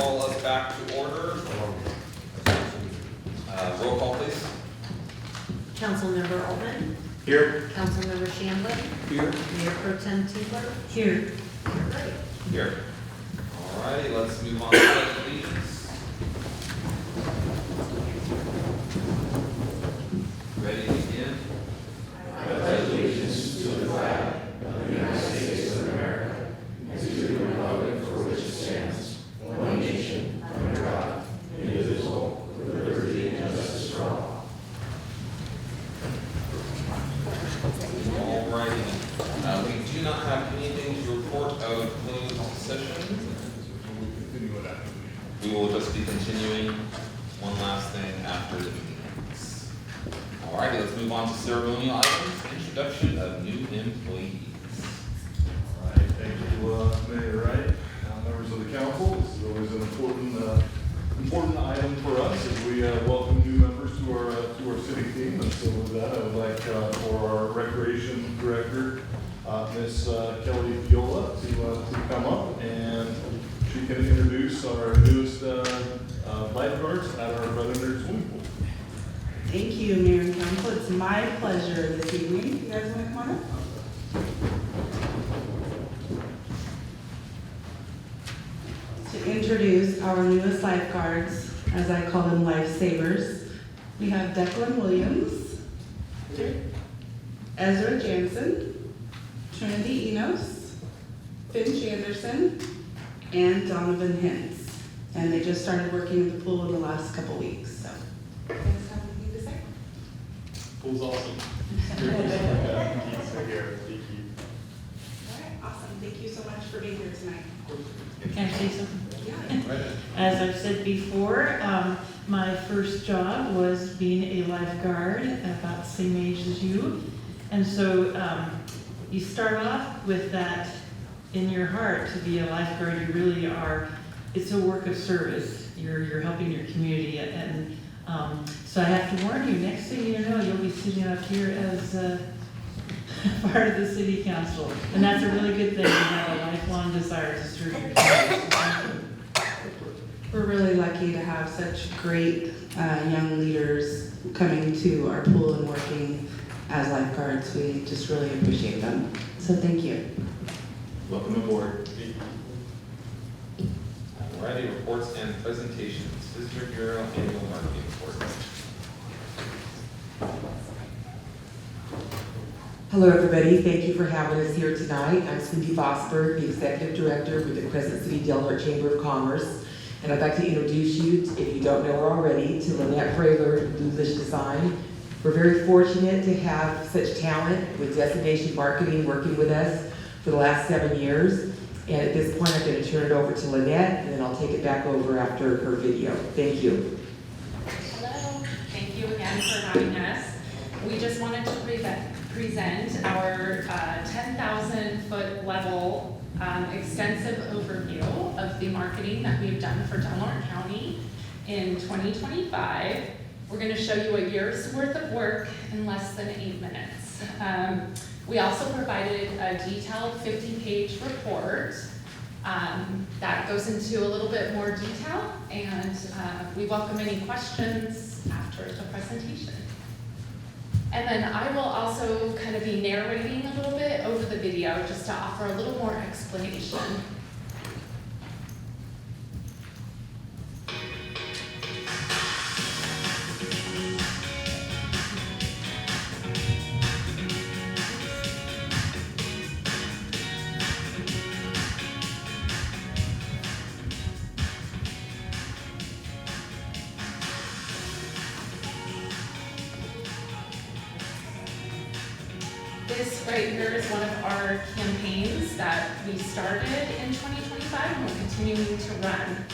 call us back to order. Roll call, please. Councilmember Altman. Here. Councilmember Shamblin. Here. Mayor Pro Tem Tinkler. Here. Great. Here. All righty, let's move on to the please. Ready to begin? I pledge allegiance to the flag of the United States of America and to the republic for which it stands, one nation, under God, indivisible, with liberty and justice for all. All righty. We do not have anything to report out of closed session. We will just be continuing one last thing after the meetings. All righty, let's move on to ceremonial items. Introduction of new employees. All right, thank you, Mayor Wright, members of the council. This is always an important item for us as we welcome new members to our city team. And so with that, I would like for our recreation director, Miss Kelly Viola, to come up, and she can introduce our newest lifeguards at our Brother Nerd swimming pool. Thank you, Mayor and Council. It's my pleasure this evening. You guys want to come on up? To introduce our newest lifeguards, as I call them, lifesavers. We have Declan Williams, Ezra Jansen, Trinity Enos, Finch Anderson, and Donovan Hintz. And they just started working in the pool in the last couple weeks, so. You guys have anything to say? Pool's awesome. Thank you. All right, awesome. Thank you so much for being here tonight. Can I say something? Yeah. As I've said before, my first job was being a lifeguard about the same age as you. And so you start off with that in your heart to be a lifeguard. You really are, it's a work of service. You're helping your community. And so I have to warn you, next thing you know, you'll be sitting up here as part of the city council. And that's a really good thing. You have a lifelong desire to serve your community. We're really lucky to have such great young leaders coming to our pool and working as lifeguards. We just really appreciate them. So thank you. Welcome aboard. Alrighty, reports and presentations. Visitor Bureau Annual Marketing Report. Hello, everybody. Thank you for having us here tonight. I'm Cindy Vosberg, the Executive Director with the Crescent City Delaware Chamber of Commerce. And I'd like to introduce you, if you don't know her already, to Lynette Frayler, Bluish Design. We're very fortunate to have such talent with destination marketing working with us for the last 7 years. And at this point, I'm going to turn it over to Lynette, and then I'll take it back over after her video. Thank you. Hello. Thank you again for having us. We just wanted to present our 10,000 foot level extensive overview of the marketing that we've done for Delaware County in 2025. We're going to show you a year's worth of work in less than 8 minutes. We also provided a detailed 50-page report that goes into a little bit more detail, and we welcome any questions after the presentation. And then I will also kind of be narrating a little bit over the video just to offer a little more explanation. This right here is one of our campaigns that we started in 2025 and we're continuing to run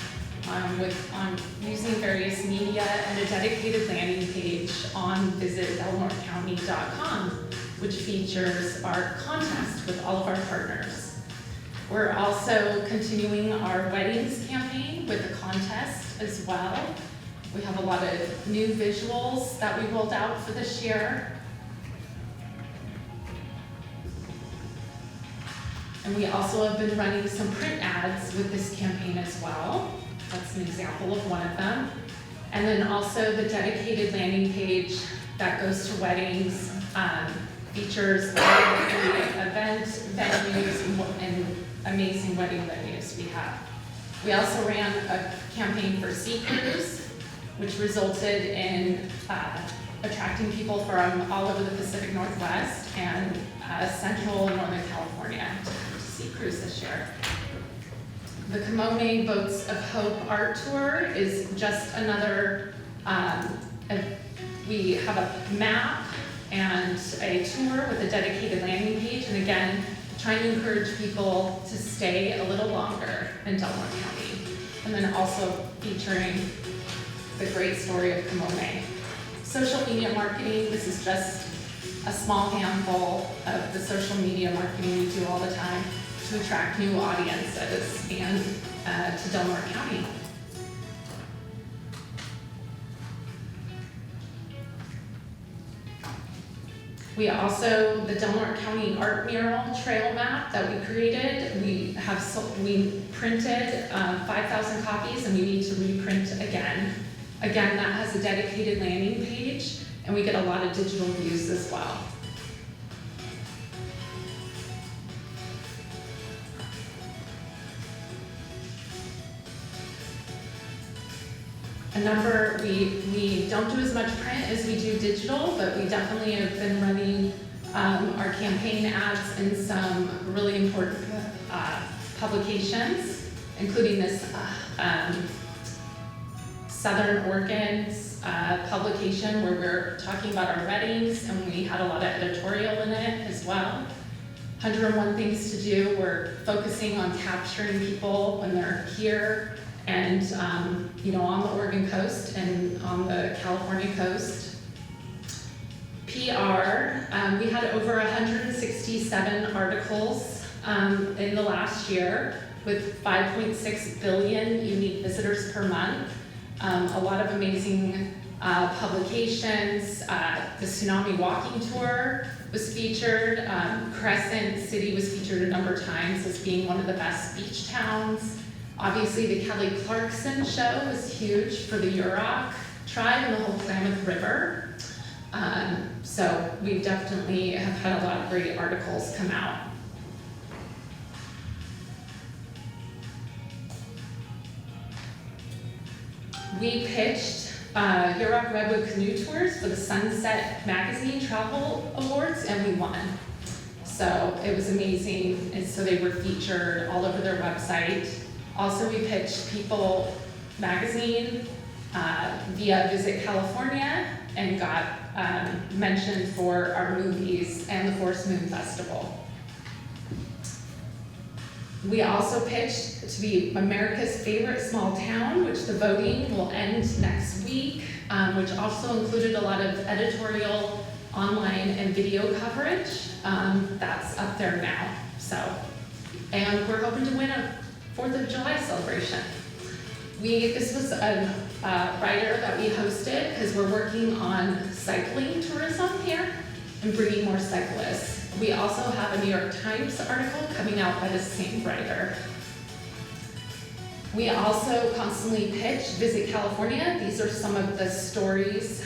on using various media and a dedicated landing page on visitdelawarecounty.com, which features our contest with all of our partners. We're also continuing our weddings campaign with a contest as well. We have a lot of new visuals that we rolled out for this year. And we also have been running some print ads with this campaign as well. That's an example of one of them. And then also the dedicated landing page that goes to weddings, features all of the event venues and amazing wedding venues we have. We also ran a campaign for Sea Cruise, which resulted in attracting people from all over the Pacific Northwest and Central and Northern California to Sea Cruise this year. The Kamome Boats of Hope Art Tour is just another, we have a map and a tour with a dedicated landing page, and again, trying to encourage people to stay a little longer in Delaware County. And then also featuring the great story of Kamome. Social media marketing, this is just a small handful of the social media marketing we do all the time to attract new audiences and to Delaware County. We also, the Delaware County Art Mural Trail Map that we created, we printed 5,000 copies and we need to reprint again. Again, that has a dedicated landing page and we get a lot of digital views as well. We don't do as much print as we do digital, but we definitely have been running our campaign ads in some really important publications, including this Southern Organs publication where we're talking about our weddings, and we had a lot of editorial in it as well. 101 Things to Do, we're focusing on capturing people when they're here and on the Oregon coast and on the California coast. PR, we had over 167 articles in the last year with 5.6 billion unique visitors per month. A lot of amazing publications. The Tsunami Walking Tour was featured. Crescent City was featured a number of times as being one of the best beach towns. Obviously, the Kelly Clarkson show was huge for the Yurok tribe and the whole Klamath River. So we definitely have had a lot of great articles come out. We pitched Yurok Redwood Canoe Tours for the Sunset Magazine Travel Awards, and we won. So it was amazing, and so they were featured all over their website. Also, we pitched People Magazine via Visit California and got mentioned for our movies and the Forest Moon Festival. We also pitched to be America's favorite small town, which the voting will end next week, which also included a lot of editorial, online, and video coverage. That's up there now. And we're hoping to win a 4th of July celebration. This was a writer that we hosted because we're working on cycling tourism here and bringing more cyclists. We also have a New York Times article coming out by the same writer. We also constantly pitch Visit California. These are some of the stories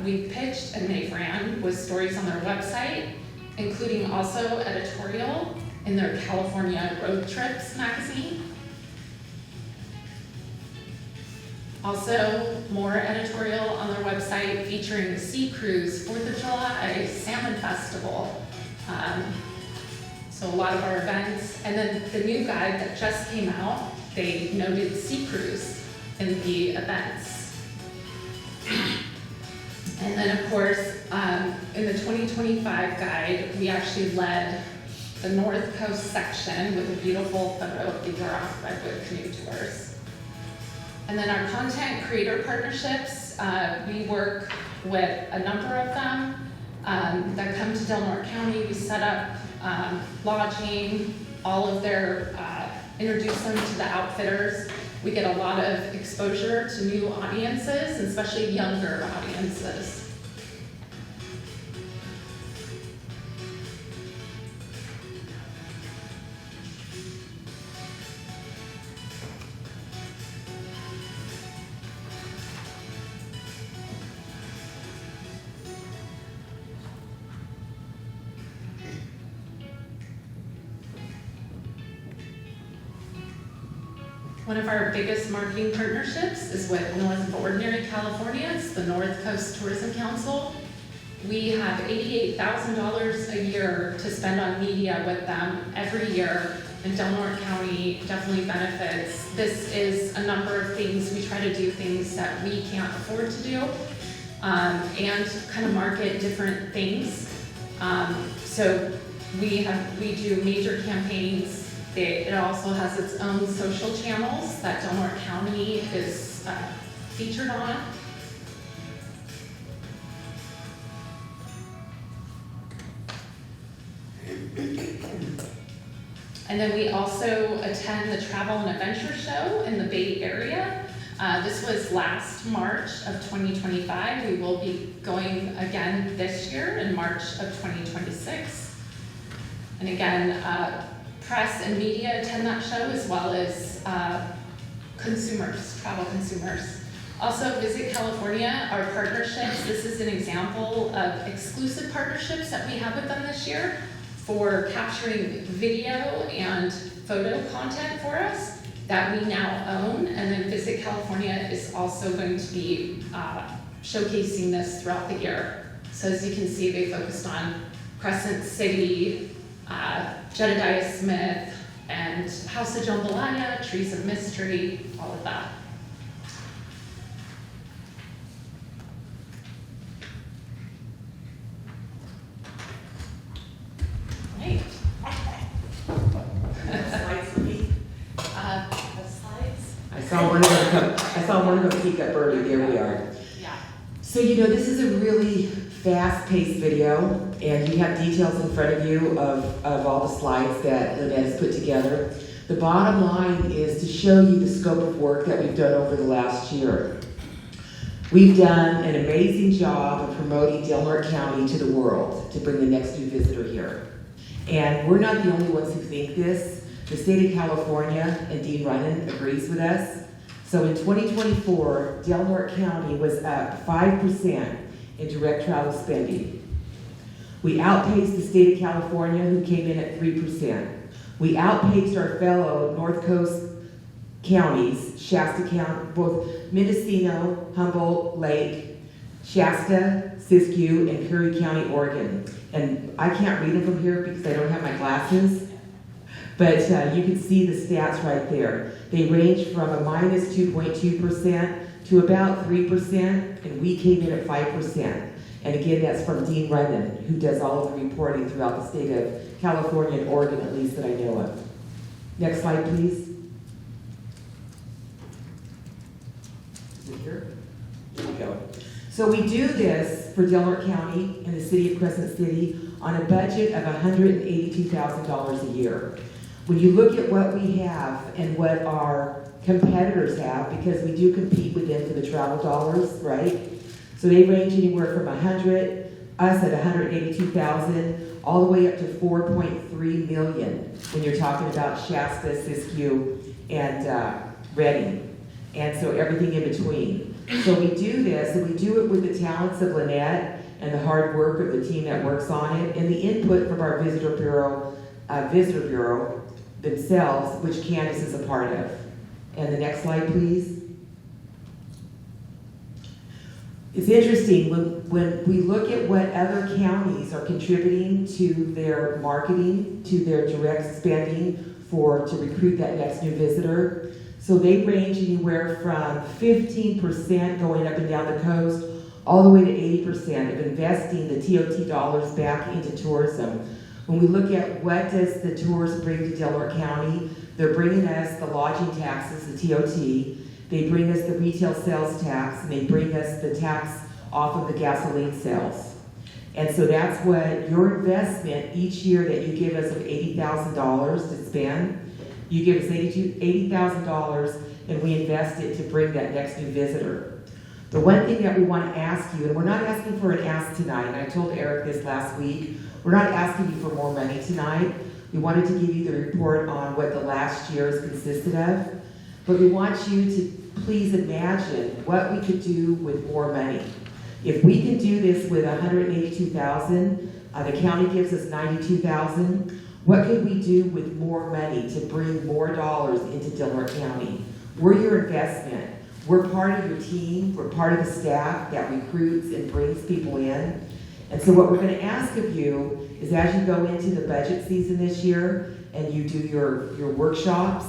we pitched and they ran with stories on their website, including also editorial in their California Road Trips magazine. Also, more editorial on their website featuring the Sea Cruise, 4th of July, Salmon Festival. So a lot of our events. And then the new guide that just came out, they noted Sea Cruise in the events. And then of course, in the 2025 guide, we actually led the North Coast section with a beautiful photo of the Yurok Redwood Canoe Tours. And then our content creator partnerships, we work with a number of them that come to Delaware County. We set up lodging, all of their, introduce them to the outfitters. We get a lot of exposure to new audiences, especially younger audiences. One of our biggest marketing partnerships is with North of Ordinary California. It's the North Coast Tourism Council. We have $88,000 a year to spend on media with them every year, and Del Norte County definitely benefits. This is a number of things. We try to do things that we can't afford to do, and kind of market different things. So we do major campaigns. It also has its own social channels that Del Norte County is featured on. And then we also attend the Travel and Adventure Show in the Bay Area. This was last March of 2025. We will be going again this year in March of 2026. And again, press and media attend that show, as well as consumers, travel consumers. Also, Visit California, our partnerships. This is an example of exclusive partnerships that we have with them this year for capturing video and photo content for us that we now own. And then Visit California is also going to be showcasing this throughout the year. So as you can see, they focused on Crescent City, Jedediah Smith, and House of Jambalaya, Trees of Mystery, all of that. Right. Slides for me? The slides? I saw one of them peek up early. There we are. Yeah. So this is a really fast-paced video, and you have details in front of you of all the slides that Lynette has put together. The bottom line is to show you the scope of work that we've done over the last year. We've done an amazing job of promoting Del Norte County to the world to bring the next new visitor here. And we're not the only ones who think this. The state of California and Dean Runnan agrees with us. So in 2024, Del Norte County was up 5% in direct travel spending. We outpaced the state of California, who came in at 3%. We outpaced our fellow North Coast counties, Shasta County, both Mendocino, Humboldt, Lake, Shasta, Siskiyou, and Curry County, Oregon. And I can't read them from here because I don't have my glasses, but you can see the stats right there. They range from a minus 2.2% to about 3%, and we came in at 5%. And again, that's from Dean Runnan, who does all of the reporting throughout the state of California and Oregon, at least that I know of. Next slide, please. Is it here? There we go. So we do this for Del Norte County and the city of Crescent City on a budget of $182,000 a year. When you look at what we have and what our competitors have, because we do compete with them for the travel dollars, right? So they range anywhere from 100, us at 182,000, all the way up to 4.3 million when you're talking about Shasta, Siskiyou, and Redding, and so everything in between. So we do this, and we do it with the talents of Lynette and the hard work of the team that works on it, and the input from our visitor bureau themselves, which Candace is a part of. And the next slide, please. It's interesting, when we look at what other counties are contributing to their marketing, to their direct spending to recruit that next new visitor. So they range anywhere from 15% going up and down the coast, all the way to 80% of investing the TOT dollars back into tourism. When we look at what does the tourists bring to Del Norte County, they're bringing us the lodging taxes, the TOT, they bring us the retail sales tax, and they bring us the tax off of the gasoline sales. And so that's what your investment each year that you give us of $80,000 to spend, you give us $80,000 and we invest it to bring that next new visitor. The one thing that we want to ask you, and we're not asking for an ask tonight, and I told Eric this last week, we're not asking you for more money tonight. We wanted to give you the report on what the last year has consisted of, but we want you to please imagine what we could do with more money. If we can do this with $182,000, the county gives us $92,000, what could we do with more money to bring more dollars into Del Norte County? We're your investment. We're part of your team. We're part of the staff that recruits and brings people in. And so what we're going to ask of you is, as you go into the budget season this year and you do your workshops,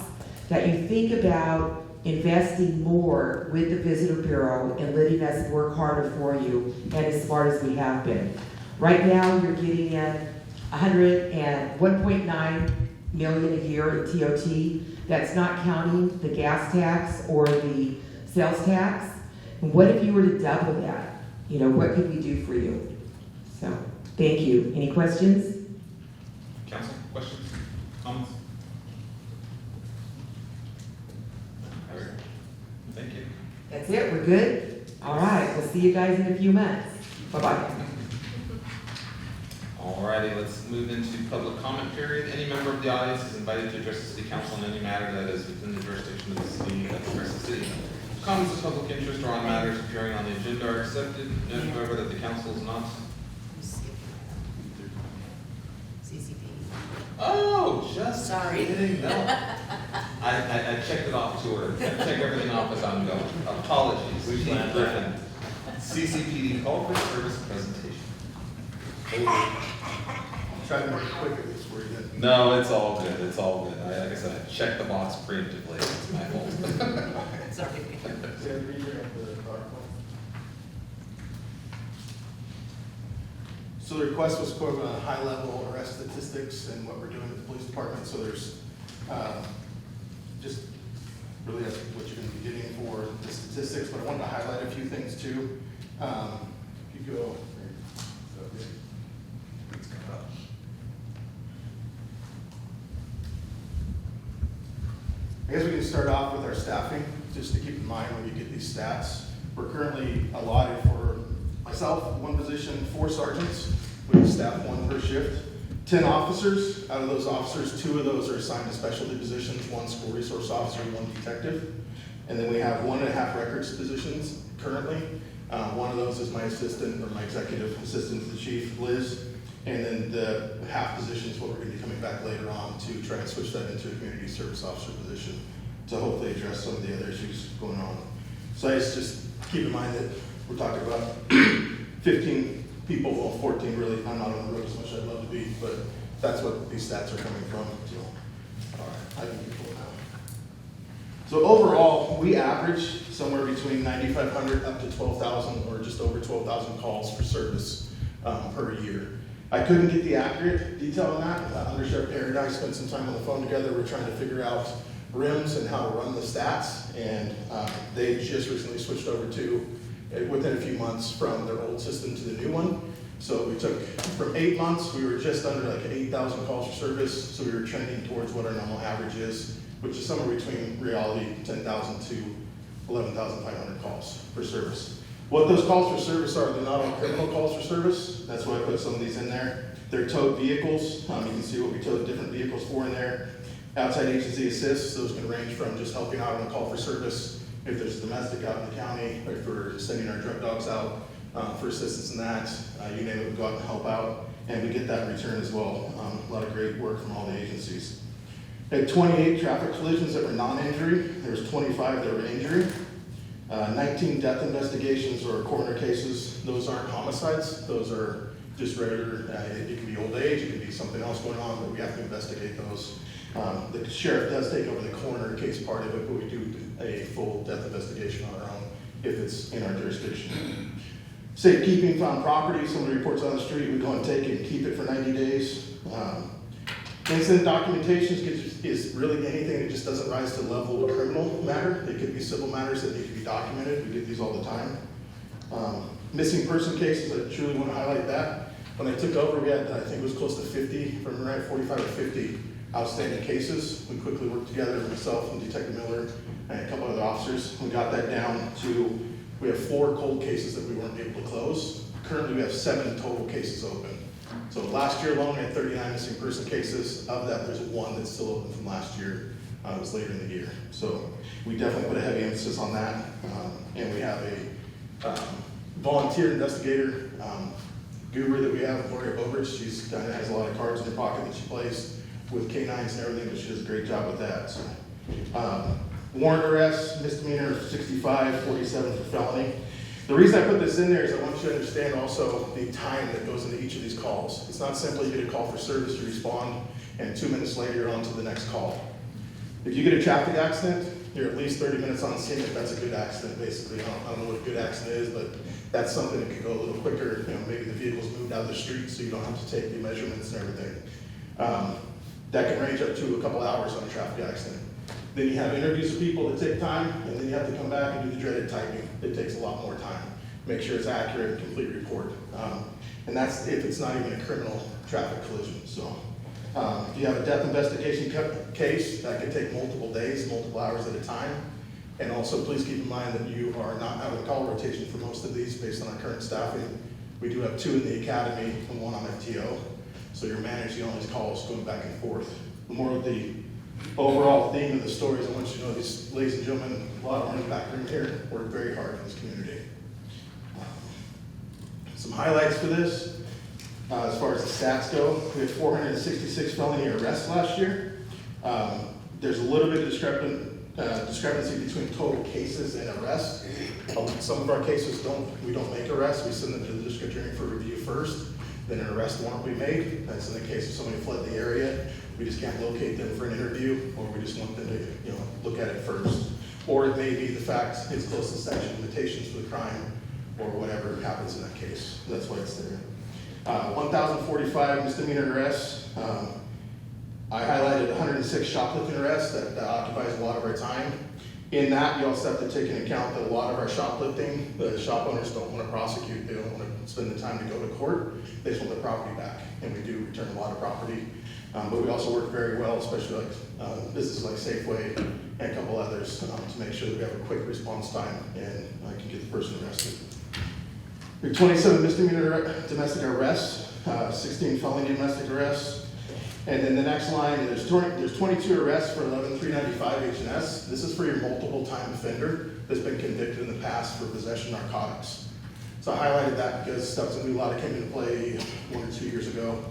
that you think about investing more with the Visitor Bureau and letting us work harder for you and as smart as we have been. Right now, you're getting in 1.9 million a year in TOT. That's not counting the gas tax or the sales tax. And what if you were to double that? What could we do for you? So, thank you. Any questions? Council, questions, comments? All right. Thank you. That's it, we're good? All right, we'll see you guys in a few months. Bye-bye. Alrighty, let's move into public comment period. Any member of the audience is invited to address the city council on any matter that is within the jurisdiction of the city of Crescent City. Comments of public interest or on matters appearing on the agenda are accepted. Note, however, that the council is not. CCP. Oh, just Sorry. kidding. No. I checked it off to her. I checked everything off as I'm going. Apologies. We planned Griffin. CCPD call for service presentation. Try to make it quick at least where you didn't. No, it's all good. It's all good. Like I said, I checked the box preemptively. It's my fault. Sorry. So the request was quote on high-level arrest statistics and what we're doing at the police department. So there's just really that's what you're going to be getting for the statistics. But I wanted to highlight a few things too. If you go. I guess we can start off with our staffing, just to keep in mind when you get these stats. We're currently allotted for myself, one position, 4 sergeants. We staff 1 per shift, 10 officers. Out of those officers, 2 of those are assigned to specialty positions, 1 school resource officer, 1 detective. And then we have 1.5 records positions currently. One of those is my assistant, or my executive assistant to the chief, Liz. And then the half position is what we're going to be coming back later on to try and switch that into a community service officer position to hopefully address some of the other issues going on. So I just keep in mind that we're talking about 15 people, well 14 really. I'm not on the road as much as I'd love to be, but that's what these stats are coming from. So, all right, I can control now. So overall, we average somewhere between 9,500 up to 12,000 or just over 12,000 calls for service per year. I couldn't get the accurate detail on that. Under Sheriff Perry and I spent some time on the phone together. We're trying to figure out RIMS and how to run the stats, and they just recently switched over to, within a few months, from their old system to the new one. So we took, from 8 months, we were just under like 8,000 calls for service, so we were trending towards what our normal average is, which is somewhere between reality 10,000 to 11,500 calls for service. What those calls for service are, they're not all criminal calls for service. That's why I put some of these in there. They're towed vehicles. You can see what we towed different vehicles for in there. Outside agency assists, those can range from just helping out on a call for service, if there's a domestic out in the county, or if we're sending our drug dogs out for assistance in that. You name it, we go out and help out, and we get that in return as well. A lot of great work from all the agencies. We had 28 traffic collisions that were non-injury. There was 25 that were injury. 19 death investigations or coroner cases. Those aren't homicides. Those are just regular, it can be old age, it can be something else going on, but we have to investigate those. The sheriff does take over the coroner case part of it, but we do a full death investigation on our own if it's in our jurisdiction. Safekeeping found property, somebody reports on the street, we go and take it and keep it for 90 days. Incident documentation is really anything that just doesn't rise to the level of a criminal matter. It could be civil matters that need to be documented. We get these all the time. Missing person cases, I truly want to highlight that. When I took over, we had, I think it was close to 50, if I'm right, 45 or 50 outstanding cases. We quickly worked together, myself and Detective Miller and a couple other officers. We got that down to, we have 4 cold cases that we weren't able to close. Currently, we have 7 total cases open. So last year alone, we had 39 missing person cases. Of that, there's 1 that's still open from last year. It was later in the year. So we definitely put a heavy emphasis on that. And we have a volunteer investigator guru that we have, Gloria Bobridge. She's kind of has a lot of cards in her pocket that she plays with canines and everything, but she does a great job with that. So, Warrant arrest, misdemeanor 65, 47 for felony. The reason I put this in there is I want you to understand also the time that goes into each of these calls. It's not simply you get a call for service, you respond, and 2 minutes later you're on to the next call. If you get a traffic accident, you're at least 30 minutes on scene if that's a good accident, basically. I don't know what a good accident is, but that's something that could go a little quicker. You know, maybe the vehicle's moved out of the street so you don't have to take the measurements and everything. That can range up to a couple hours on a traffic accident. Then you have interviews with people that take time, and then you have to come back and do the dreaded typing. It takes a lot more time. Make sure it's accurate and complete report. And that's if it's not even a criminal traffic collision. So if you have a death investigation case, that can take multiple days, multiple hours at a time. And also please keep in mind that you are not out of call rotation for most of these based on our current staffing. We do have 2 in the academy and 1 on FTO. So you're managing all these calls going back and forth. The more of the overall theme of the stories, I want you to know these ladies and gentlemen, a lot of them in the back room here, work very hard in this community. Some highlights for this, as far as the stats go, we had 466 felony arrests last year. There's a little bit of discrepancy between total cases and arrests. Some of our cases we don't make arrests, we send them to the district attorney for review first, then an arrest warrant will be made. That's in the case of somebody fled the area, we just can't locate them for an interview, or we just want them to look at it first. Or it may be the fact it's close to statute of limitations for the crime, or whatever happens in that case. That's why it's there. 1,045 misdemeanor arrests. I highlighted 106 shoplifting arrests that occupies a lot of our time. In that, you also have to take into account that a lot of our shoplifting, the shop owners don't want to prosecute, they don't want to spend the time to go to court, they just want their property back, and we do return a lot of property. But we also work very well, especially like businesses like Safeway and a couple others, to make sure that we have a quick response time and can get the person arrested. We have 27 misdemeanor domestic arrests, 16 felony domestic arrests. And then the next line, there's 22 arrests for 11,395 H&S. This is for your multiple time offender that's been convicted in the past for possession of narcotics. So I highlighted that because stuff's a new law that came into play 1 or 2 years ago,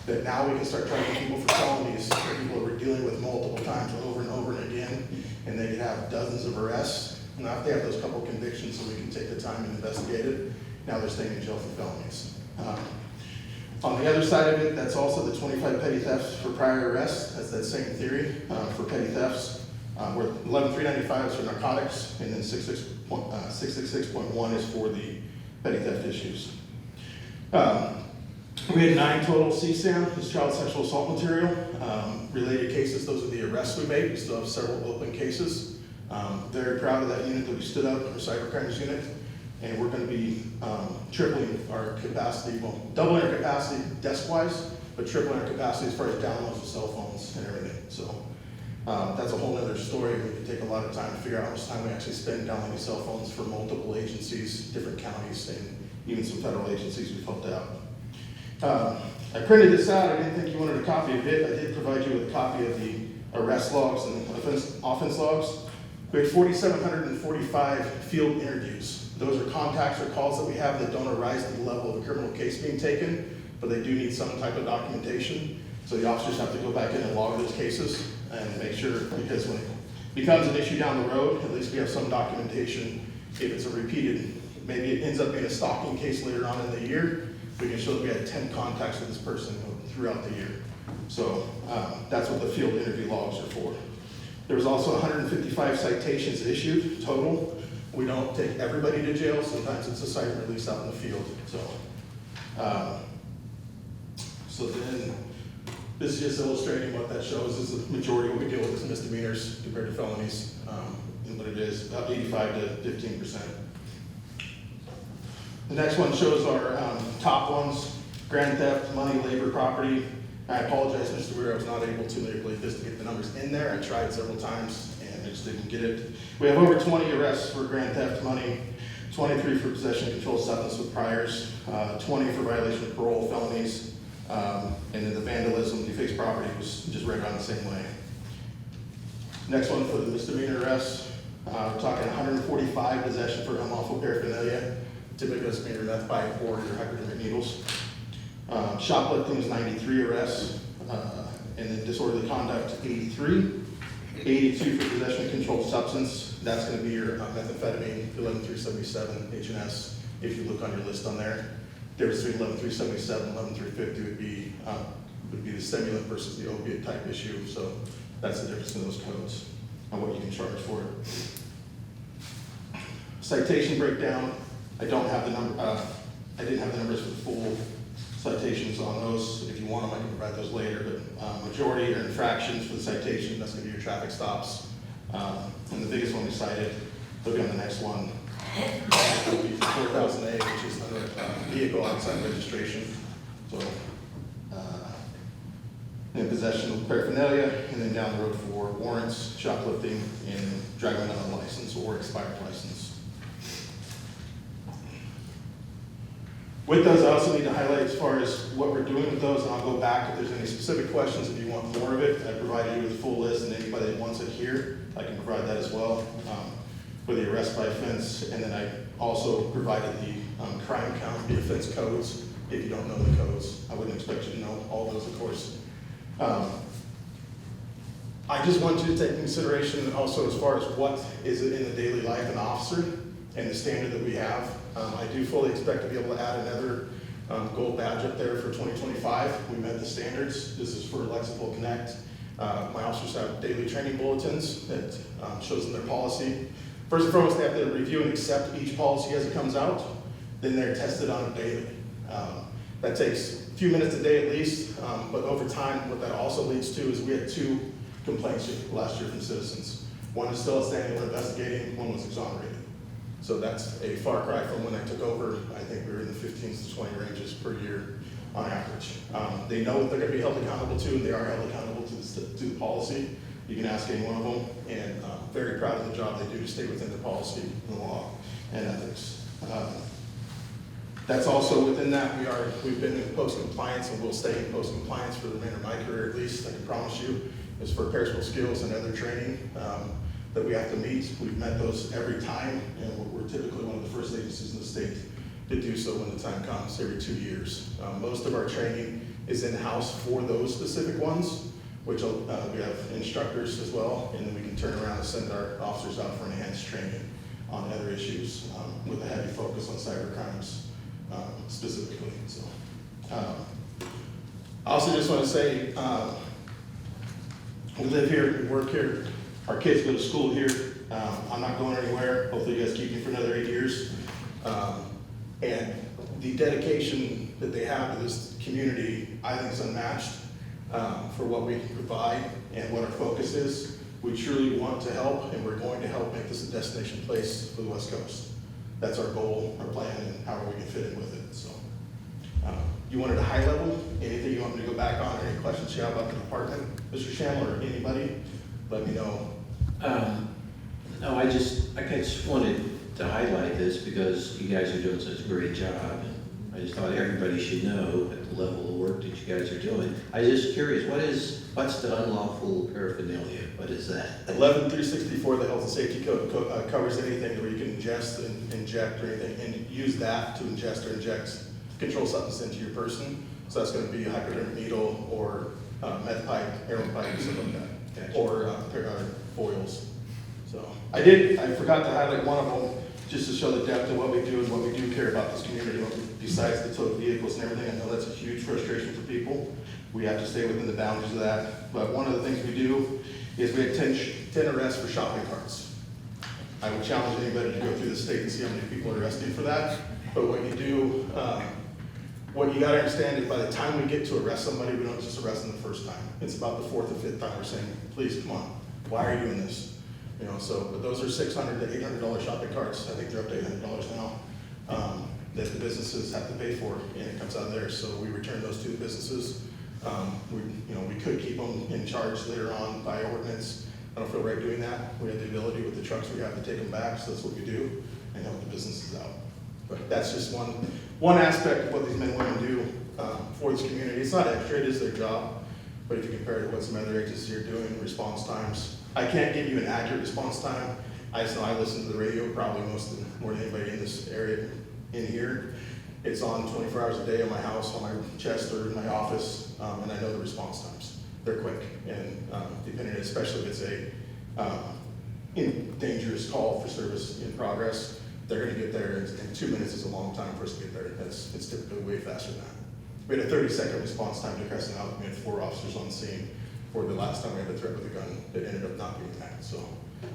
that now we can start charging people for felonies, for people that we're dealing with multiple times over and over and again, and they could have dozens of arrests. Now if they have those couple convictions, so we can take the time and investigate it, now they're staying in jail for felonies. On the other side of it, that's also the 25 petty thefts for prior arrests. That's that same theory for petty thefts, where 11,395 is for narcotics, and then 666.1 is for the petty theft issues. We had 9 total CSAM, this child sexual assault material, related cases. Those are the arrests we made. We still have several open cases. Very proud of that unit that we stood up, our cyber crimes unit. And we're going to be tripling our capacity, well, doubling our capacity desk-wise, but tripling our capacity as far as downloads of cell phones and everything. So that's a whole other story. We could take a lot of time to figure out how much time we actually spend downloading cell phones for multiple agencies, different counties, and even some federal agencies we've helped out. I printed this out. I didn't think you wanted a copy of it. I did provide you with a copy of the arrest logs and offense logs. We had 4,745 field interviews. Those are contacts or calls that we have that don't arise to the level of a criminal case being taken, but they do need some type of documentation. So the officers have to go back in and log those cases and make sure, because when it becomes an issue down the road, at least we have some documentation. If it's a repeated, maybe it ends up being a stalking case later on in the year, we can show that we had 10 contacts with this person throughout the year. So that's what the field interview logs are for. There was also 155 citations issued total. We don't take everybody to jail. Sometimes it's a site release out in the field. So then this is just illustrating what that shows is the majority of what we deal with is misdemeanors compared to felonies. And what it is, about 85 to 15%. The next one shows our top ones: grand theft, money, labor, property. I apologize, Mr. Weir, I was not able to manipulate this to get the numbers in there. I tried several times and I just didn't get it. We have over 20 arrests for grand theft, money, 23 for possession of controlled substance with priors, 20 for violation of parole, felonies, and then the vandalism, defaced property was just right around the same way. Next one for the misdemeanor arrests, we're talking 145 possession for unlawful paraphernalia, typically misdemeanor meth pipe or your hypodermic needles. Shoplifting was 93 arrests, and then disorderly conduct 83. 82 for possession of controlled substance. That's going to be your methamphetamine, 11377 H&S. If you look on your list on there, difference between 11377 and 11350 would be the stimulant versus the opiate type issue. So that's the difference in those codes and what you can charge for it. Citation breakdown. I don't have the number. I didn't have the numbers for the full citations on those. If you want them, I can provide those later. But majority are infractions for the citation. That's going to be your traffic stops. And the biggest one we cited, they'll be on the next one. 4000A, which is under vehicle outside registration. So, in possession of paraphernalia, and then down the road for warrants, shoplifting, and driving without a license or expired license. With those, I also need to highlight as far as what we're doing with those, and I'll go back if there's any specific questions if you want more of it. I provided you with a full list, and anybody that wants it here, I can provide that as well. For the arrest by offense, and then I also provided the crime count, the offense codes, if you don't know the codes. I wouldn't expect you to know all those, of course. I just want you to take into consideration also as far as what is in the daily life of an officer and the standard that we have. I do fully expect to be able to add another gold badge up there for 2025. We met the standards. This is for Lexipol Connect. My officers have daily training bulletins that shows them their policy. First and foremost, they have to review and accept each policy as it comes out. Then they're tested on it daily. That takes a few minutes a day at least, but over time, what that also leads to is we had 2 complaints last year from citizens. One is still outstanding, we're investigating, one was exonerated. So that's a far cry from when I took over. I think we were in the 15s to 20 ranges per year on average. They know what they're going to be held accountable to, and they are held accountable to the policy. You can ask any one of them, and I'm very proud of the job they do to stay within the policy, the law, and ethics. That's also within that, we've been in post-compliance, and we'll stay in post-compliance for the remainder of my career at least, I can promise you, is for perishable skills and other training that we have to meet. We've met those every time, and we're typically one of the first agencies in the state to do so when the time comes, every 2 years. Most of our training is in-house for those specific ones, which we have instructors as well, and then we can turn around and send our officers out for enhanced training on other issues with a heavy focus on cyber crimes specifically. So, I also just want to say, we live here, we work here, our kids go to school here. I'm not going anywhere. Hopefully you guys keep me for another 8 years. And the dedication that they have to this community, I think is unmatched. For what we can provide and what our focus is. We truly want to help, and we're going to help make this a destination place for the West Coast. That's our goal, our plan, and how we can fit in with it. So, you wanted a high level? Anything you want me to go back on, or any questions you have about the department? Mr. Shamler, or anybody, let me know. No, I just wanted to highlight this because you guys are doing such a great job. I just thought everybody should know at the level of work that you guys are doing. I was just curious, what's the unlawful paraphernalia? What is that? 11364, the Health and Safety Code covers anything where you can ingest and inject or anything, and use that to ingest or inject controlled substance into your person. So that's going to be a hypodermic needle or meth pipe, heroin pipe, something like that, Gotcha. or foils. So I forgot to highlight one of them, just to show the depth of what we do and what we do care about this community, besides the towed vehicles and everything. I know that's a huge frustration for people. We have to stay within the boundaries of that. But one of the things we do is we have 10 arrests for shopping carts. I would challenge anybody to go through the state and see how many people are arrested for that. But what you do, what you gotta understand is by the time we get to arrest somebody, we don't just arrest them the first time. It's about the 4th or 5th time we're saying, please, come on, why are you doing this? You know, so, but those are $600 to $800 shopping carts. I think they're up to $800 now, that the businesses have to pay for, and it comes out of there. So we return those to the businesses. We could keep them in charge later on by ordinance. I don't feel right doing that. We have the ability with the trucks we have to take them back, so that's what we do, and help the businesses out. But that's just one aspect of what these men and women do for this community. It's not extra, it is their job. But if you compare it to what some other agencies are doing, response times, I can't give you an accurate response time. I just know I listen to the radio probably more than anybody in this area in here. It's on 24 hours a day in my house, on my chest, or in my office, and I know the response times. They're quick, and depending, especially if it's in dangerous call for service in progress, they're gonna get there, and 2 minutes is a long time for us to get there. It's typically way faster than that. We had a 30-second response time to Crescent City. We had 4 officers on scene. For the last time we had a threat with a gun, it ended up not being that. So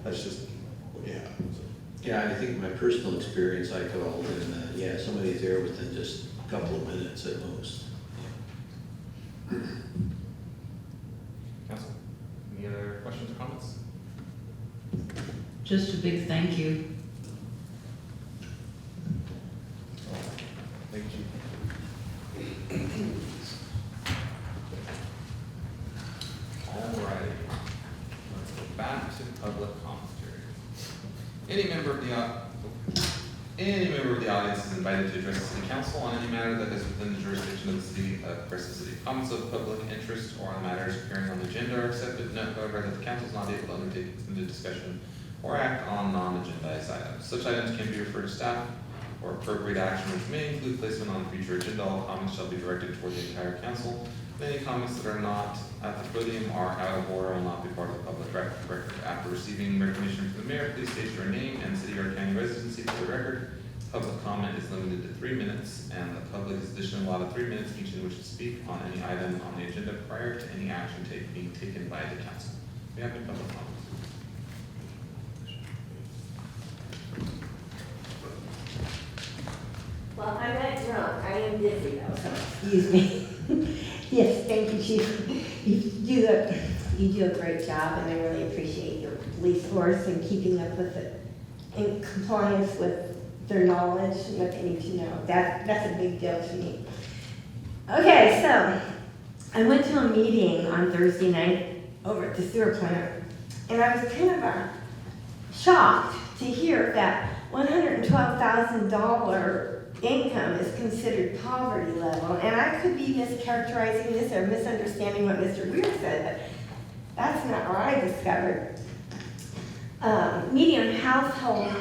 that's just what you have. So. Yeah, I think my personal experience, I called, and yeah, somebody's there within just a couple of minutes at most. Council, any other questions or comments? Just a big thank you. Thank you. All right, let's go back to public comment period. Any member of the audience is invited to address the city council on any matter that is within the jurisdiction of the city of Crescent City. Comments of public interest or on matters appearing on the agenda are accepted. Note, however, that the council is not able to undertake extended discussion or act on non-agendized items. Such items can be referred to staff or appropriate action, which may include placement on a future agenda. All comments shall be directed toward the entire council. Any comments that are not at the podium are out of order and will not be part of the public record. After receiving recognition from the mayor, please state your name and city or county residency for the record. Public comment is limited to 3 minutes, and the public is additionally allotted 3 minutes each in which to speak on any item on the agenda prior to any action being taken by the council. Do we have any public comments? Well, I'm not drunk, I am busy though, so excuse me. Yes, thank you, Chief. You do a great job, and I really appreciate your police force and keeping up with it in compliance with their knowledge and what they need to know. That's a big deal to me. Okay, so I went to a meeting on Thursday night over at the sewer plant, and I was kind of shocked to hear that $112,000 income is considered poverty level, and I could be mischaracterizing this or misunderstanding what Mr. Weir said, but that's not what I discovered. Median household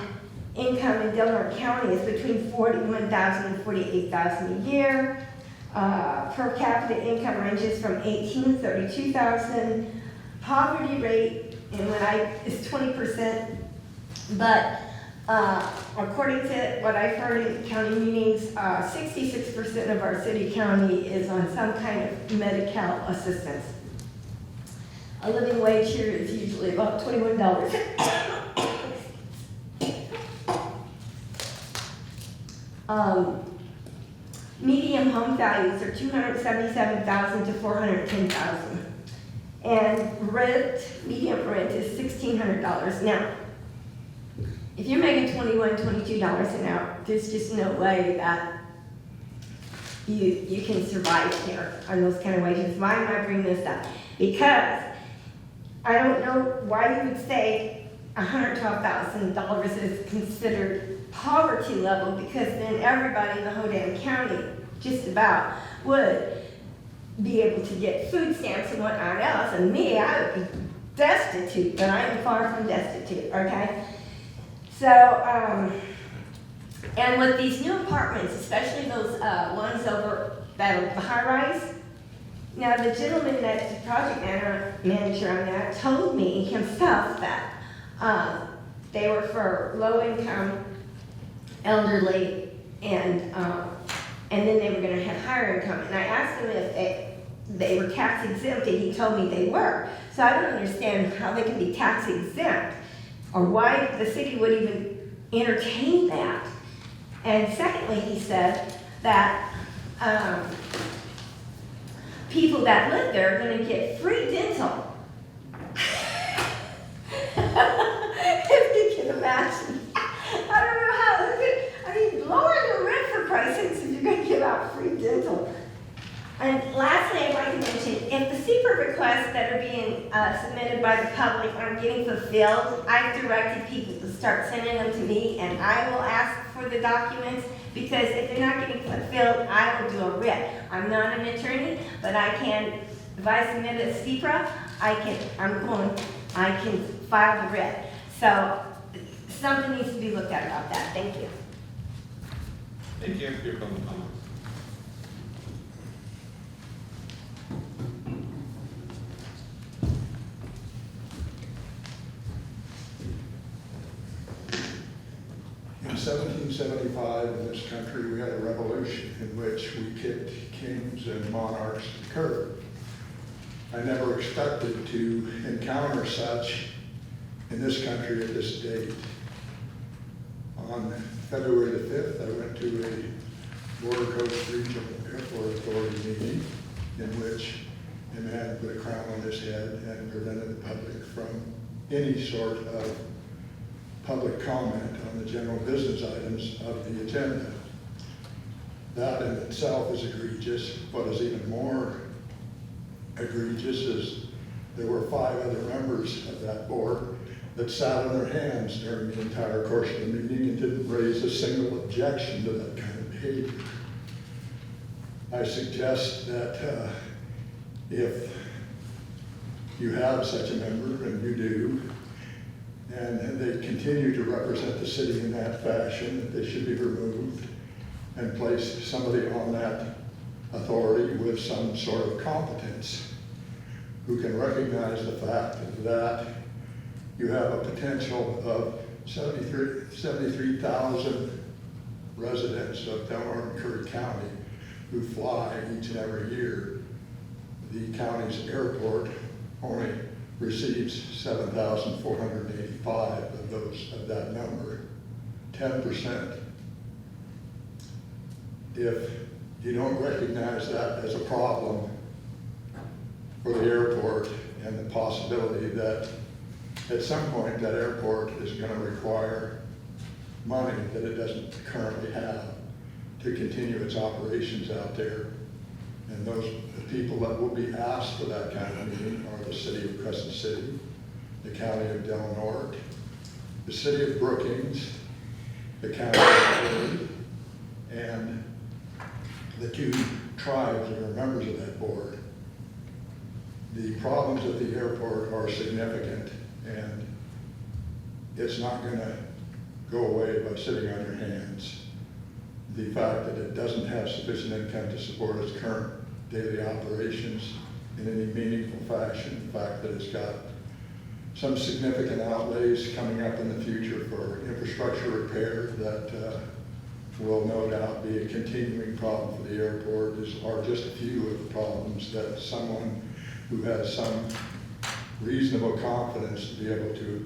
income in Delaware County is between $41,000 and $48,000 a year. Per capita income ranges from $18,000 to $32,000. Poverty rate is 20%, but according to what I've heard in county meetings, 66% of our city county is on some kind of medical assistance. A living wage here is usually about $21. Median home values are $277,000 to $410,000. And median rent is $1,600. Now, if you're making $21, $22 an hour, there's just no way that you can survive here on those kind of wages. Why am I bringing this up? Because I don't know why you would say $112,000 is considered poverty level, because then everybody in the whole damn county just about would be able to get food stamps and whatnot else. And me, I would be destitute, but I am far from destitute, okay? So, and with these new apartments, especially those ones over that are the high-rise, now the gentleman that's the project manager on that told me himself that they were for low-income, elderly, and then they were going to have higher income. And I asked him if they were tax exempt, and he told me they were. So I don't understand how they can be tax exempt, or why the city would even entertain that. And secondly, he said that people that live there are going to get free dental. If you can imagine. I don't know how, lower the rent for Christ's sakes if you're going to give out free dental. And lastly, I'd like to mention, if the secret requests that are being submitted by the public aren't getting fulfilled, I've directed people to start sending them to me, and I will ask for the documents, because if they're not getting fulfilled, I will do a writ. I'm not an attorney, but I can, if I submit a CPRA, I can file the writ. So something needs to be looked at about that. Thank you. Thank you for your public comments. 1775 in this country, we had a revolution in which we kicked kings and monarchs to the curb. I never expected to encounter such in this country at this date. On February the 5th, I went to a Border Coast Regional Airport Authority meeting in which a man put a crown on his head and prevented the public from any sort of public comment on the general business items of the agenda. That in itself is egregious. What is even more egregious is there were 5 other members of that board that sat on their hands during the entire course of the meeting and didn't raise a single objection to that kind of behavior. I suggest that if you have such a member, and you do, and they continue to represent the city in that fashion, that they should be removed and place somebody on that authority with some sort of competence who can recognize the fact that you have a potential of 73,000 residents of Delaware and Curry County who fly each and every year. The county's airport only receives 7,485 of that number, 10%. If you don't recognize that as a problem for the airport and the possibility that at some point that airport is going to require money that it doesn't currently have to continue its operations out there, and the people that will be asked for that kind of meeting are the city of Crescent City, the county of Del Norte, the city of Brookings, the county of Curry, and the 2 tribes that are members of that board. The problems at the airport are significant, and it's not going to go away by sitting on your hands. The fact that it doesn't have sufficient income to support its current daily operations in any meaningful fashion, the fact that it's got some significant outlays coming up in the future for infrastructure repair that will no doubt be a continuing problem for the airport, are just a few of the problems that someone who has some reasonable confidence to be able to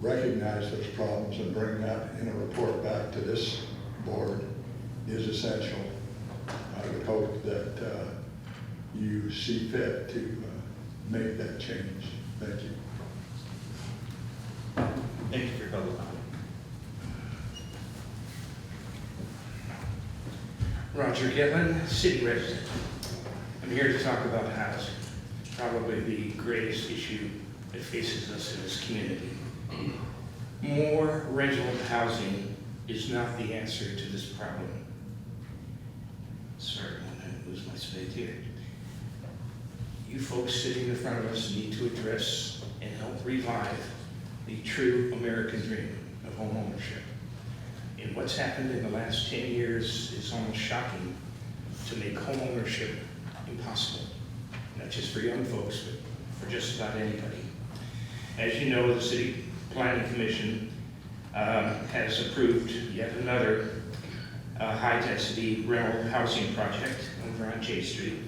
recognize those problems and bring that in a report back to this board is essential. I would hope that you see fit to make that change. Thank you. Thank you for your public comment. Roger Gitlin, city resident. I'm here to talk about housing, probably the greatest issue that faces us in this community. More rental housing is not the answer to this problem. Sorry, I'm going to lose my space here. You folks sitting in front of us need to address and help revive the true American dream of home ownership. And what's happened in the last 10 years is almost shocking to make home ownership impossible. Not just for young folks, but for just about anybody. As you know, the City Planning Commission has approved yet another high-density rental housing project over on J Street.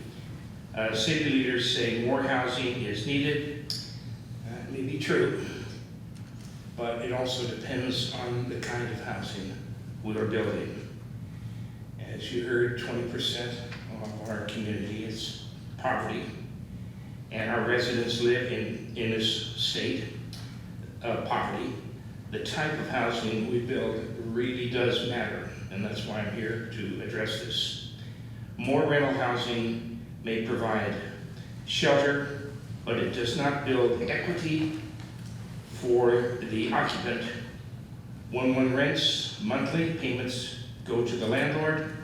City leaders say more housing is needed. That may be true, but it also depends on the kind of housing we are building. As you heard, 20% of our community is poverty, and our residents live in this state of poverty. The type of housing we build really does matter, and that's why I'm here to address this. More rental housing may provide shelter, but it does not build equity for the occupant. When one rents, monthly payments go to the landlord,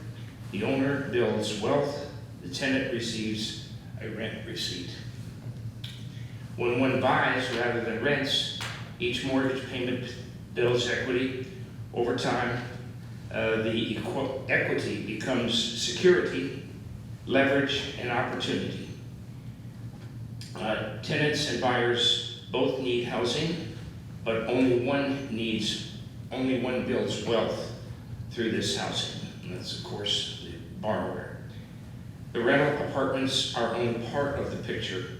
the owner builds wealth, the tenant receives a rent receipt. When one buys rather than rents, each mortgage payment builds equity. Over time, the equity becomes security, leverage, and opportunity. Tenants and buyers both need housing, but only one needs only one builds wealth through this housing, and that's of course the borrower. The rental apartments are only part of the picture.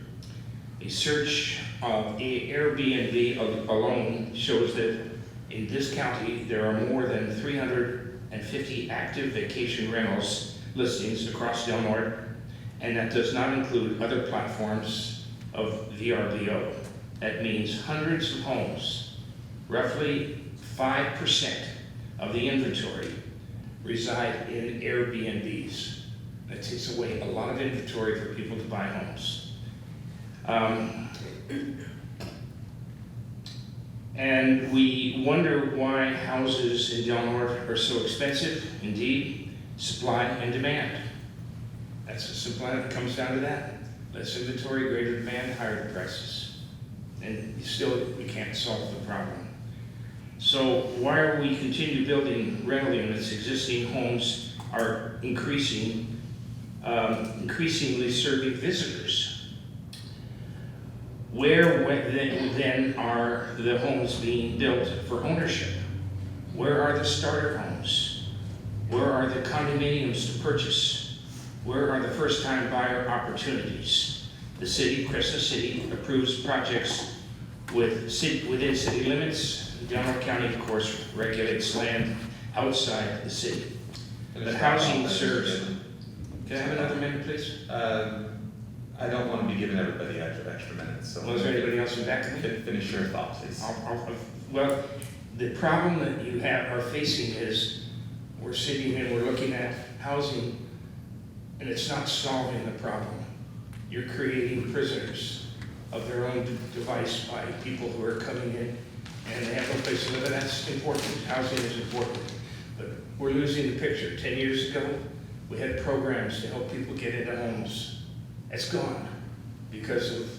A search of Airbnb alone shows that in this county, there are more than 350 active vacation rentals listings across Del Norte, and that does not include other platforms of VRBO. That means hundreds of homes, roughly 5% of the inventory, reside in Airbnbs. That takes away a lot of inventory for people to buy homes. And we wonder why houses in Del Norte are so expensive. Indeed, supply and demand. That's a simple, it comes down to that. Less inventory, greater demand, higher the prices. And still, we can't solve the problem. So why are we continue building rental units? Existing homes are increasingly serving visitors. Where then are the homes being built for ownership? Where are the starter homes? Where are the condominiums to purchase? Where are the first-time buyer opportunities? The city, Crescent City, approves projects within city limits. Del Norte County, of course, regulates land outside the city. The housing serves. Can I have another minute, please? I don't want to be giving everybody extra minutes, so. Well, is there anybody else in back of me? Finish your thought, please. Well, the problem that you are facing is we're sitting and we're looking at housing, and it's not solving the problem. You're creating prisoners of their own device by people who are coming in and they have no place to live, and that's important. Housing is important. But we're losing the picture. 10 years ago, we had programs to help people get into homes. It's gone because of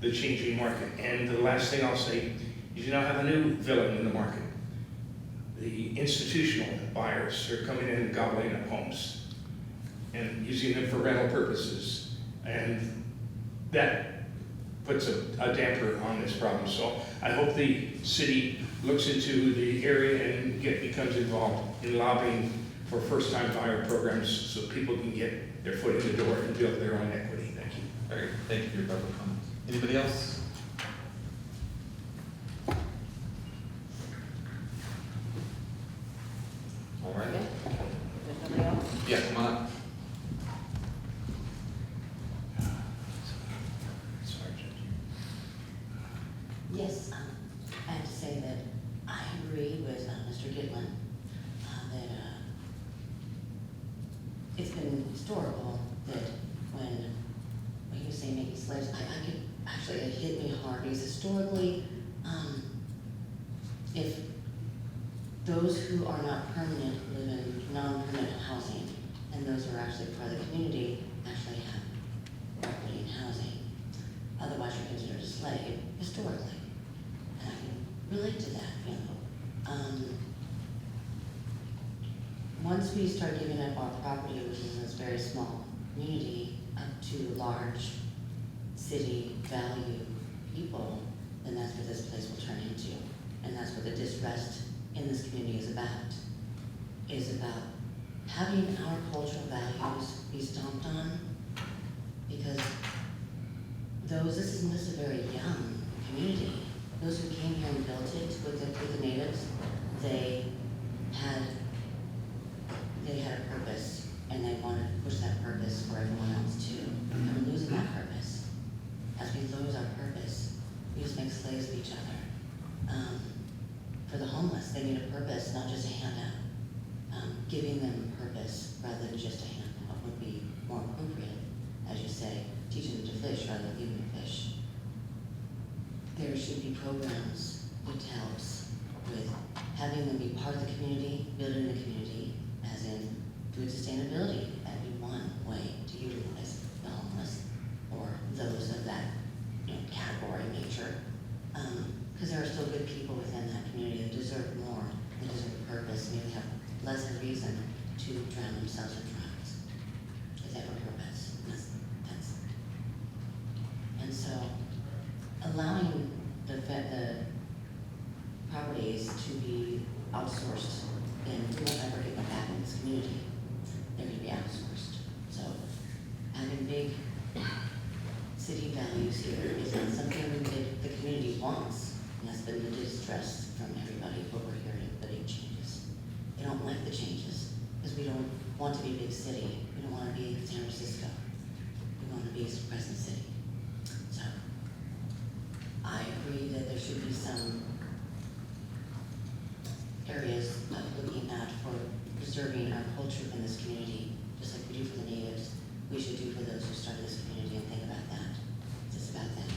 the changing market. And the last thing I'll say is you now have a new villain in the market. The institutional buyers are coming in and gobbling up homes and using them for rental purposes. And that puts a damper on this problem. So I hope the city looks into the area and becomes involved in lobbying for first-time buyer programs so people can get their foot in the door and build their own equity. Thank you. All right, thank you for your public comments. Anybody else? All right. There's nobody else? Yeah, come on up. Yes, I have to say that I agree with Mr. Gitlin that it's been historical that when he was saying making slaves, I could actually, it hit me hard because historically, if those who are not permanent live in non-permanent housing, and those who are actually part of the community actually have equity in housing. Otherwise, you're considered a slave historically. And I can relate to that, you know. Once we start giving up our property, which is this very small community, up to large city value people, then that's what this place will turn into. And that's what the distrust in this community is about having our cultural values be stomped on, because this isn't just a very young community. Those who came here and built it with the natives, they had a purpose, and they wanted to push that purpose for everyone else too. And we're losing that purpose. As we lose our purpose, we just make slaves of each other. For the homeless, they need a purpose, not just a handout. Giving them a purpose rather than just a handout would be more appropriate. As you say, teaching them to fish rather than giving them fish. There should be programs which helps with having them be part of the community, building the community, as in food sustainability. That'd be one way to utilize the homeless or those of that category nature. Because there are still good people within that community that deserve more, that deserve a purpose, maybe have less of a reason to drown themselves in drugs. If they have a purpose. And so allowing the properties to be outsourced, and we won't ever get them back in this community. They're gonna be outsourced. So having big city values here is not something that the community wants. And that's been the distress from everybody over here at the big changes. They don't like the changes because we don't want to be a big city. We don't want to be San Francisco. We want to be Crescent City. So I agree that there should be some areas of looking at for preserving our culture in this community, just like we do for the natives. We should do for those who started this community and think about that. It's about them.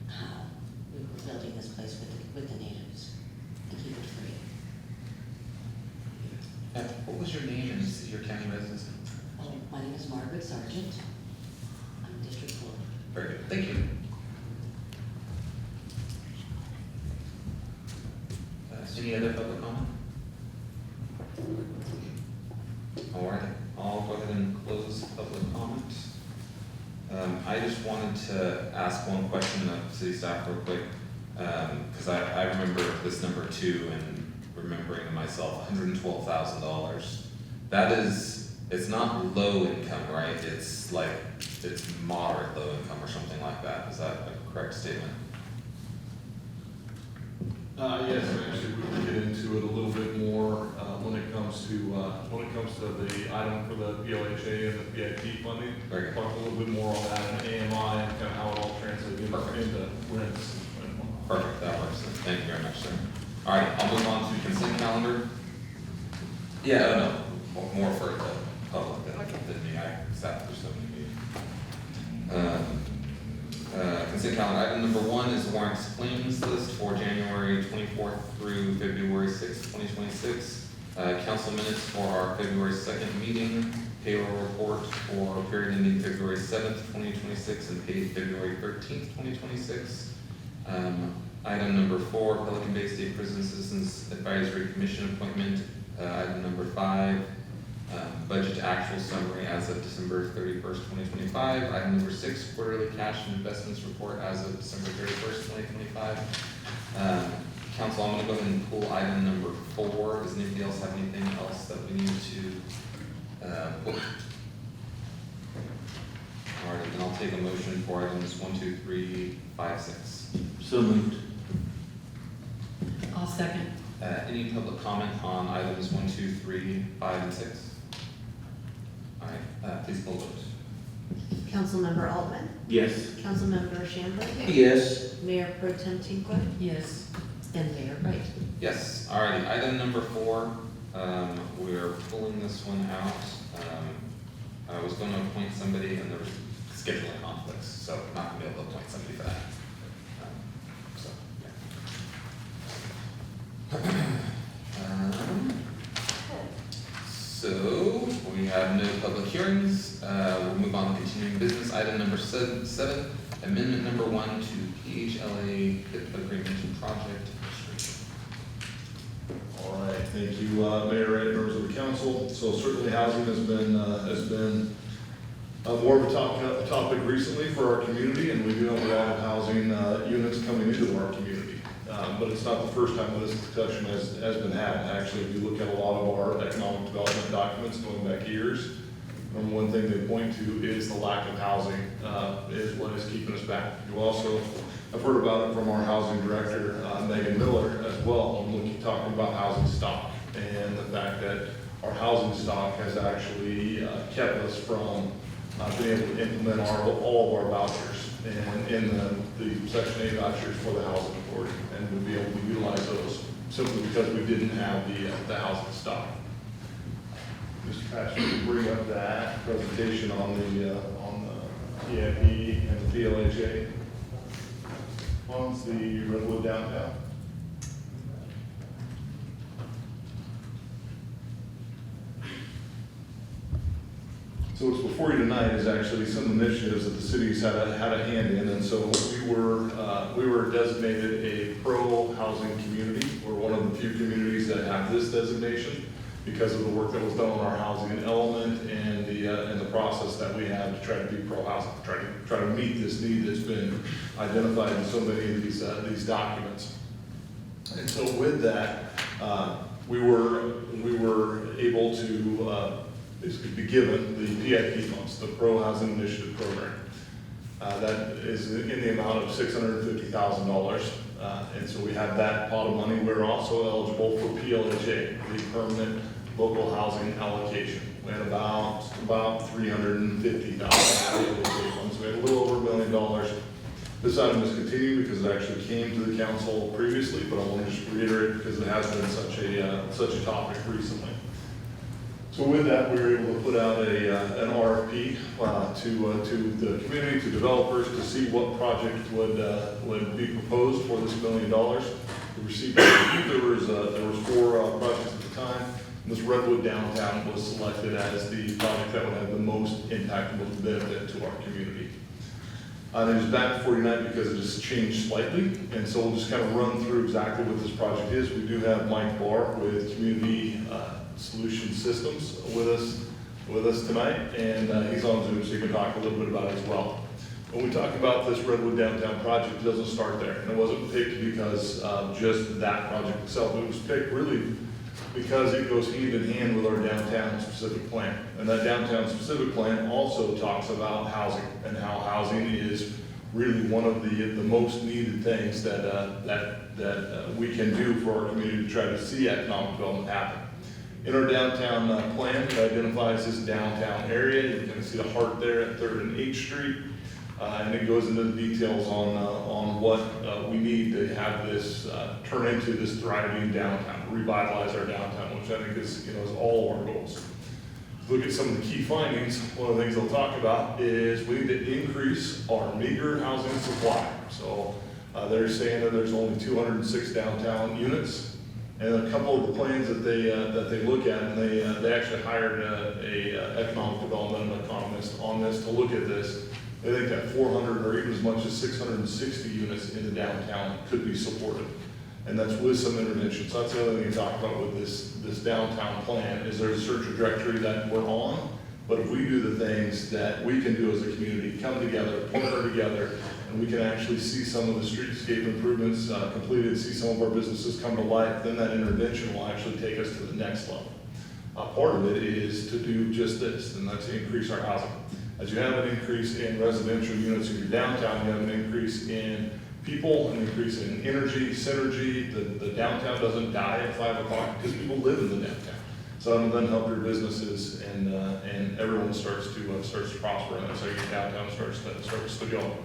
How we were building this place with the natives and keep it free. What was your name and your county residency? Oh, my name is Margaret Sargent. I'm District 4. Very good, thank you. Any other public comment? All right, I'll go ahead and close public comment. I just wanted to ask one question of city staff real quick, because I remember this number too, and remembering to myself, $112,000. That is, it's not low income, right? It's like, it's moderate low income or something like that. Is that a correct statement? Yes, and actually we can get into it a little bit more when it comes to the item for the PLHA and the PIP funding. Very good. Talk a little bit more on that and AMI and kind of how it all translates into rents. Perfect, that works. Thank you very much, sir. All right, I'll move on to consent calendar. Yeah, no, more for the public than me. I sat through so many meetings. Consent calendar, item number 1 is warrants claims list for January 24th through February 6th, 2026. Council minutes for our February 2nd meeting, payroll report for period ending February 7th, 2026, and paid February 13th, 2026. Item number 4, Pelican Bay State Prison Citizens Advisory Commission appointment. Item number 5, budget to actual summary as of December 31st, 2025. Item number 6, quarterly cash and investments report as of December 31st, 2025. Council, I'm going to go ahead and pull item number 4. Does anybody else have anything else that we need to pull? All right, then I'll take a motion for items 1, 2, 3, 5, 6. So moved. I'll second. Any public comment on items 1, 2, 3, 5, and 6? All right, please poll vote. Councilmember Altman, Yes. Councilmember Shambliss, Yes. Mayor Pro Tem Tinkler, Yes. and Mayor Wright. Yes, all righty, item number 4, we're pulling this one out. I was going to appoint somebody and there was scheduling conflicts, so I'm not going to be able to appoint somebody for that. So we have no public hearings. We'll move on to continuing business. Item number 7, amendment number 1 to PHLA HIP agreement and project registration. All right, thank you, Mayor and members of the council. So certainly housing has been more of a topic recently for our community, and we do have a lot of housing units coming into our community. But it's not the first time this discussion has been had. Actually, if you look at a lot of our economic development documents going back years, number one thing they point to is the lack of housing is what is keeping us back. You also have heard about it from our housing director, Megan Miller, as well, talking about housing stock and the fact that our housing stock has actually kept us from being able to implement all of our vouchers and in the Section 8 vouchers for the housing authority, and we'd be able to utilize those simply because we didn't have the housing stock. Mr. Pastor, can you bring up that presentation on the PIP and the PLHA funds, the Redwood downtown? So what's before you tonight is actually some initiatives that the city's had a hand in, and so we were designated a pro-housing community. We're one of the few communities that have this designation because of the work that was done on our housing element and the process that we have to try to be pro-housing, try to meet this need that's been identified in so many of these documents. And so with that, we were able to basically be given the PIP funds, the Pro Housing Initiative Program. That is in the amount of $650,000. And so we have that pot of money. We're also eligible for PLHA, the Permanent Local Housing Allocation. We had about $350,000 PLHA funds. We had a little over $1 million. This item is continued because it actually came to the council previously, but I want to just reiterate because it has been such a topic recently. So with that, we were able to put out an RFP to the community, to developers, to see what project would be proposed for this $1 million. We received, there was 4 projects at the time. And this Redwood Downtown was selected as the project that would have the most impact and most benefit to our community. And it is back before you tonight because it has changed slightly, and so we'll just kind of run through exactly what this project is. We do have Mike Barr with Community Solution Systems with us tonight, and he's on Zoom, so you can talk a little bit about it as well. When we talk about this Redwood Downtown project, it doesn't start there, and it wasn't picked because of just that project itself. It was picked really because it goes hand in hand with our downtown specific plan. And that downtown specific plan also talks about housing and how housing is really one of the most needed things that we can do for our community to try to see economic development happen. In our downtown plan, it identifies this downtown area. You can see the heart there at 3rd and 8th Street. And it goes into the details on what we need to have this turn into this thriving downtown, revitalize our downtown, which I think is all of our goals. Look at some of the key findings. One of the things they'll talk about is we need to increase our meager housing supply. So they're saying that there's only 206 downtown units, and a couple of the plans that they look at, and they actually hired a economic development economist on this to look at this. They think that 400 or even as much as 660 units in the downtown could be supported. And that's with some intervention. So that's the other thing you talk about with this downtown plan is there's a certain trajectory that we're on, but if we do the things that we can do as a community, come together, partner together, and we can actually see some of the streetscape improvements completed, see some of our businesses come to life, then that intervention will actually take us to the next level. Part of it is to do just this, and that's to increase our housing. As you have an increase in residential units in your downtown, you have an increase in people, an increase in energy, synergy. The downtown doesn't die at 5 o'clock because people live in the downtown. So that'll then help your businesses and everyone starts to prosper, and that's how your downtown starts to go.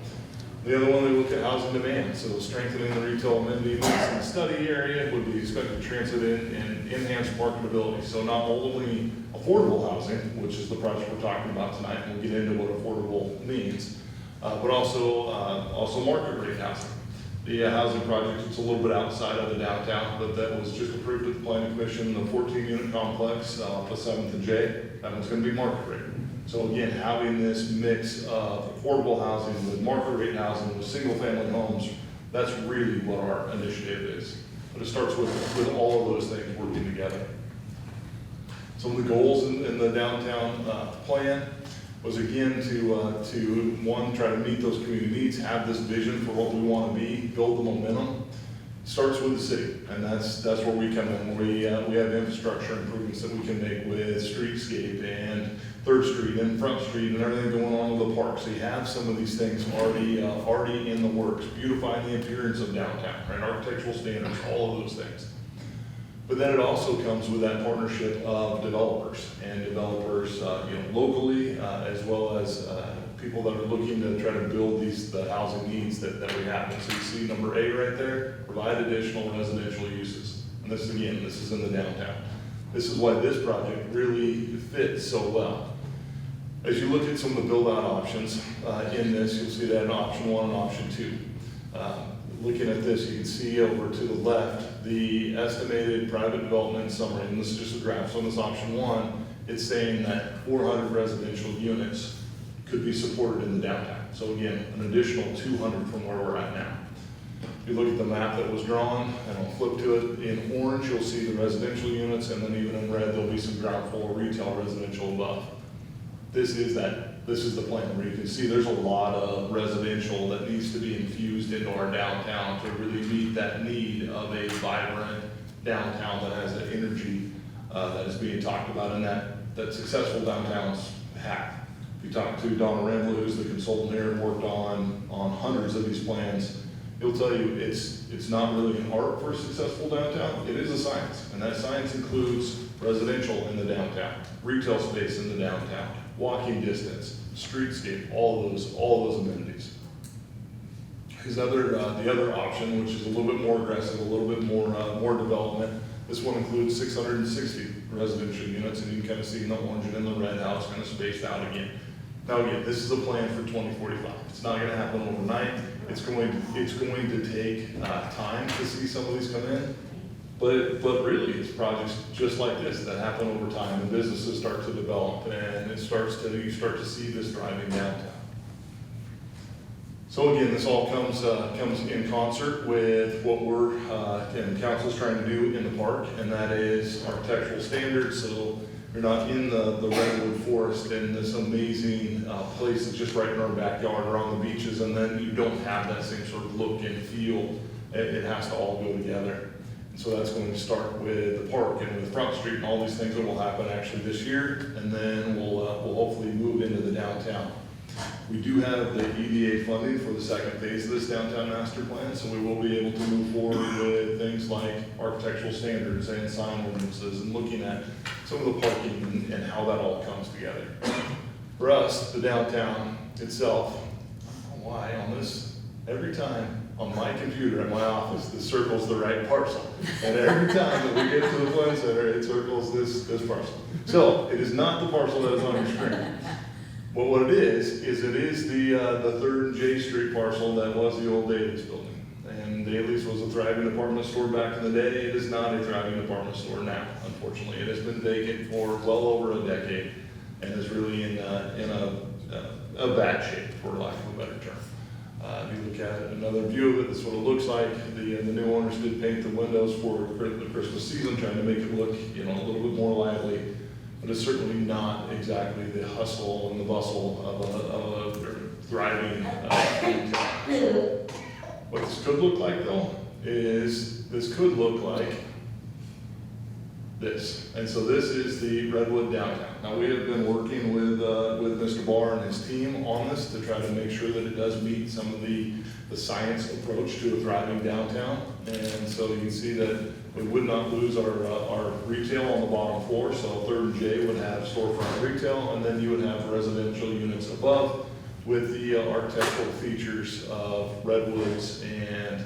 The other one, we look at housing demand. So strengthening the retail amenities in the study area would be expected to translate in and enhance marketability. So not only affordable housing, which is the project we're talking about tonight, and we'll get into what affordable means, but also market rate housing. The housing project, it's a little bit outside of the downtown, but that was just approved at the Planning Commission, the 14-unit complex off of 7th and J. That one's going to be market rate. So again, having this mix of affordable housing with market rate housing with single-family homes, that's really what our initiative is. But it starts with all of those things working together. Some of the goals in the downtown plan was again to one, try to meet those community needs, have this vision for what we want to be, build the momentum. Starts with the city, and that's where we come in. We have infrastructure improvements that we can make with streetscape and 3rd Street and Front Street and everything going on with the park. So you have some of these things already in the works, beautifying the appearance of downtown, right? Architectural standards, all of those things. But then it also comes with that partnership of developers and developers, locally, as well as people that are looking to try to build the housing needs that we have. And so you see number A right there, provide additional residential uses. And this is in the downtown. This is why this project really fits so well. As you look at some of the build-out options in this, you'll see that in option 1 and option 2. Looking at this, you can see over to the left, the estimated private development summary, and this is just a graph. So in this option 1, it's saying that 400 residential units could be supported in the downtown. So again, an additional 200 from where we're at now. If you look at the map that was drawn, and I'll flip to it, in orange you'll see the residential units, and then even in red there'll be some ground floor retail residential above. This is that this is the plan where you can see there's a lot of residential that needs to be infused into our downtown to really meet that need of a vibrant downtown that has that energy that is being talked about and that successful downtowns have. If you talk to Donna Ramble, who's the consultant here and worked on hundreds of these plans, he'll tell you it's not really an art for a successful downtown, it is a science. And that science includes residential in the downtown, retail space in the downtown, walking distance, streetscape, all those amenities. The other option, which is a little bit more aggressive, a little bit more development, this one includes 660 residential units, and you can kind of see in the orange and in the red how it's kind of spaced out again. Now again, this is a plan for 2045. It's not going to happen overnight. It's going to take time to see some of these come in. But really, it's projects just like this that happen over time, and businesses start to develop, and you start to see this driving downtown. So again, this all comes in concert with what we're and council's trying to do in the park, and that is architectural standards. So you're not in the redwood forest in this amazing place that's just right in our backyard or on the beaches, and then you don't have that same sort of look and feel. It has to all go together. And so that's going to start with the park and with Front Street and all these things that will happen actually this year, and then we'll hopefully move into the downtown. We do have the EDA funding for the second phase of this downtown master plan, so we will be able to move forward with things like architectural standards and sign ordinances and looking at some of the parking and how that all comes together. For us, the downtown itself, I don't know why on this, every time on my computer at my office, this circles the right parcel. And every time that we get to the Plan Center, it circles this parcel. So it is not the parcel that is on your screen. But what it is it is the 3rd J Street parcel that was the old Daly's building. And Daly's was a thriving department store back in the day. It is not a thriving department store now, unfortunately. It has been vacant for well over a decade and is really in a bad shape, for lack of a better term. If you look at it, another view of it, this is what it looks like. The new owners did paint the windows for the Christmas season, trying to make it look, a little bit more lively. But it's certainly not exactly the hustle and the bustle of a thriving retail. What this could look like, though, is this could look like this. And so this is the Redwood downtown. Now, we have been working with Mr. Barr and his team on this to try to make sure that it does meet some of the science approach to a thriving downtown. And so you can see that we would not lose our retail on the bottom floor. So 3rd J would have storefront retail, and then you would have residential units above with the architectural features of redwoods and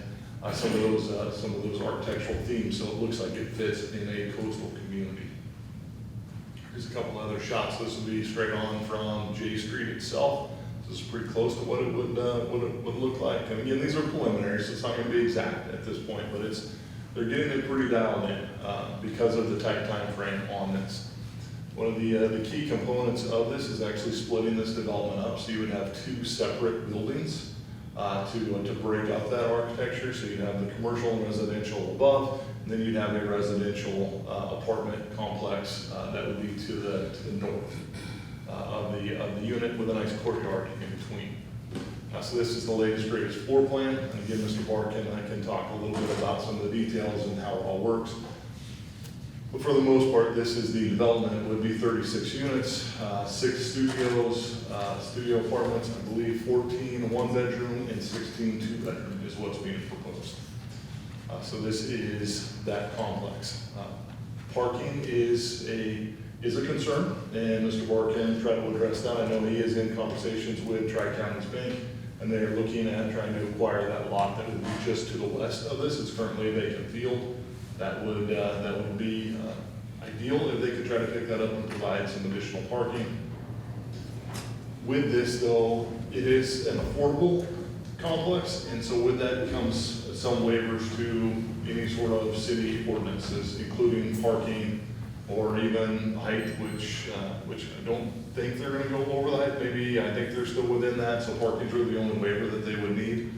some of those architectural themes. So it looks like it fits in a coastal community. Here's a couple other shots. This would be straight on from J Street itself. This is pretty close to what it would look like. And again, these are preliminary, so it's not going to be exact at this point, but they're getting it pretty dialed in because of the tight time frame on this. One of the key components of this is actually splitting this development up, so you would have 2 separate buildings to break up that architecture. So you'd have the commercial and residential above, and then you'd have a residential apartment complex that would be to the north of the unit with a nice courtyard in between. So this is the latest, greatest floor plan. And again, Mr. Barr can talk a little bit about some of the details and how it all works. But for the most part, this is the development. It would be 36 units, 6 studios, studio apartments, I believe 14 1-bedroom and 16 2-bedroom is what's being proposed. So this is that complex. Parking is a concern, and Mr. Barr can try to address that. I know he is in conversations with Tri-Counties Bank, and they are looking at trying to acquire that lot that would be just to the west of this. It's currently a vacant field. That would be ideal if they could try to pick that up and provide some additional parking. With this, though, it is an affordable complex, and so with that comes some waivers to any sort of city ordinances, including parking or even height, which I don't think they're going to go over the height. Maybe I think they're still within that, so parking's really the only waiver that they would need.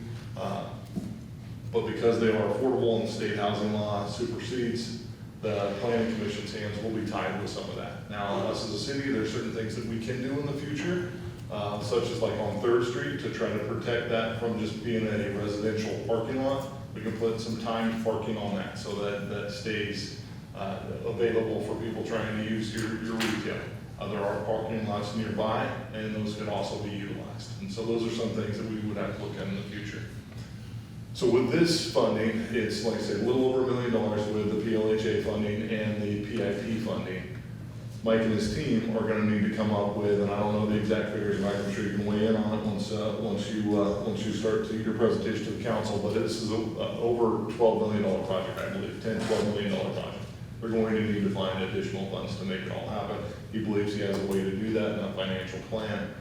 But because they are affordable and the state housing law supersedes, the planning commission's hands will be tied with some of that. Now, us as a city, there's certain things that we can do in the future, such as like on 3rd Street, to try to protect that from just being a residential parking lot. We can put some timed parking on that so that that stays available for people trying to use your retail. There are parking lots nearby, and those can also be utilized. And so those are some things that we would have to look at in the future. So with this funding, it's like I said, a little over $1 million with the PLHA funding and the PIP funding. Mike and his team are gonna need to come up with, and I don't know the exact figures, Mike, I'm sure you can weigh in on it once you start to your presentation to the council, but this is over $12 million project, I believe, $12 million project. We're going to need to find additional funds to make it all happen. He believes he has a way to do that in a financial plan.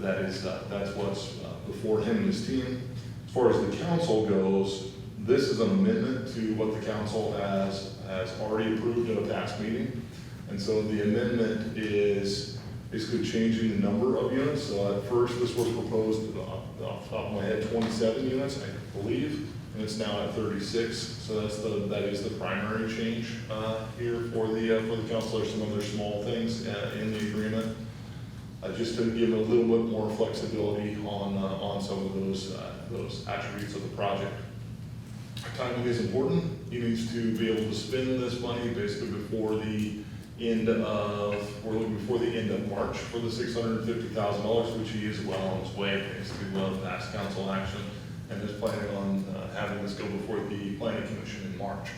That's what's before him and his team. As far as the council goes, this is an amendment to what the council has already approved at a past meeting. And so the amendment is basically changing the number of units. So at first, this was proposed, off the top of my head, 27 units, I believe, and it's now at 36. So that is the primary change here for the council. There's some other small things in the agreement, just to give it a little bit more flexibility on some of those attributes of the project. Timing is important. He needs to be able to spend this money basically before the end of March for the $650,000, which he is well on his way, basically well past council action, and is planning on having this go before the planning commission in March.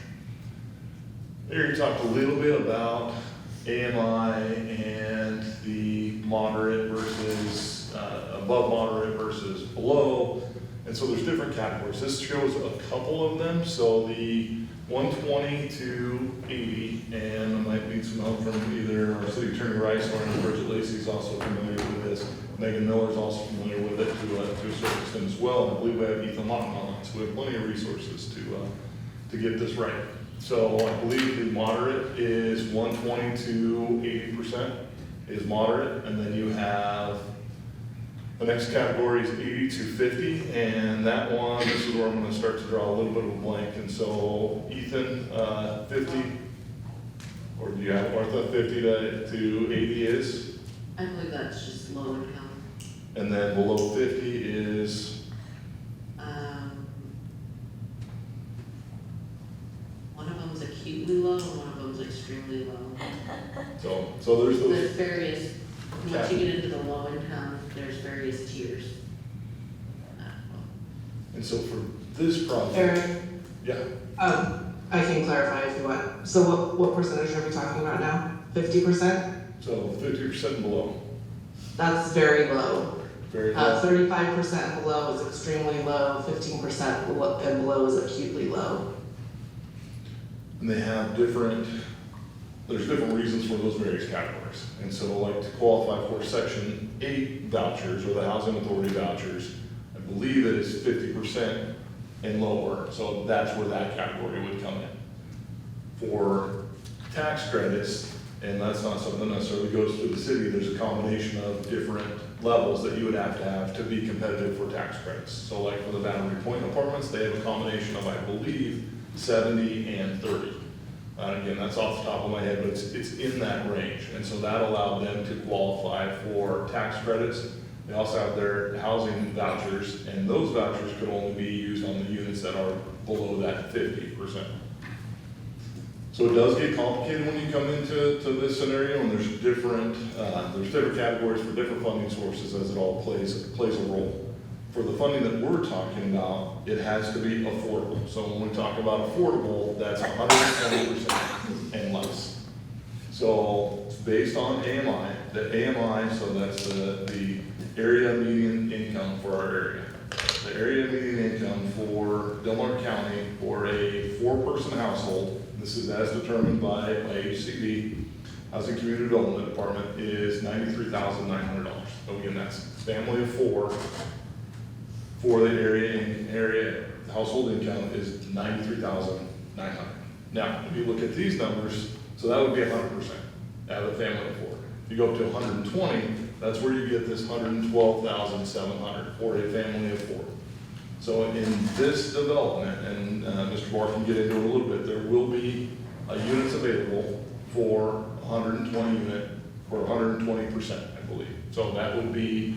There you talked a little bit about AMI and the moderate versus above moderate versus below. And so there's different categories. This shows a couple of them. So the 120 to 80, and I might need some help from either our city attorney Rice or Bridget Lacey is also familiar with this. Megan Miller is also familiar with it to a certain extent as well. And I believe we have Ethan Lawton on, so we have plenty of resources to get this right. So I believe the moderate is 120 to 80% is moderate, and then you have the next category is 80 to 50, and that one, this is where I'm going to start to draw a little bit of a blank. And so Ethan, 50, or do you have Martha, 50 to 80 is? I believe that's just low income. And then below 50 is? One of them's acutely low and one of them's extremely low. So there's those. There's various, once you get into the low income, there's various tiers. And so for this project. Aaron? Yeah. I can clarify if you want. So what percentage are we talking about now? 50%? So 50% and below. That's very low. Very low. 35% below is extremely low, 15% and below is acutely low. And they have there's different reasons for those various categories. And so like to qualify for Section 8 vouchers or the Housing Authority vouchers, I believe it is 50% and lower. So that's where that category would come in. For tax credits, and that's not something that necessarily goes through the city, there's a combination of different levels that you would have to be competitive for tax credits. So like for the Boundary Point apartments, they have a combination of, I believe, 70 and 30. Again, that's off the top of my head, but it's in that range. And so that allowed them to qualify for tax credits. They also have their housing vouchers, and those vouchers could only be used on the units that are below that 50%. So it does get complicated when you come into this scenario, and there's different categories for different funding sources as it all plays a role. For the funding that we're talking about, it has to be affordable. So when we talk about affordable, that's 120% and less. So based on AMI, so that's the area median income for our area. The area median income for Del Norte County for a 4-person household, this is as determined by HCD, Housing Community Development Department, is $93,900. So again, that's family of 4. For the area household income is $93,900. Now, if you look at these numbers, so that would be 100% out of the family of 4. If you go up to 120, that's where you get this $112,700 for a family of 4. So in this development, and Mr. Barr can get into it a little bit, there will be units available for 120 unit or 120%, I believe. So that would be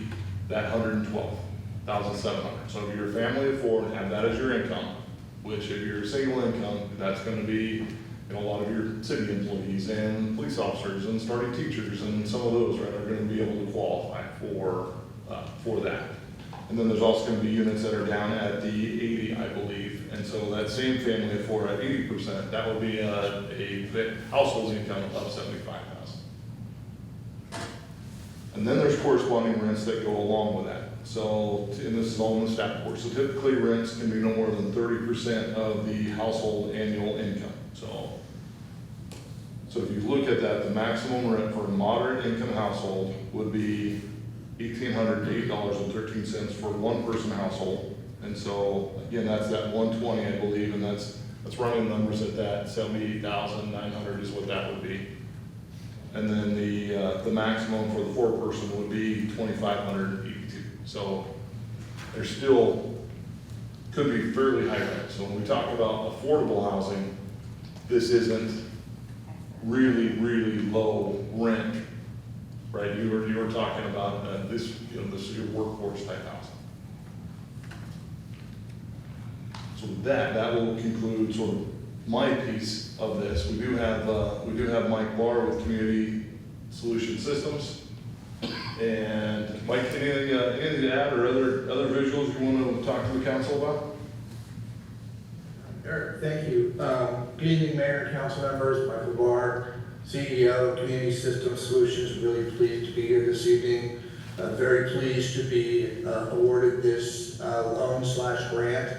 that 112,700. So if you're a family of four and have that as your income, which if you're a single income, that's gonna be, a lot of your city employees and police officers and starting teachers and some of those, right, are gonna be able to qualify for that. And then there's also gonna be units that are down at the 80, I believe. And so that same family of four at 80%, that would be a household income of 75,000. And then there's corresponding rents that go along with that. So, and this is all in the staff report. So typically rents can be no more than 30% of the household annual income. So if you look at that, the maximum rent for a moderate income household would be $1,808.13 for one person household. And so again, that's that 120, I believe, and that's running numbers at that 78,900 is what that would be. And then the maximum for the four person would be 2,582. So there's still could be fairly high rent. So when we talk about affordable housing, this isn't really, really low rent, right? You were talking about this is your workforce type housing. So that will conclude sort of my piece of this. We do have Mike Barr with Community Solution Systems. And Mike, anything to add or other visuals you want to talk to the council about? Eric, thank you. Good evening, Mayor and council members. Michael Barr, CEO of Community System Solutions. Really pleased to be here this evening. Very pleased to be awarded this loan/grant.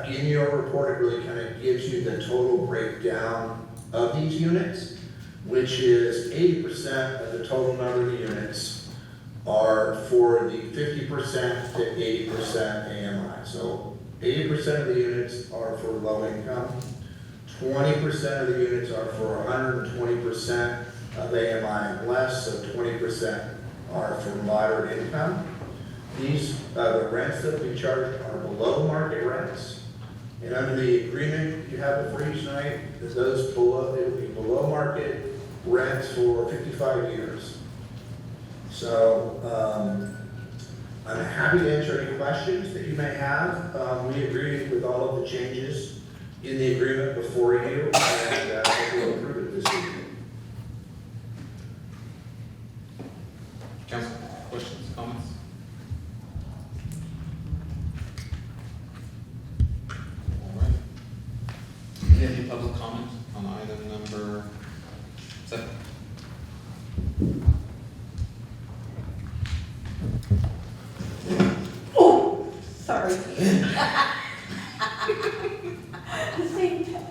In your report, it really kind of gives you the total breakdown of these units, which is 80% of the total number of units are for the 50% to 80% AMI. So 80% of the units are for low income, 20% of the units are for 120% of AMI and less, so 20% are for moderate income. These, the rents that we charge are below market rents. And under the agreement you have before you tonight, as those pull up, it will be below market rents for 55 years. So I'm happy to answer any questions that you may have. We agree with all of the changes in the agreement before you, and we'll approve it this evening. Council, questions, comments? All right. Any public comment on item number 7? Oh, sorry. The same time.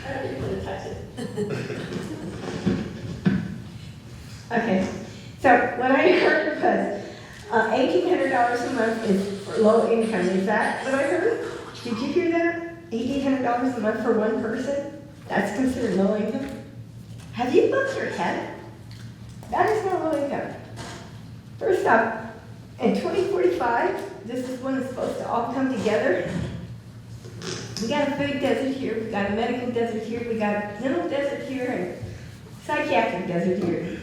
I don't even want to touch it. Okay, so what I heard was $1,800 a month is for low income. Is that what I heard? Did you hear that? $1,800 a month for one person? That's considered low income? Have you bumped your head? That is not low income. First off, in 2045, this is when it's supposed to all come together. We got a food desert here, we got a medical desert here, we got a dental desert here, and psychiatric desert here.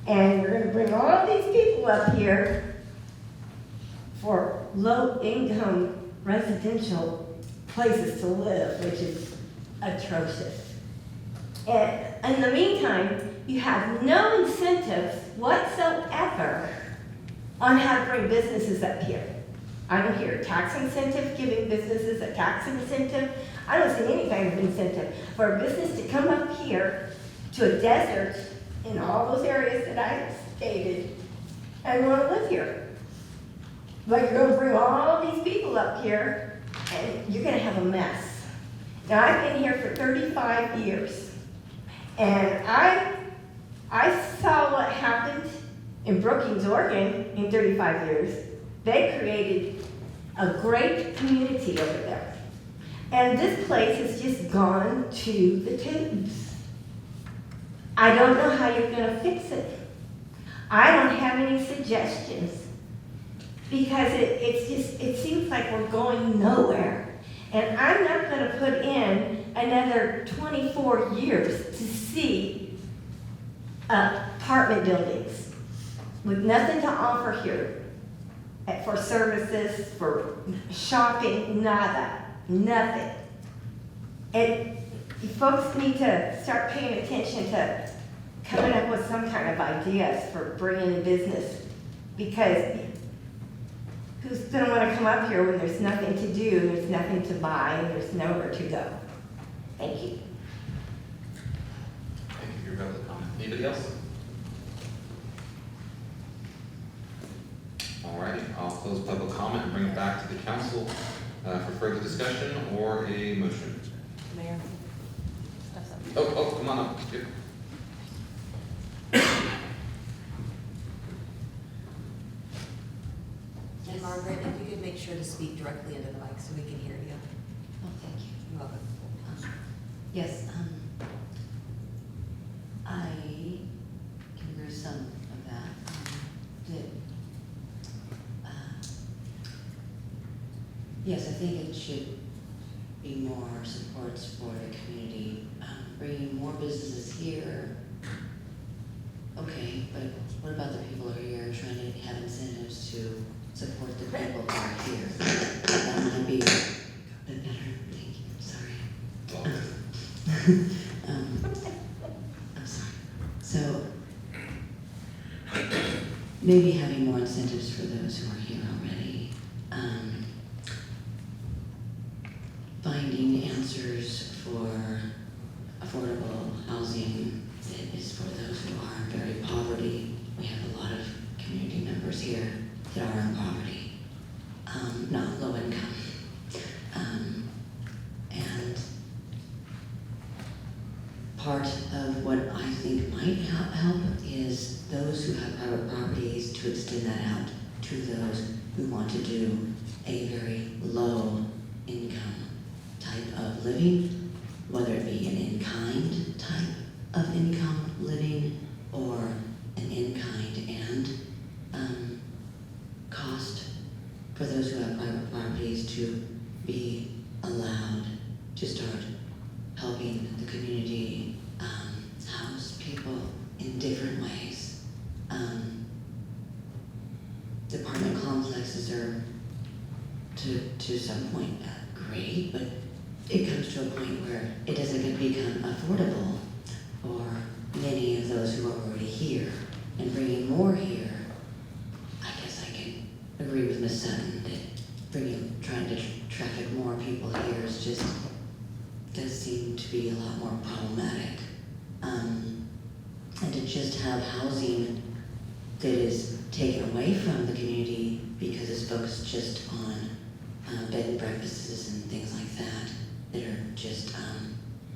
And we're gonna bring all these people up here for low-income residential places to live, which is atrocious. And in the meantime, you have no incentives whatsoever on how to bring businesses up here. I don't hear a tax incentive giving businesses a tax incentive. I don't see any kind of incentive for a business to come up here to a desert in all those areas that I stated and want to live here. But you're going to bring all these people up here and you're going to have a mess. Now, I've been here for 35 years and I saw what happened in Brookings, Oregon in 35 years. They created a great community over there. And this place has just gone to the tubes. I don't know how you're going to fix it. I don't have any suggestions because it seems like we're going nowhere. And I'm not gonna put in another 24 years to see apartment buildings with nothing to offer here for services, for shopping, nada, nothing. You folks need to start paying attention to coming up with some kind of ideas for bringing in business, because who's gonna wanna come up here when there's nothing to do, there's nothing to buy, and there's nowhere to go? Thank you. Thank you for your public comment. Anybody else? Alrighty, I'll close public comment and bring it back to the council for further discussion or a motion. Mayor. Oh, come on up. Good. And Margaret, if you could make sure to speak directly into the mic so we can hear you. Oh, thank you. You're welcome. Yes, I can agree with some of that. Yes, I think it should be more supports for the community, bringing more businesses here. Okay, but what about the people who are here trying to have incentives to support the people who are here? That might be a bit better. Thank you. Sorry. I'm sorry. So maybe having more incentives for those who are here already. Finding answers for affordable housing that is for those who are in very poverty. We have a lot of community members here that are in poverty, not low income. And part of what I think might help is those who have private properties to extend that out to those who want to do a very low income type of living, whether it be an in-kind type of income living or an in-kind and cost for those who have private properties to be allowed to start helping the community house people in different ways. Apartment complexes are to some point great, but it comes to a point where it doesn't become affordable for many of those who are already here. And bringing more here, I guess I can agree with Ms. Sutton that trying to traffic more people here does seem to be a lot more problematic. And to just have housing that is taken away from the community because it's focused just on bed and breakfasts and things like that are just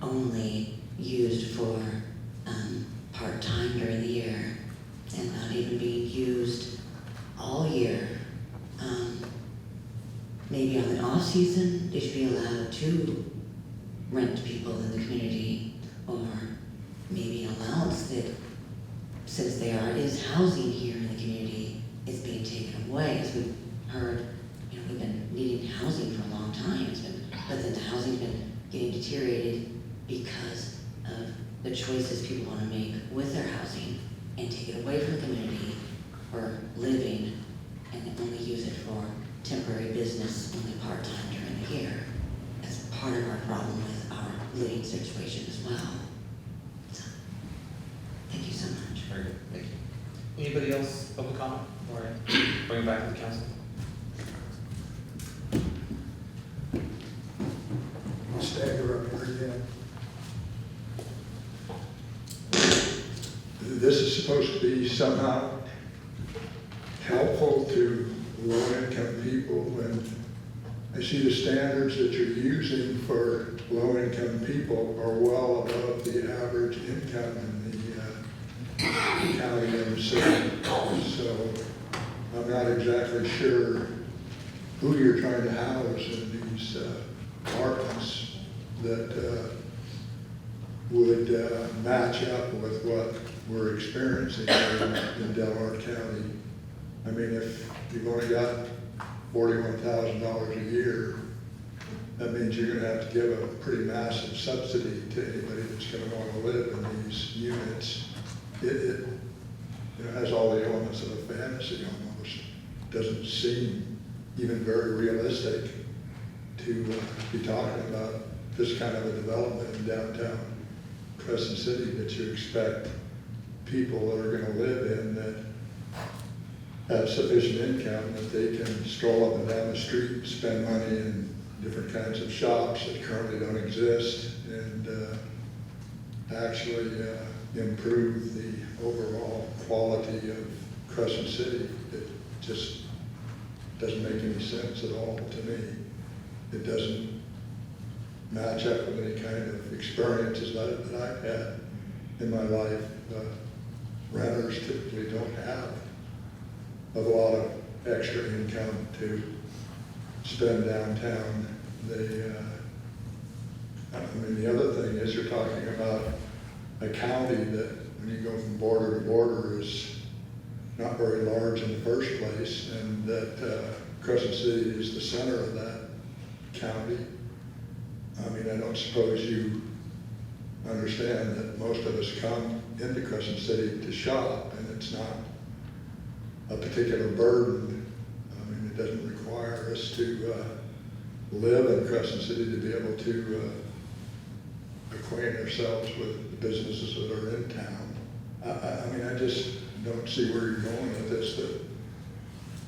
only used for part-time during the year and not even being used all year. Maybe on the off-season, they should be allowed to rent to people in the community, or maybe an allowance that, since there is housing here in the community, is being taken away. As we've heard, we've been needing housing for a long time, but then the housing's been getting deteriorated because of the choices people want to make with their housing and take it away from the community for living and only use it for temporary business only part-time during the year. That's part of our problem with our living situation as well. So, thank you so much. Very good, thank you. Anybody else, public comment, or bring it back to the council? Stagger up here again. This is supposed to be somehow helpful to low-income people, and I see the standards that you're using for low-income people are well above the average income in the county and the city. So I'm not exactly sure who you're trying to house in these apartments that would match up with what we're experiencing in Delaware County. I mean, if you've only got $41,000 a year, that means you're gonna have to give a pretty massive subsidy to anybody that's gonna wanna live in these units. It has all the elements of a fantasy almost. Doesn't seem even very realistic to be talking about this kind of a development in downtown Crescent City, that you expect people that are gonna live in that have sufficient income that they can stroll up and down the street and spend money in different kinds of shops that currently don't exist, and actually improve the overall quality of Crescent City. It just doesn't make any sense at all to me. It doesn't match up with any kind of experiences that I've had in my life. Renters typically don't have a lot of extra income to spend downtown. The other thing is, you're talking about a county that, when you go from border to border, is not very large in the first place, and that Crescent City is the center of that county. I don't suppose you understand that most of us come into Crescent City to shop, and it's not a particular burden. It doesn't require us to live in Crescent City to be able to acquaint ourselves with the businesses that are in town. I just don't see where you're going with this that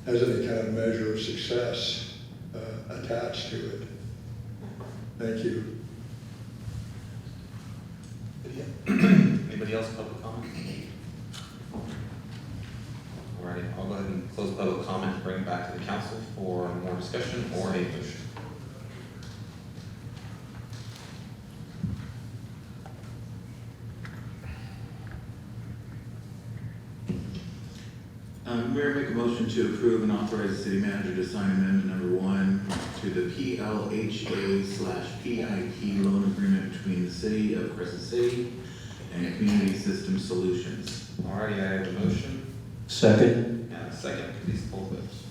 has any kind of measure of success attached to it. Thank you. Anybody else public comment? All right, I'll go ahead and close public comment and bring it back to the council for more discussion or a motion. Mayor, make a motion to approve and authorize the city manager to sign amendment number 1 to the PLHA/PIT loan agreement between the city of Crescent City and Community System Solutions. All righty, I have a motion Second? and a second. Please poll votes.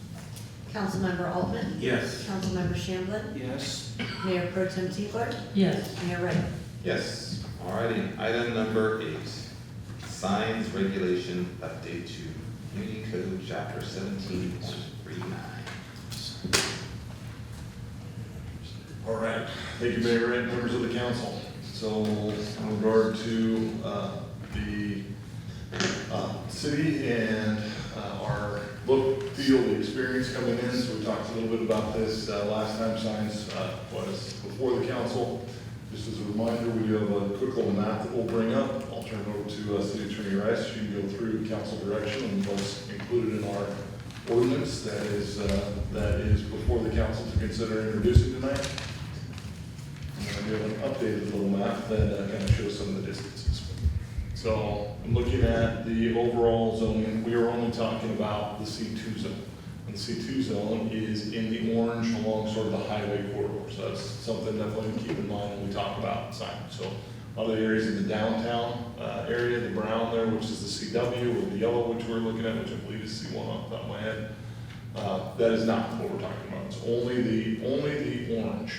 Councilmember Altman? Yes. Councilmember Shamblin? Yes. Mayor Pro Tem Tiegler? Yes. Mayor Wright? Yes. All righty, item number 8, signs regulation update to Community Code Chapter 17.39. All right, thank you, Mayor, and members of the council. So in regard to the city and our look, feel, the experience coming in, so we talked a little bit about this last time signs was before the council. Just as a reminder, we do have a quick little map that we'll bring up. I'll turn it over to City Attorney Rice. She can go through council direction and what's included in our ordinance that is before the council to consider introducing tonight. And we have an updated little map that kind of shows some of the distances. So I'm looking at the overall zoning. We are only talking about the C2 zone. And the C2 zone is in the orange along sort of the highway corridor. So that's something definitely to keep in mind when we talk about signage. So other areas in the downtown area, the brown there, which is the CW, or the yellow, which we're looking at, which I believe is C1 off the top of my head. That is not what we're talking about. It's only the orange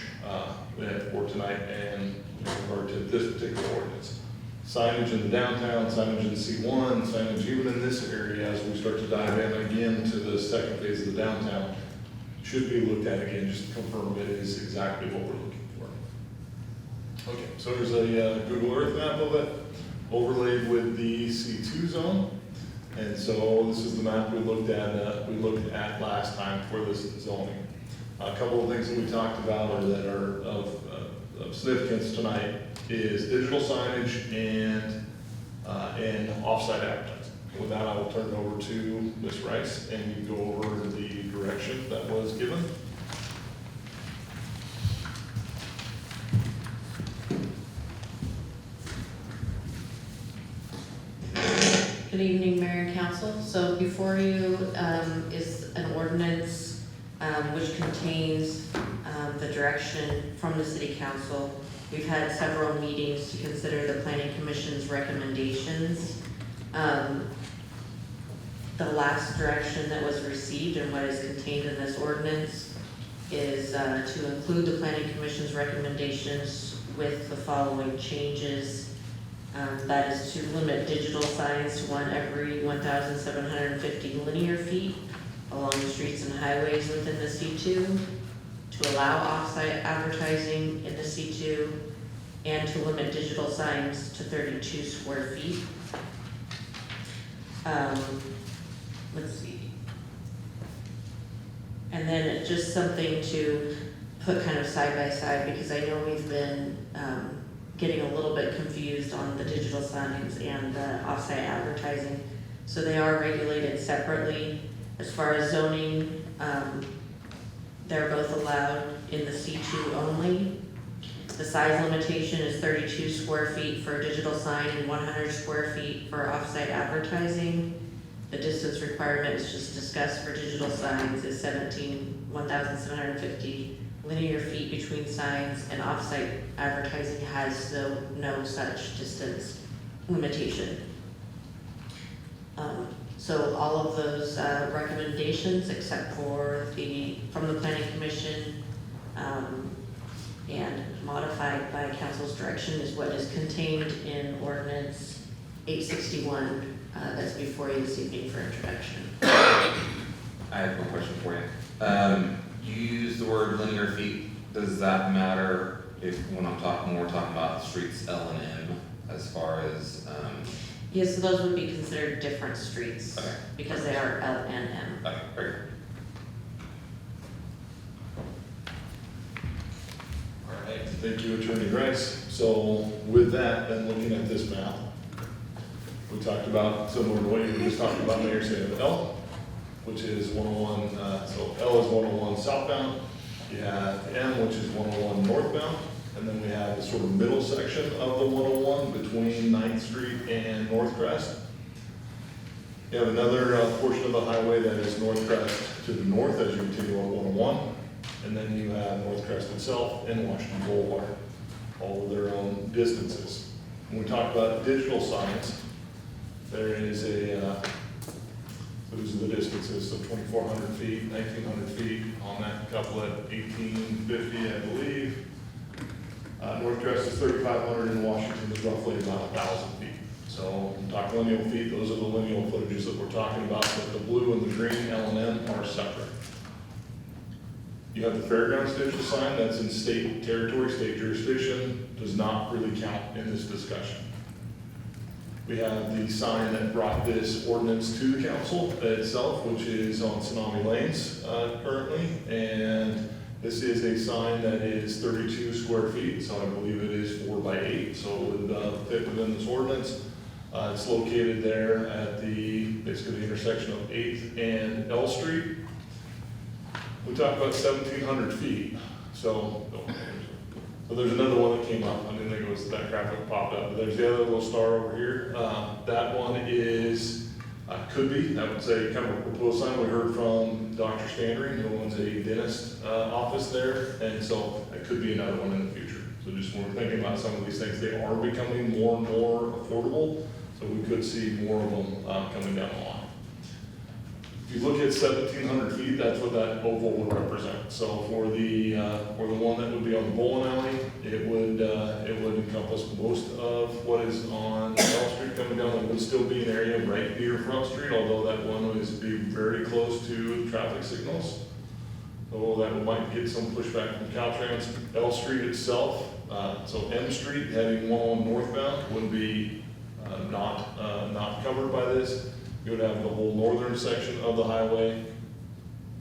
for tonight and in regard to this particular ordinance. Signage in the downtown, signage in C1, signage even in this area as we start to dive in again to the second phase of the downtown should be looked at again just to confirm it is exactly what we're looking for. Okay, so there's a Google Earth map of it overlaid with the C2 zone. And so this is the map we looked at last time for this zoning. A couple of things that we talked about or that are of significance tonight is digital signage and off-site advertising. With that, I will turn it over to Ms. Rice and you can go over the direction that was given. Good evening, Mayor and Council. So before you is an ordinance which contains the direction from the City Council. We've had several meetings to consider the Planning Commission's recommendations. The last direction that was received and what is contained in this ordinance is to include the planning commission's recommendations with the following changes. That is to limit digital signs to one every 1,750 linear feet along the streets and highways within the C2, to allow off-site advertising in the C2, and to limit digital signs to 32 square feet. Let's see. And then just something to put kind of side by side, because I know we've been getting a little bit confused on the digital signs and the off-site advertising. So they are regulated separately. As far as zoning, they're both allowed in the C2 only. The size limitation is 32 square feet for a digital sign and 100 square feet for off-site advertising. The distance requirement is just discussed for digital signs is 1,750 linear feet between signs, and off-site advertising has no such distance limitation. So all of those recommendations, except for from the Planning Commission, and modified by council's direction, is what is contained in ordinance 861 that's before you this evening for introduction. I have one question for you. You use the word linear feet. Does that matter when we're talking about streets L and M as far as? Yes, so those would be considered different streets, Okay. Because they are L and M. Okay, very good. All right, thank you, Attorney Grice. So with that, then looking at this map, we talked about, similar to what you were just talking about, Mayor, saying L, which is 101, so L is 101 southbound. You have M, which is 101 northbound. And then we have the sort of middle section of the 101 between 9th Street and North Crest. You have another portion of the highway that is North Crest to the north as you continue on 101. And then you have North Crest itself and Washington Boulevard, all with their own distances. When we talk about digital signs, there is those are the distances, so 2,400 feet, 1,900 feet on that couple at 1,850, I believe. North Crest is 3,500 and Washington is roughly about 1,000 feet. So when we talk lineal feet, those are the lineal footages that we're talking about, but the blue and the green L and M are separate. You have the fairgrounds digital sign that's in state territory, state jurisdiction, does not really count in this discussion. We have the sign that brought this ordinance to the council itself, which is on Tsunami Lanes currently, and this is a sign that is 32 square feet, so I believe it is 4 by 8, so it would fit within this ordinance. It's located there at basically the intersection of 8th and L Street. We talked about 1,700 feet, so there's another one that came up. I didn't think it was that graphic popped up, but there's the other little star over here. That one is could be, I would say, kind of a proposed sign. We heard from Dr. Standring, who owns a dentist office there, and so it could be another one in the future. So just when we're thinking about some of these things, they are becoming more and more affordable, so we could see more of them coming down the line. If you look at 1,700 feet, that's what that oval would represent. So for the one that would be on the bowling alley, it would encompass most of what is on L Street coming down. There would still be an area right near Front Street, although that one would be very close to traffic signals. So that might get some pushback from Caltrans. L Street itself, so M Street heading 101 northbound would be not covered by this. You would have the whole northern section of the highway,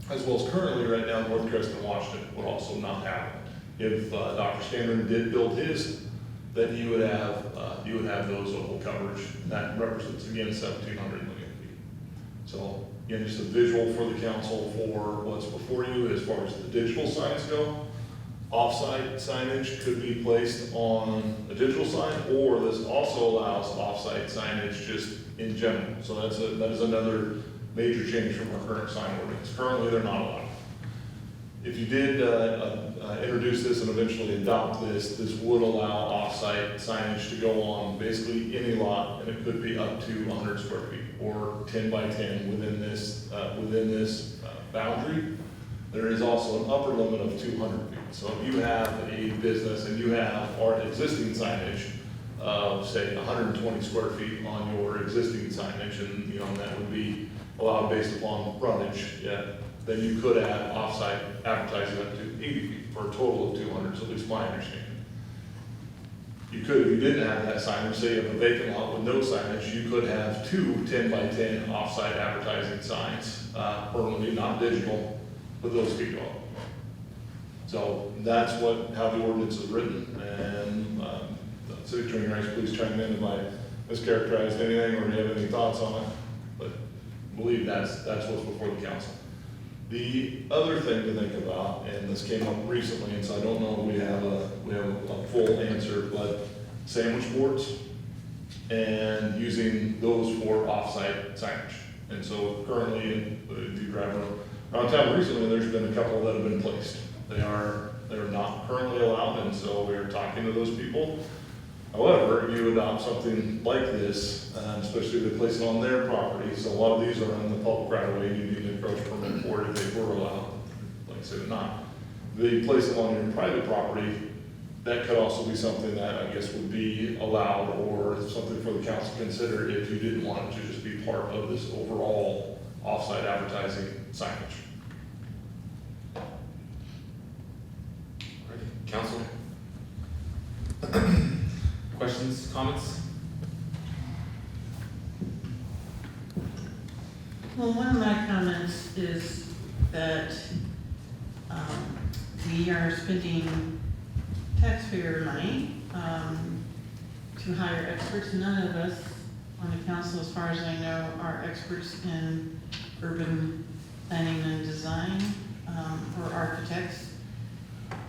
as well as currently right now, North Crest and Washington would also not have it. If Dr. Standard did build his, then you would have those oval coverage. That represents again 1,700 million feet. So again, just a visual for the council for what's before you as far as the digital signs go. Off-site signage could be placed on a digital sign, or this also allows off-site signage just in general. So that is another major change from our current sign ordinance. Currently, they're not allowed. If you did introduce this and eventually adopt this, this would allow off-site signage to go on basically any lot, and it could be up to 100 square feet or 10 by 10 within this boundary. There is also an upper limit of 200 feet. So if you have a business and you have our existing signage of, say, 120 square feet on your existing signage, and, you know, that would be allowed based upon frontage, yeah, then you could add off-site advertising up to 80 feet for a total of 200, so at least my understanding. You could, if you didn't have that signage, say you have a vacant lot with no signage, you could have two 10 by 10 off-site advertising signs, permanently, not digital, with those feet on. So that's how the ordinance is written, and City Attorney Rice, please chime in if I mischaracterized anything or do you have any thoughts on it, but I believe that's what's before the council. The other thing to think about, and this came up recently, and so I don't know if we have a full answer, but sandwich boards and using those for off-site signage. And so currently, if you drive around town recently, there's been a couple that have been placed. They're not currently allowed, and so we're talking to those people. However, if you adopt something like this, especially if they place it on their property, so a lot of these are on the public right of way, you need an approach permit for it if they were allowed, like I said, they're not. If they place it on your private property, that could also be something that I guess would be allowed or something for the council to consider if you didn't want it to just be part of this overall off-site advertising signage. Alrighty, council? Questions, comments? Well, one of my comments is that we are spending taxpayer money to hire experts. None of us on the council, as far as I know, are experts in urban planning and design or architects.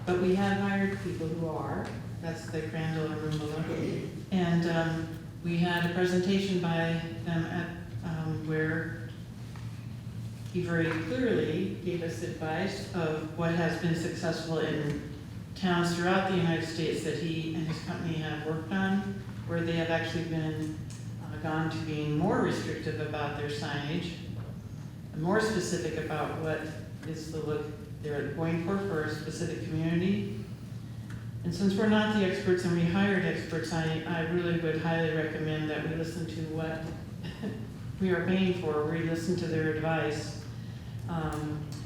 But we have hired people who are. That's the Crandall and Roomba. And we had a presentation by them at where he very clearly gave us advice of what has been successful in towns throughout the United States that he and his company have worked on, where they have actually been gone to being more restrictive about their signage, and more specific about what is the look they're going for a specific community. And since we're not the experts and we hired experts, I really would highly recommend that we listen to what we are paying for, we listen to their advice.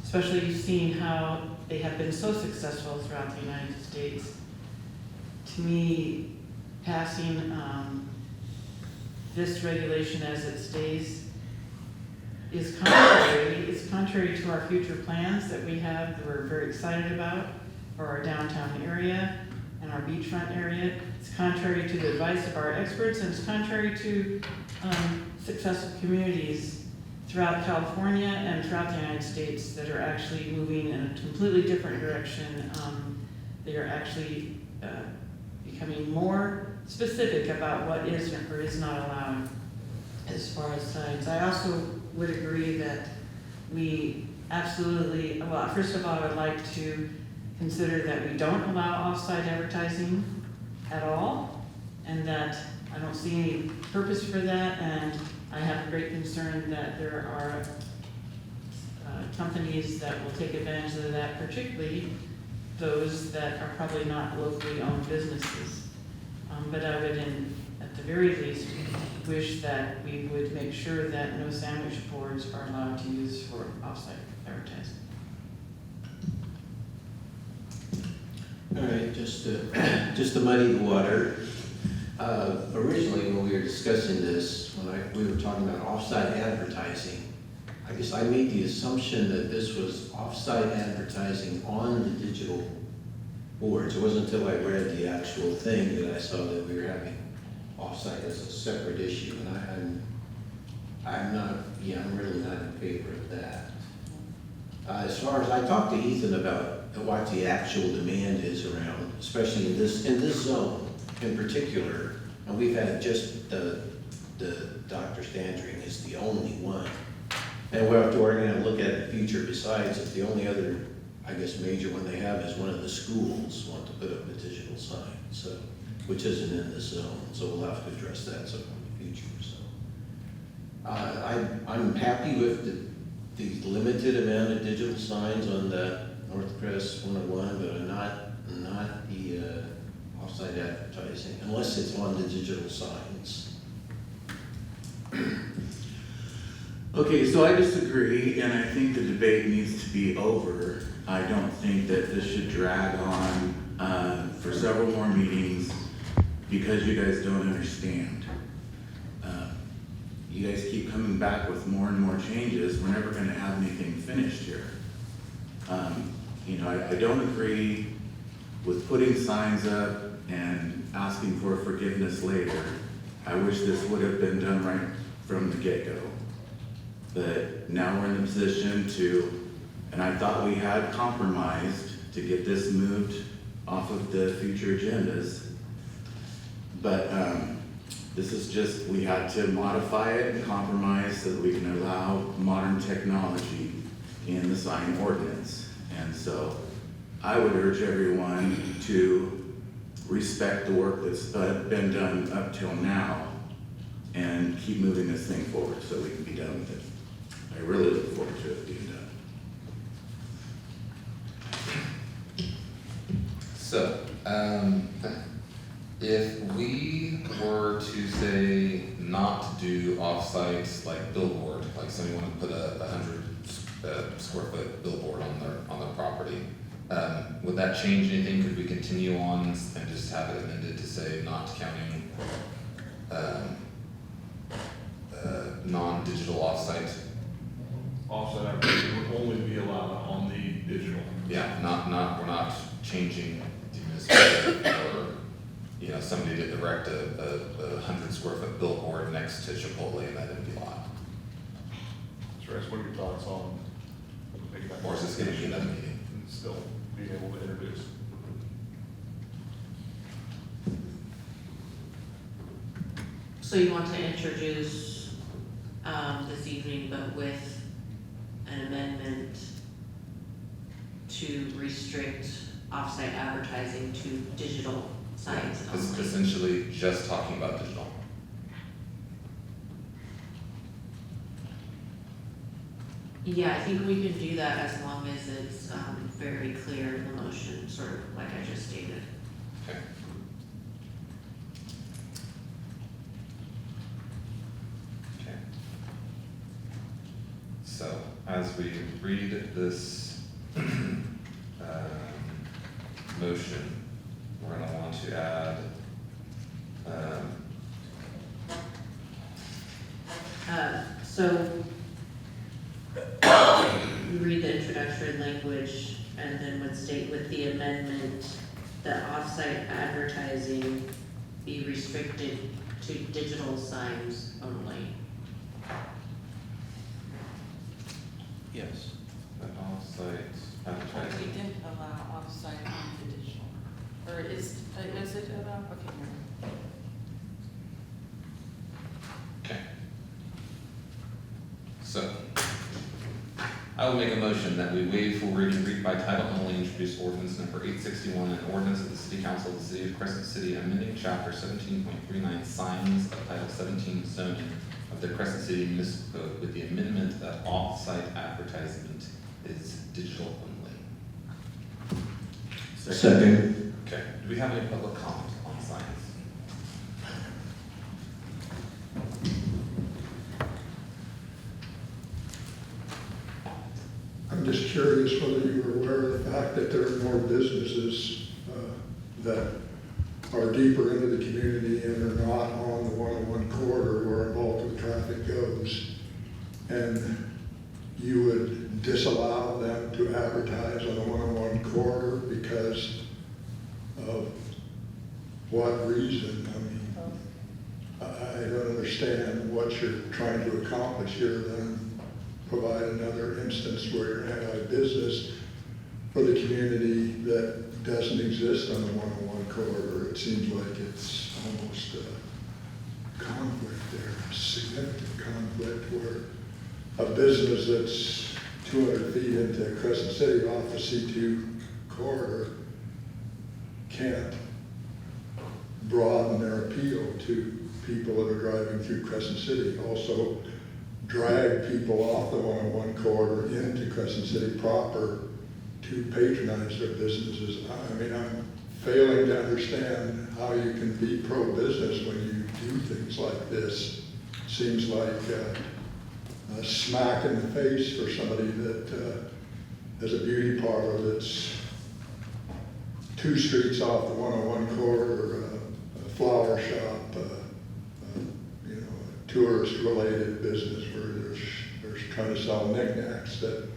Especially you've seen how they have been so successful throughout the United States. To me, passing this regulation as it stays is contrary. It's contrary to our future plans that we have that we're very excited about for our downtown area and our beachfront area. It's contrary to the advice of our experts, and it's contrary to successful communities throughout California and throughout the United States that are actually moving in a completely different direction. They are actually becoming more specific about what is or is not allowed as far as signs. I also would agree that we absolutely, well, first of all, I would like to consider that we don't allow off-site advertising at all, and that I don't see any purpose for that, and I have a great concern that there are companies that will take advantage of that, particularly those that are probably not locally owned businesses. But I would, at the very least, wish that we would make sure that no sandwich boards are allowed to use for off-site advertising. All right, just to muddy the water. Originally, when we were discussing this, we were talking about off-site advertising, I guess I made the assumption that this was off-site advertising on the digital boards. It wasn't until I read the actual thing that I saw that we were having off-site as a separate issue, and I'm really not in favor of that. As far as I talked to Ethan about what the actual demand is around, especially in this zone in particular, and we've had just the Dr. Standring is the only one. And we're going to look at the future besides if the only other, I guess, major one they have is one of the schools want to put up a digital sign, so, which isn't in this zone, so we'll have to address that some in the future. So I'm happy with the limited amount of digital signs on the North Crest 101, but not the off-site advertising, unless it's on the digital signs. Okay, so I disagree, and I think the debate needs to be over. I don't think that this should drag on for several more meetings because you guys don't understand. You guys keep coming back with more and more changes. We're never gonna have anything finished here. I don't agree with putting signs up and asking for forgiveness later. I wish this would have been done right from the get-go. But now we're in the position to, and I thought we had compromised to get this moved off of the future agendas. But this is just, we had to modify it and compromise so that we can allow modern technology in the sign ordinance. And so I would urge everyone to respect the work that's been done up till now and keep moving this thing forward so we can be done with it. I really look forward to it being done. So, if we were to say not to do off-site like billboard, like somebody wanted to put a 100 square foot billboard on their property, would that change anything? Could we continue on and just have it amended to say not counting non-digital off-site? Offsite advertising would only be allowed on the digital. Yeah, we're not changing the municipality or, somebody to erect a 100 square foot billboard next to Chipotle in that empty lot. So what are your thoughts on making that? Or is this gonna be another meeting? And still being able to introduce. So you want to introduce this evening, but with an amendment to restrict off-site advertising to digital signs It's only? essentially just talking about digital. Yeah, I think we can do that as long as it's very clear in the motion, sort of like I just stated. Okay. Okay. So, as we read this motion, we're gonna want to add, So you read the introductory language and then would state with the amendment that off-site advertising be restricted to digital signs only. Yes. that off-site We advertising. didn't allow off-site on the digital. Or is it allowed? Okay, never. Okay. So, I will make a motion that we waive full reading, read by title only, introduce ordinance number 861, an ordinance of the City Council of the City of Crescent City, amending chapter 17.39 signs of title 17 zoning of the Crescent City Municipal Code with the amendment that off-site advertisement is digital only. Second. Okay, do we have any public comment on signs? I'm just curious whether you were aware of the fact that there are more businesses that are deeper into the community and are not on the 101 corridor where a bulk of the traffic goes. And you would disallow them to advertise on the 101 corridor because of what reason? I mean, I don't understand what you're trying to accomplish here, then provide another instance where you're anti-business for the community that doesn't exist on the 101 corridor. It seems like it's almost a conflict there, a significant conflict where a business that's 200 feet into Crescent City off the C2 corridor can't broaden their appeal to people that are driving through Crescent City. Also, drag people off the 101 corridor into Crescent City proper to patronize their businesses. I mean, I'm failing to understand how you can be pro-business when you do things like this. Seems like a smack in the face for somebody that has a beauty parlor that's 2 streets off the 101 corridor, a flower shop, you know, a tourist-related business where there's trying to sell knickknacks that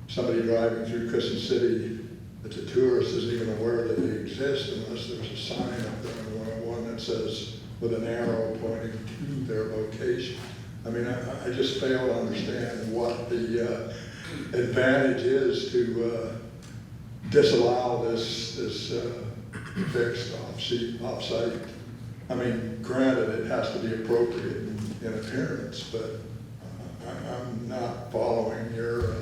somebody driving through Crescent City that's a tourist isn't even aware that they exist unless there's a sign up there on 101 that says, with an arrow pointing to their location. I mean, I just fail to understand what the advantage is to disallow this fixed off-site. I mean, granted, it has to be appropriate in appearance, but I'm not following your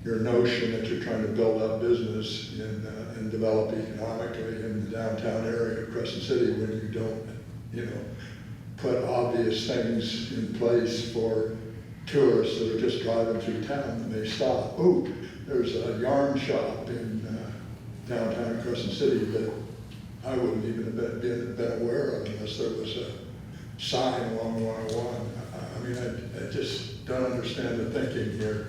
notion that you're trying to build up business and develop economically in the downtown area of Crescent City when you don't, you know, put obvious things in place for tourists that are just driving through town and they stop. Oh, there's a yarn shop in downtown Crescent City that I wouldn't even have been aware of unless there was a sign along 101. I mean, I just don't understand the thinking here.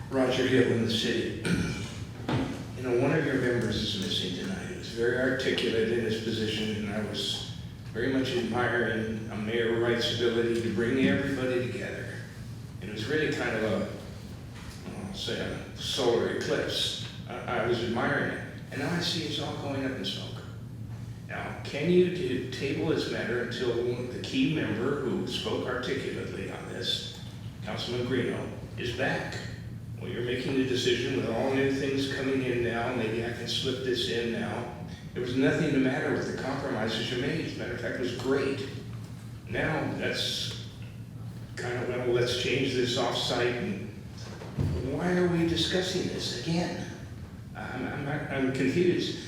Roger Gill in the city. You know, one of your members is missing tonight. He was very articulate in his position, and I was very much admiring a Mayor Wright's ability to bring everybody together. And it was really kind of I'll say a solar eclipse. I was admiring it. And now I see it's all going up in smoke. Now, can you table this matter until the key member who spoke articulately on this, Councilman Greeno, is back? Well, you're making the decision with all new things coming in now. Maybe I can slip this in now. There was nothing the matter with the compromises you made. As a matter of fact, it was great. Now, that's kind of, well, let's change this off-site. And why are we discussing this again? I'm confused.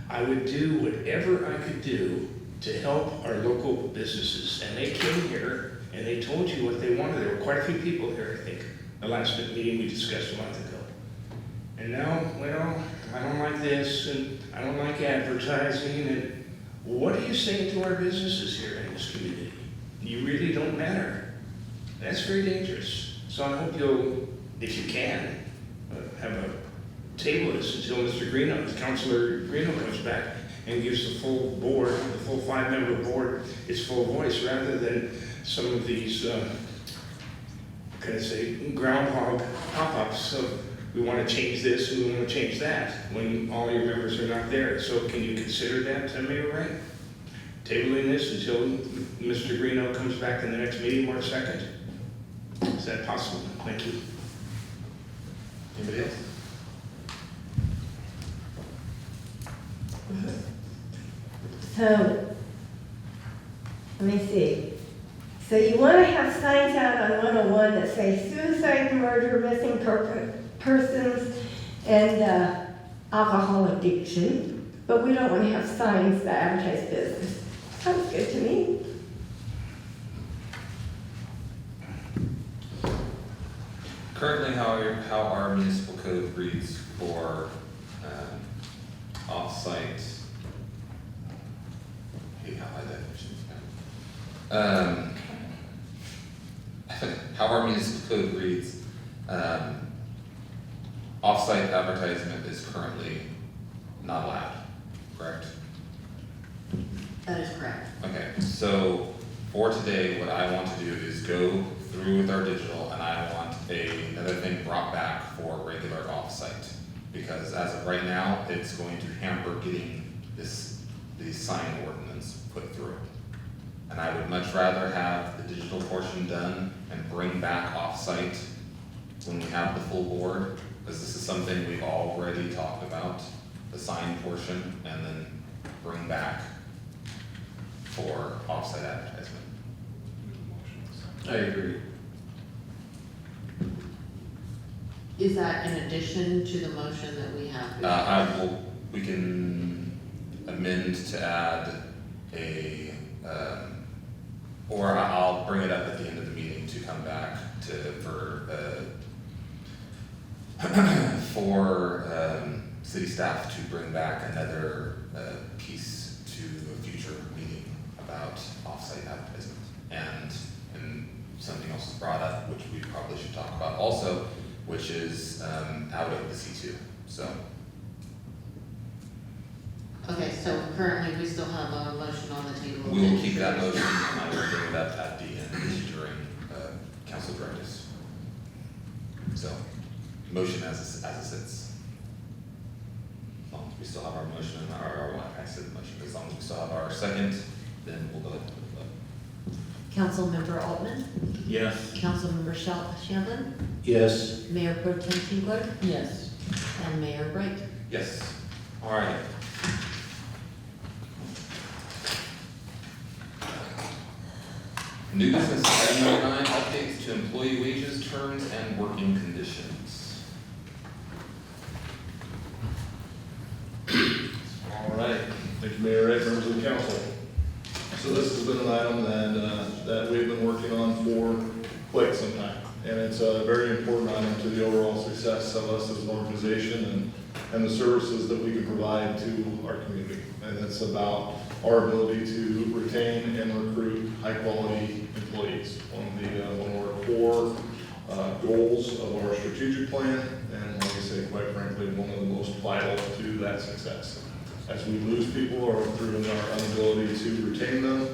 I would do whatever I could do to help our local businesses. And they came here and they told you what they wanted. There were quite a few people here, I think, the last meeting we discussed a month ago. And now, well, I don't like this and I don't like advertising. And what are you saying to our businesses here in this community? You really don't matter. That's very dangerous. So I hope you'll, if you can, have a table this until Mr. Greeno, Councilor Greeno comes back and gives the full board, the full 5-member board, its full voice, rather than some of these, can I say, groundhog pop-ups of we want to change this and we want to change that when all your members are not there. So can you consider that, Mayor Wright? Tabling this until Mr. Greeno comes back in the next meeting, March 2nd? Is that possible? Thank you. Anybody else? So, let me see. So you want to have signs out on 101 that say suicide, murder, missing persons, and alcohol addiction, but we don't want to have signs that advertise business. Sounds good to me. Currently, how our municipal code reads for off-site, I hate how my definitions go. How our municipal code reads, off-site advertisement is currently not allowed, correct? That is correct. Okay, so for today, what I want to do is go through with our digital, and I want another thing brought back for regular off-site. Because as of right now, it's going to hamper getting the sign ordinance put through. And I would much rather have the digital portion done and bring back off-site when we have the full board, because this is something we've already talked about, the sign portion, and then bring back for off-site advertisement. I agree. Is that in addition to the motion that we have? We can, amend to add or I'll bring it up at the end of the meeting to come back for city staff to bring back another piece to a future meeting about offsite advertisement. And something else was brought up, which we probably should talk about also, which is out of the C2. So. Okay, so currently we still have a motion on the table. We will keep that motion, and I will bring it up at the end during council directives. So, motion as it sits. As long as we still have our motion and I said the motion, as long as we still have our second, then we'll go ahead and vote. Councilmember Altman? Yes. Councilmember Shamblin? Yes. Mayor Pro Tem Tinkler? Yes. And Mayor Bright? Yes. All right. New business, item number 9, updates to employee wages, terms, and working conditions. All right, thank you, Mayor Wright, members of the council. So this has been an item that we've been working on for quite some time. And it's a very important item to the overall success of us as an organization and the services that we can provide to our community. And it's about our ability to retain and recruit high-quality employees. One of our core goals of our strategic plan, and like I say, quite frankly, one of the most vital to that success. As we lose people or through our inability to retain them,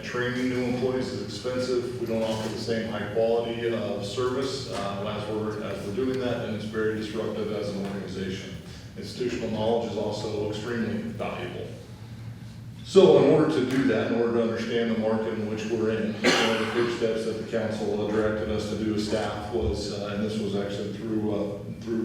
training new employees is expensive. We don't offer the same high quality of service as we're doing that, and it's very disruptive as an organization. Institutional knowledge is also extremely valuable. So in order to do that, in order to understand the market in which we're in, one of the first steps that the council directed us to do as staff was, and this was actually through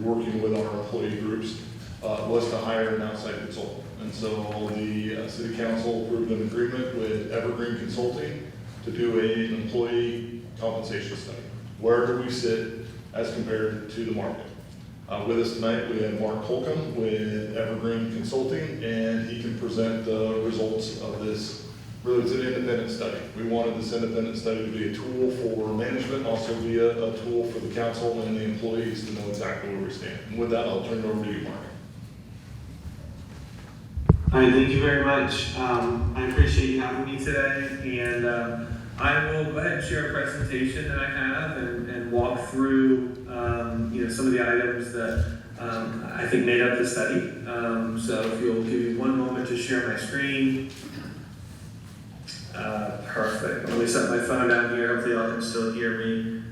working with our employee groups, was to hire an outside consultant. And so the city council approved an agreement with Evergreen Consulting to do an employee compensation study. Where do we sit as compared to the market? With us tonight, we have Mark Holcomb with Evergreen Consulting, and he can present the results of this. Really, it's an independent study. We wanted this independent study to be a tool for management, also be a tool for the council and the employees to know exactly where we stand. And with that, I'll turn it over to you, Mark. Hi, thank you very much. I appreciate you having me today, and I will go ahead and share a presentation that I have and walk through some of the items that I think made up the study. So if you'll give me one moment to share my screen. Perfect. Let me set my phone down here. Hopefully y'all can still hear me.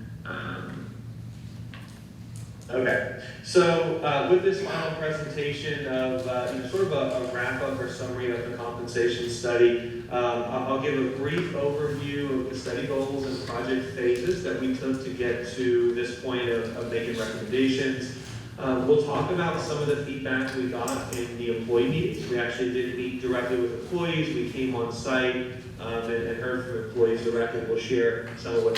Okay. So with this final presentation of sort of a wrap-up or summary of the compensation study, I'll give a brief overview of the study goals and project phases that we took to get to this point of making recommendations. We'll talk about some of the feedback we got in the employee meetings. We actually did meet directly with employees. We came on site and heard from employees directly. We'll share some of what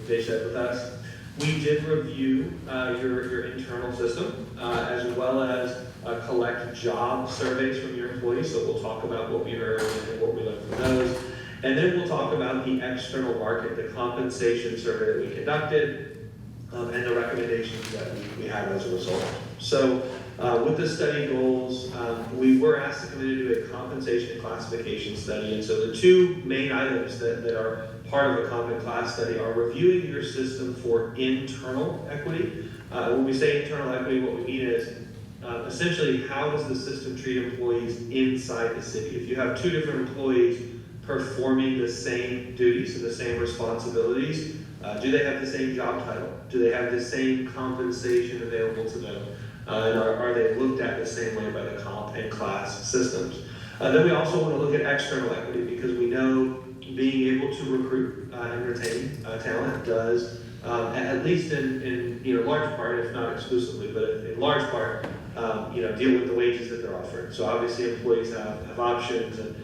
they shared with us. We did review your internal system as well as collect job surveys from your employees. So we'll talk about what we heard and what we learned from those. And then we'll talk about the external market, the compensation survey that we conducted, and the recommendations that we had as a result. So with the study goals, we were asked to come in and do a compensation classification study. And so the two main items that are part of a common class study are reviewing your system for internal equity. When we say internal equity, what we mean is essentially how does the system treat employees inside the city? If you have two different employees performing the same duties and the same responsibilities, do they have the same job title? Do they have the same compensation available to them? And are they looked at the same way by the comp and class systems? Then we also want to look at external equity because we know being able to recruit and retain talent does, at least in large part, if not exclusively, but in large part, deal with the wages that they're offering. So obviously employees have options, and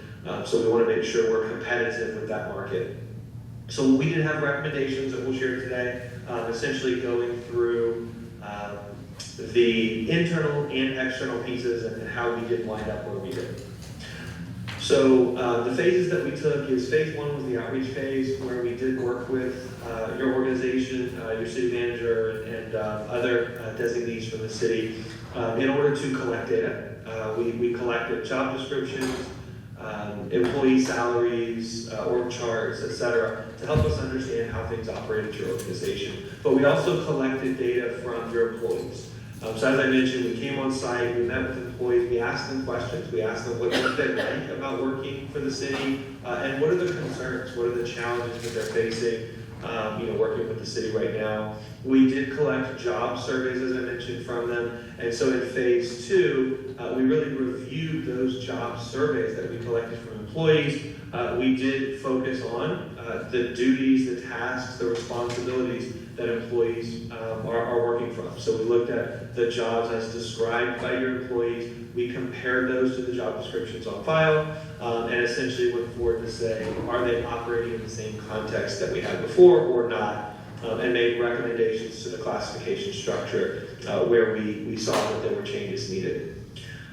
so we want to make sure we're competitive with that market. So we did have recommendations that we'll share today, essentially going through the internal and external pieces and how we did wind up where we did. So the phases that we took is phase 1 was the outreach phase, where we did work with your organization, your city manager, and other designees from the city in order to collect data. We collected job descriptions, employee salaries, org charts, et cetera, to help us understand how things operate at your organization. But we also collected data from your employees. So as I mentioned, we came on site, we met with employees, we asked them questions, we asked them what they like about working for the city, and what are the concerns, what are the challenges that they're facing, working with the city right now. We did collect job surveys, as I mentioned, from them, and so in phase 2, we really reviewed those job surveys that we collected from employees. We did focus on the duties, the tasks, the responsibilities that employees are working from. So we looked at the jobs as described by your employees. We compared those to the job descriptions on file, and essentially went forward to say, are they operating in the same context that we had before or not, and made recommendations to the classification structure where we saw that there were changes needed.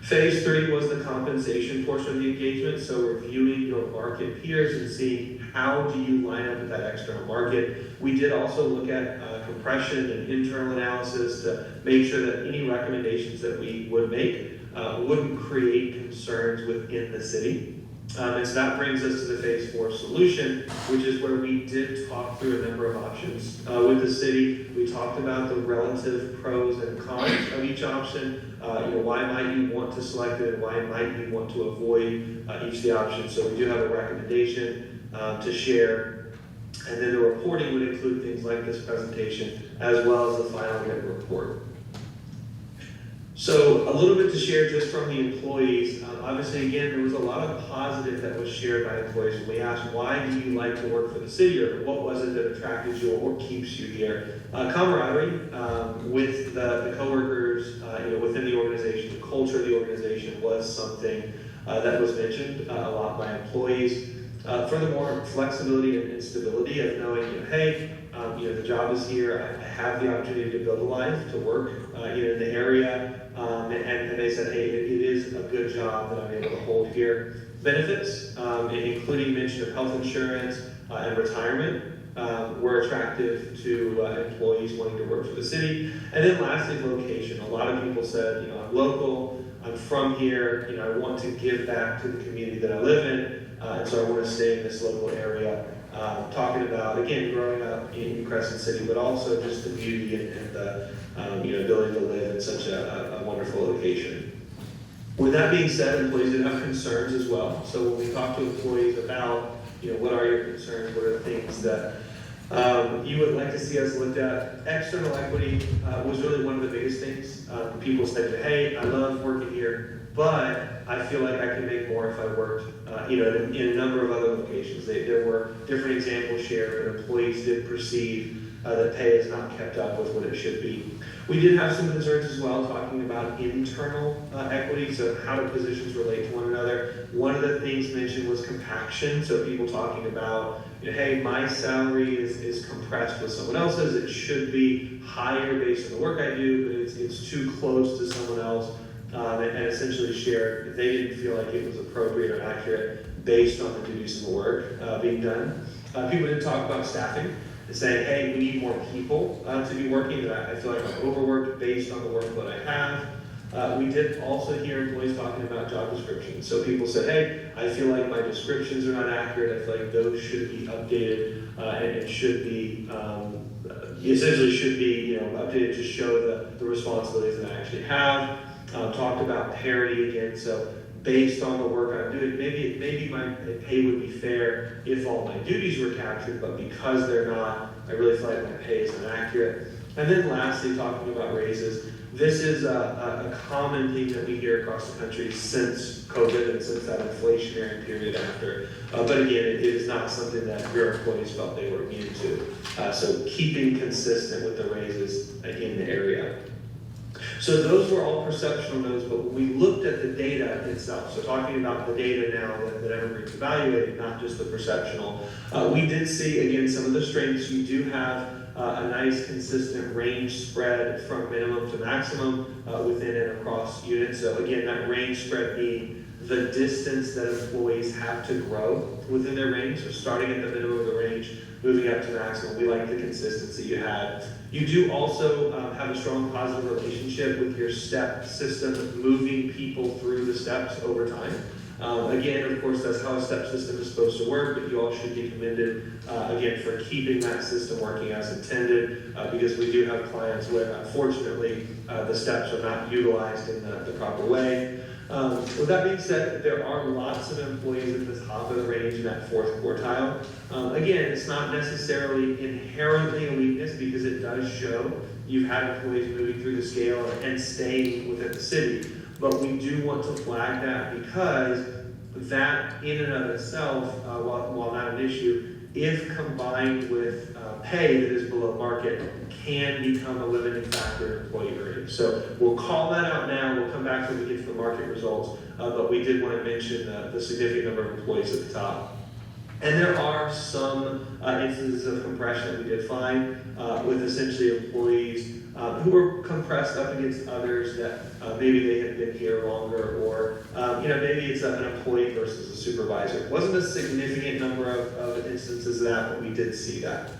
Phase 3 was the compensation portion of the engagement, so reviewing your market peers and seeing how do you line up with that external market. We did also look at compression and internal analysis to make sure that any recommendations that we would make wouldn't create concerns within the city. And so that brings us to the phase 4 solution, which is where we did talk through a number of options with the city. We talked about the relative pros and cons of each option. Why might you want to select it, and why might you want to avoid each of the options. So we do have a recommendation to share. And then the reporting would include things like this presentation, as well as the final written report. So a little bit to share just from the employees. Obviously, again, there was a lot of positive that was shared by employees. When we asked, why do you like to work for the city, or what was it that attracted you or keeps you here? Camaraderie with the coworkers, within the organization, the culture of the organization was something that was mentioned a lot by employees. Furthermore, flexibility and stability of knowing, hey, the job is here. I have the opportunity to build a life, to work, in the area. And they said, hey, it is a good job that I'm able to hold here. Benefits, including mention of health insurance and retirement, were attractive to employees wanting to work for the city. And then lastly, location. A lot of people said, I'm local, I'm from here, I want to give back to the community that I live in, and so I want to stay in this local area. Talking about, again, growing up in Crescent City, but also just the beauty and the ability to live in such a wonderful location. With that being said, employees did have concerns as well. So when we talk to employees about, what are your concerns, what are the things that you would like to see us look at, external equity was really one of the biggest things. People said, hey, I love working here, but I feel like I can make more if I worked in a number of other locations. There were different examples shared, but employees did perceive that pay is not kept up with what it should be. We did have some concerns as well, talking about internal equity, so how do positions relate to one another. One of the things mentioned was compaction, so people talking about, hey, my salary is compressed with someone else's, it should be higher based on the work I do, but it's too close to someone else, and essentially shared they didn't feel like it was appropriate or accurate based on the duties of the work being done. People did talk about staffing, saying, hey, we need more people to be working, that I feel like I'm overworked based on the workload I have. We did also hear employees talking about job descriptions. So people said, hey, I feel like my descriptions are not accurate, I feel like those should be updated, and it should be, essentially should be updated to show the responsibilities that I actually have. Talked about parity again, so based on the work I'm doing, maybe my pay would be fair if all my duties were captured, but because they're not, I really feel like my pay is inaccurate. And then lastly, talking about raises, this is a common thing that we hear across the country since COVID and since that inflationary period after. But again, it is not something that your employees felt they were immune to. So keeping consistent with the raises in the area. So those were all perceptual notes, but when we looked at the data itself, so talking about the data now that Evergreen's evaluating, not just the perceptual, we did see, again, some of the strengths. You do have a nice consistent range spread from minimum to maximum within and across units. So again, that range spread being the distance that employees have to grow within their range. So starting at the minimum of the range, moving up to maximum. We like the consistency you had. You do also have a strong positive relationship with your step system, moving people through the steps over time. Again, of course, that's how a step system is supposed to work, but you all should be commended, again, for keeping that system working as intended, because we do have clients where, unfortunately, the steps are not utilized in the proper way. With that being said, there are lots of employees at the top of the range in that fourth quartile. Again, it's not necessarily inherently a weakness because it does show you've had employees moving through the scale and staying within the city. But we do want to flag that because that in and of itself, while not an issue, if combined with pay that is below market, can become a limiting factor in employee earnings. So we'll call that out now. We'll come back when we get to the market results, but we did want to mention the significant number of employees at the top. And there are some instances of compression that we did find with essentially employees who were compressed up against others that maybe they had been here longer, or maybe it's an employee versus a supervisor. It wasn't a significant number of instances of that, but we did see that.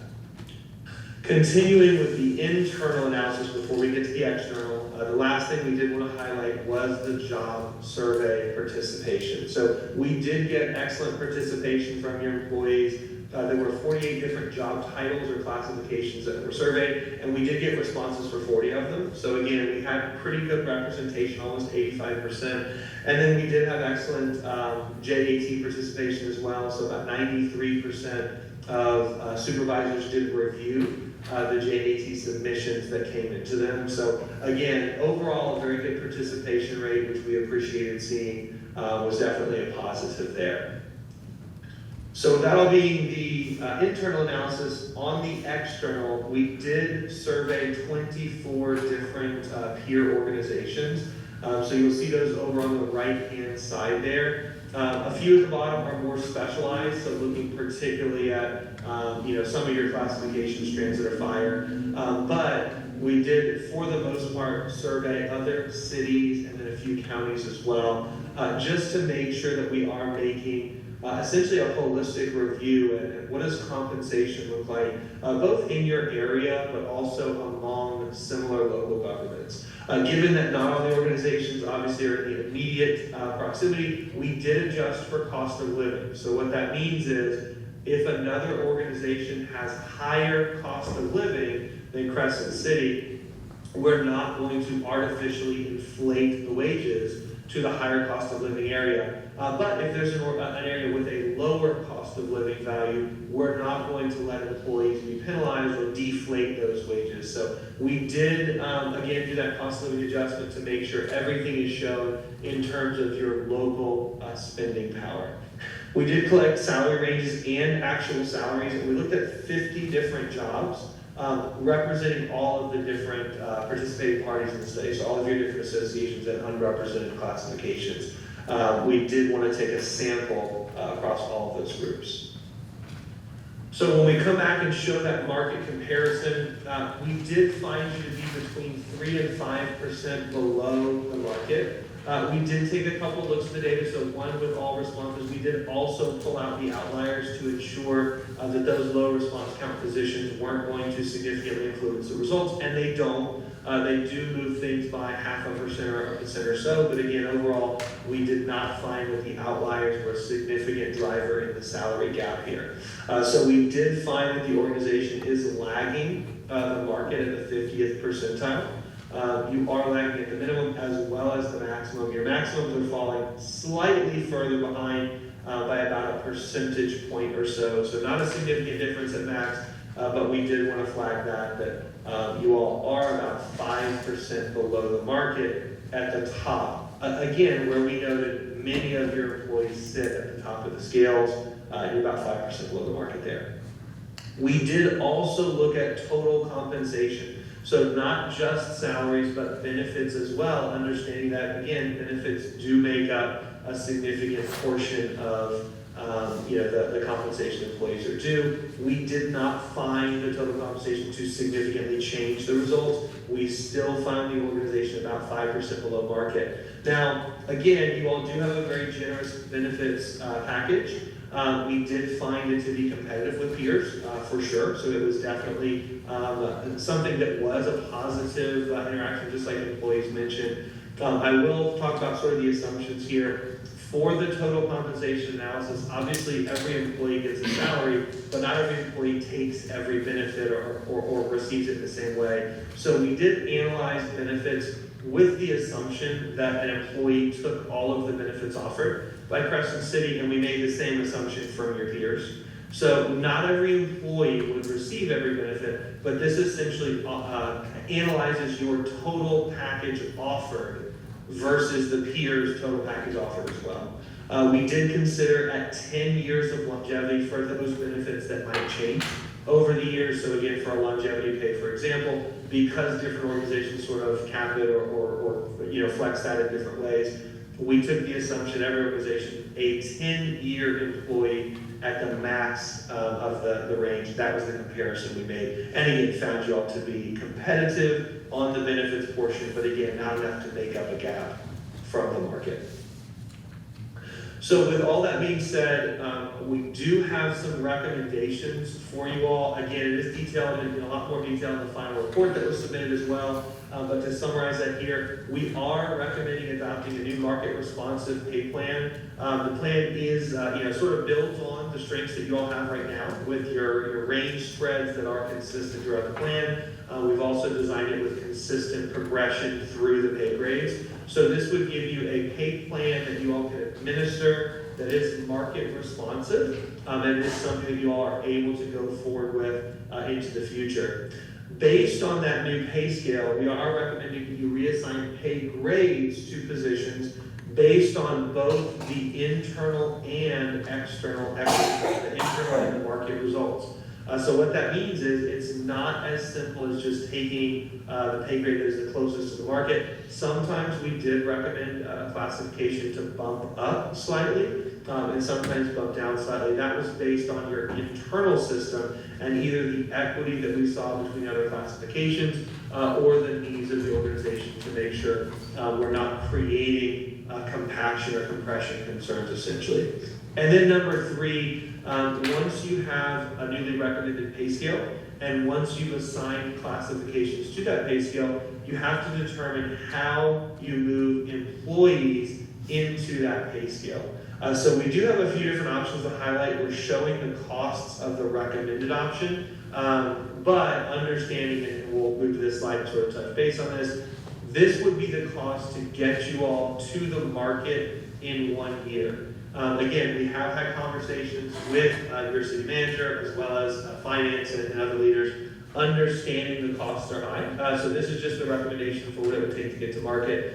Continuing with the internal analysis before we get to the external, the last thing we did want to highlight was the job survey participation. So we did get excellent participation from your employees. There were 48 different job titles or classifications that were surveyed, and we did get responses for 40 of them. So again, we had pretty good representation, almost 85%. And then we did have excellent JAT participation as well. So about 93% of supervisors did review the JAT submissions that came into them. So again, overall, a very good participation rate, which we appreciated seeing, was definitely a positive there. So that all being the internal analysis. On the external, we did survey 24 different peer organizations. So you'll see those over on the right-hand side there. A few at the bottom are more specialized, so looking particularly at some of your classification strands that are fire. But we did, for the most part, survey other cities and then a few counties as well, just to make sure that we are making essentially a holistic review and what does compensation look like, both in your area, but also among similar local governments. Given that not all the organizations obviously are in the immediate proximity, we did adjust for cost of living. So what that means is, if another organization has higher cost of living than Crescent City, we're not going to artificially inflate the wages to the higher cost of living area. But if there's an area with a lower cost of living value, we're not going to let employees be penalized or deflate those wages. So we did, again, do that cost of living adjustment to make sure everything is shown in terms of your local spending power. We did collect salary ranges and actual salaries, and we looked at 50 different jobs representing all of the different participating parties in the study, so all of your different associations and unrepresented classifications. We did want to take a sample across all of those groups. So when we come back and show that market comparison, we did find you to be between 3 and 5% below the market. We did take a couple looks at the data, so one with all responses. We did also pull out the outliers to ensure that those low response count positions weren't going to significantly influence the results, and they don't. They do move things by 0.5% or 1% or so, but again, overall, we did not find that the outliers were a significant driver in the salary gap here. So we did find that the organization is lagging the market at the 50th percentile. You are lagging at the minimum as well as the maximum. Your maximums are falling slightly further behind by about a percentage point or so. So not a significant difference at max, but we did want to flag that you all are about 5% below the market at the top. Again, where we noted many of your employees sit at the top of the scales, you're about 5% below the market there. We did also look at total compensation. So not just salaries, but benefits as well, understanding that, again, benefits do make up a significant portion of the compensation employees are due. We did not find the total compensation to significantly change the results. We still found the organization about 5% below market. Now, again, you all do have a very generous benefits package. We did find it to be competitive with peers, for sure. So it was definitely something that was a positive interaction, just like employees mentioned. I will talk about sort of the assumptions here. For the total compensation analysis, obviously every employee gets a salary, but not every employee takes every benefit or receives it the same way. So we did analyze benefits with the assumption that an employee took all of the benefits offered by Crescent City, and we made the same assumption from your peers. So not every employee would receive every benefit, but this essentially analyzes your total package offered versus the peers' total package offered as well. We did consider at 10 years of longevity for those benefits that might change over the years. So again, for a longevity pay, for example, because different organizations sort of cap it or flex that in different ways, we took the assumption every organization, a 10-year employee at the max of the range. That was the comparison we made. And again, found you all to be competitive on the benefits portion, but again, not enough to make up a gap from the market. So with all that being said, we do have some recommendations for you all. Again, it is detailed in a lot more detail in the final report that was submitted as well. But to summarize that here, we are recommending adopting a new market responsive pay plan. The plan is, sort of builds on the strengths that you all have right now with your range spreads that are consistent throughout the plan. We've also designed it with consistent progression through the pay grades. So this would give you a pay plan that you all can administer that is market responsive, and it is something that you all are able to go forward with into the future. Based on that new pay scale, we are recommending that you reassign pay grades to positions based on both the internal and external evidence, the internal and the market results. So what that means is it's not as simple as just taking the pay grade that is the closest to the market. Sometimes we did recommend classification to bump up slightly and sometimes bump down slightly. That was based on your internal system and either the equity that we saw between other classifications or the needs of the organization to make sure we're not creating compaction or compression concerns essentially. And then number 3, once you have a newly recommended pay scale, and once you've assigned classifications to that pay scale, you have to determine how you move employees into that pay scale. So we do have a few different options to highlight. We're showing the costs of the recommended option, but understanding, and we'll move to this slide and sort of touch base on this, this would be the cost to get you all to the market in 1 year. Again, we have had conversations with your city manager as well as finance and other leaders, understanding the costs are high. So this is just the recommendation for what it would take to get to market.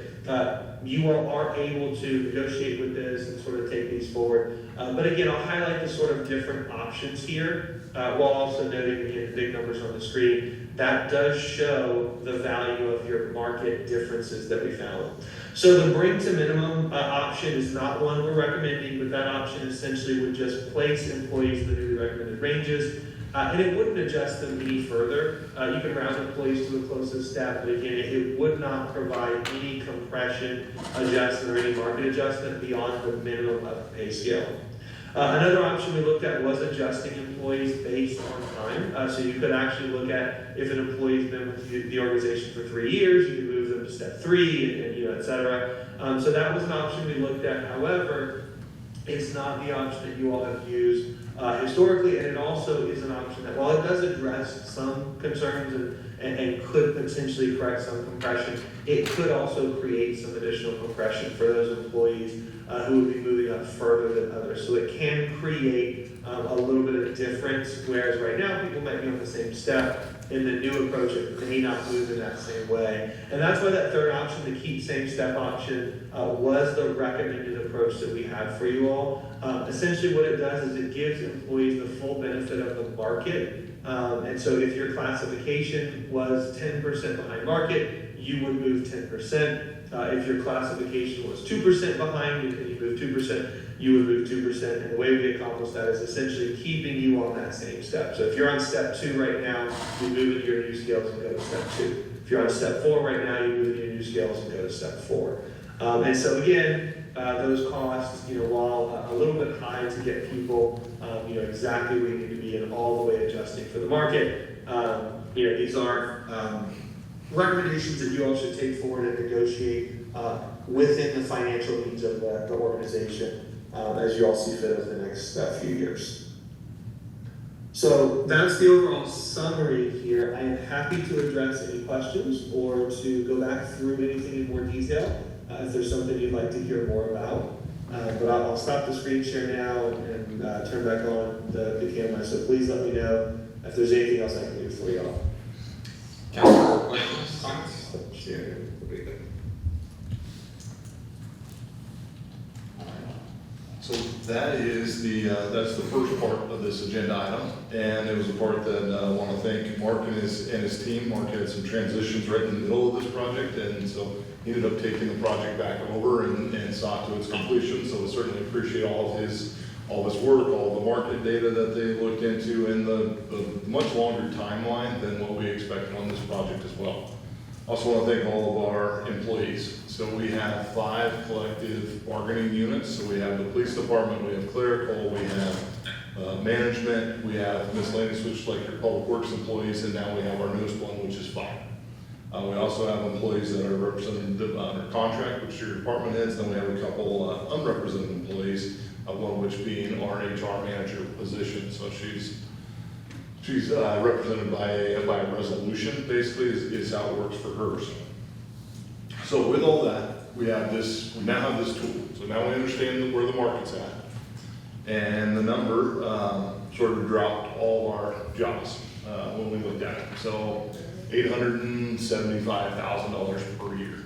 You all are able to negotiate with this and sort of take these forward. But again, I'll highlight the sort of different options here, while also noting, again, the big numbers on the screen. That does show the value of your market differences that we found. So the bring to minimum option is not one we're recommending, but that option essentially would just place employees in the newly recommended ranges, and it wouldn't adjust them any further. You can round employees to the closest step, but again, it would not provide any compression adjustment or any market adjustment beyond the minimum of the pay scale. Another option we looked at was adjusting employees based on time. So you could actually look at if an employee's been with the organization for 3 years, you can move them to step 3, and et cetera. So that was an option we looked at. However, it's not the option that you all have used historically, and it also is an option that, while it does address some concerns and could potentially correct some compression, it could also create some additional compression for those employees who would be moving up further than others. So it can create a little bit of difference, whereas right now people might be on the same step. In the new approach, it may not move in that same way. And that's why that third option, the keep same step option, was the recommended approach that we had for you all. Essentially what it does is it gives employees the full benefit of the market. And so if your classification was 10% behind market, you would move 10%. If your classification was 2% behind and you move 2%, you would move 2%. And the way we accomplish that is essentially keeping you on that same step. So if you're on step 2 right now, you move into your new scales and go to step 2. If you're on step 4 right now, you move into your new scales and go to step 4. And so again, those costs, while a little bit high to get people, exactly where you need to be and all the way adjusting for the market, these are recommendations that you all should take forward and negotiate within the financial needs of the organization as you all see fit over the next few years. So that's the overall summary here. I am happy to address any questions or to go back through anything in more detail if there's something you'd like to hear more about. But I'll stop the screen share now and turn back on the camera. So please let me know if there's anything else I can do for y'all. Council, questions, comments? Share. So that is that's the first part of this agenda item, and it was a part that I want to thank Mark and his team. Mark had some transitions right in the middle of this project, and so he ended up taking the project back over and saw it to its completion. So we certainly appreciate all of his work, all the market data that they looked into, and the much longer timeline than what we expected on this project as well. Also want to thank all of our employees. So we have 5 collective bargaining units. So we have the police department, we have clerical, we have management, we have miscellaneous, which is like your public works employees, and now we have our newest one, which is fire. We also have employees that are represented under contract, which are your department heads. Then we have a couple unrepresented employees, one of which being our HR manager position. So she's represented by a resolution, basically, is how it works for her. So with all that, we now have this tool. So now we understand where the market's at. And the number sort of dropped all our jobs when we looked at it. So $875,000 per year.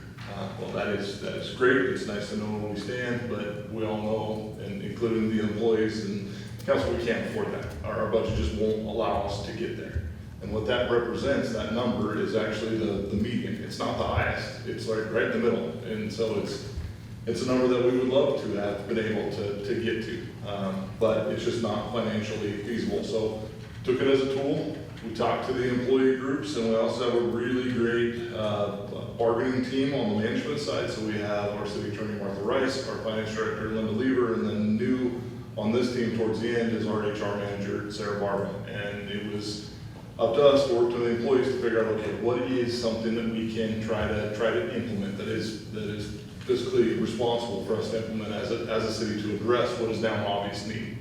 Well, that is great. It's nice to know where we stand, but we all know, and including the employees and council, we can't afford that. Our budget just won't allow us to get there. And what that represents, that number, is actually the median. It's not the highest. It's like right in the middle. And so it's a number that we would love to have been able to get to, but it's just not financially feasible. So took it as a tool. We talked to the employee groups, and we also have a really great bargaining team on the management side. So we have our city attorney, Martha Rice, our finance director, Linda Lever, and then new on this team towards the end is our HR manager, Sarah Barba. And it was up to us to work with the employees to figure out, okay, what is something that we can try to implement that is fiscally responsible for us to implement as a city to address what is now an obvious need.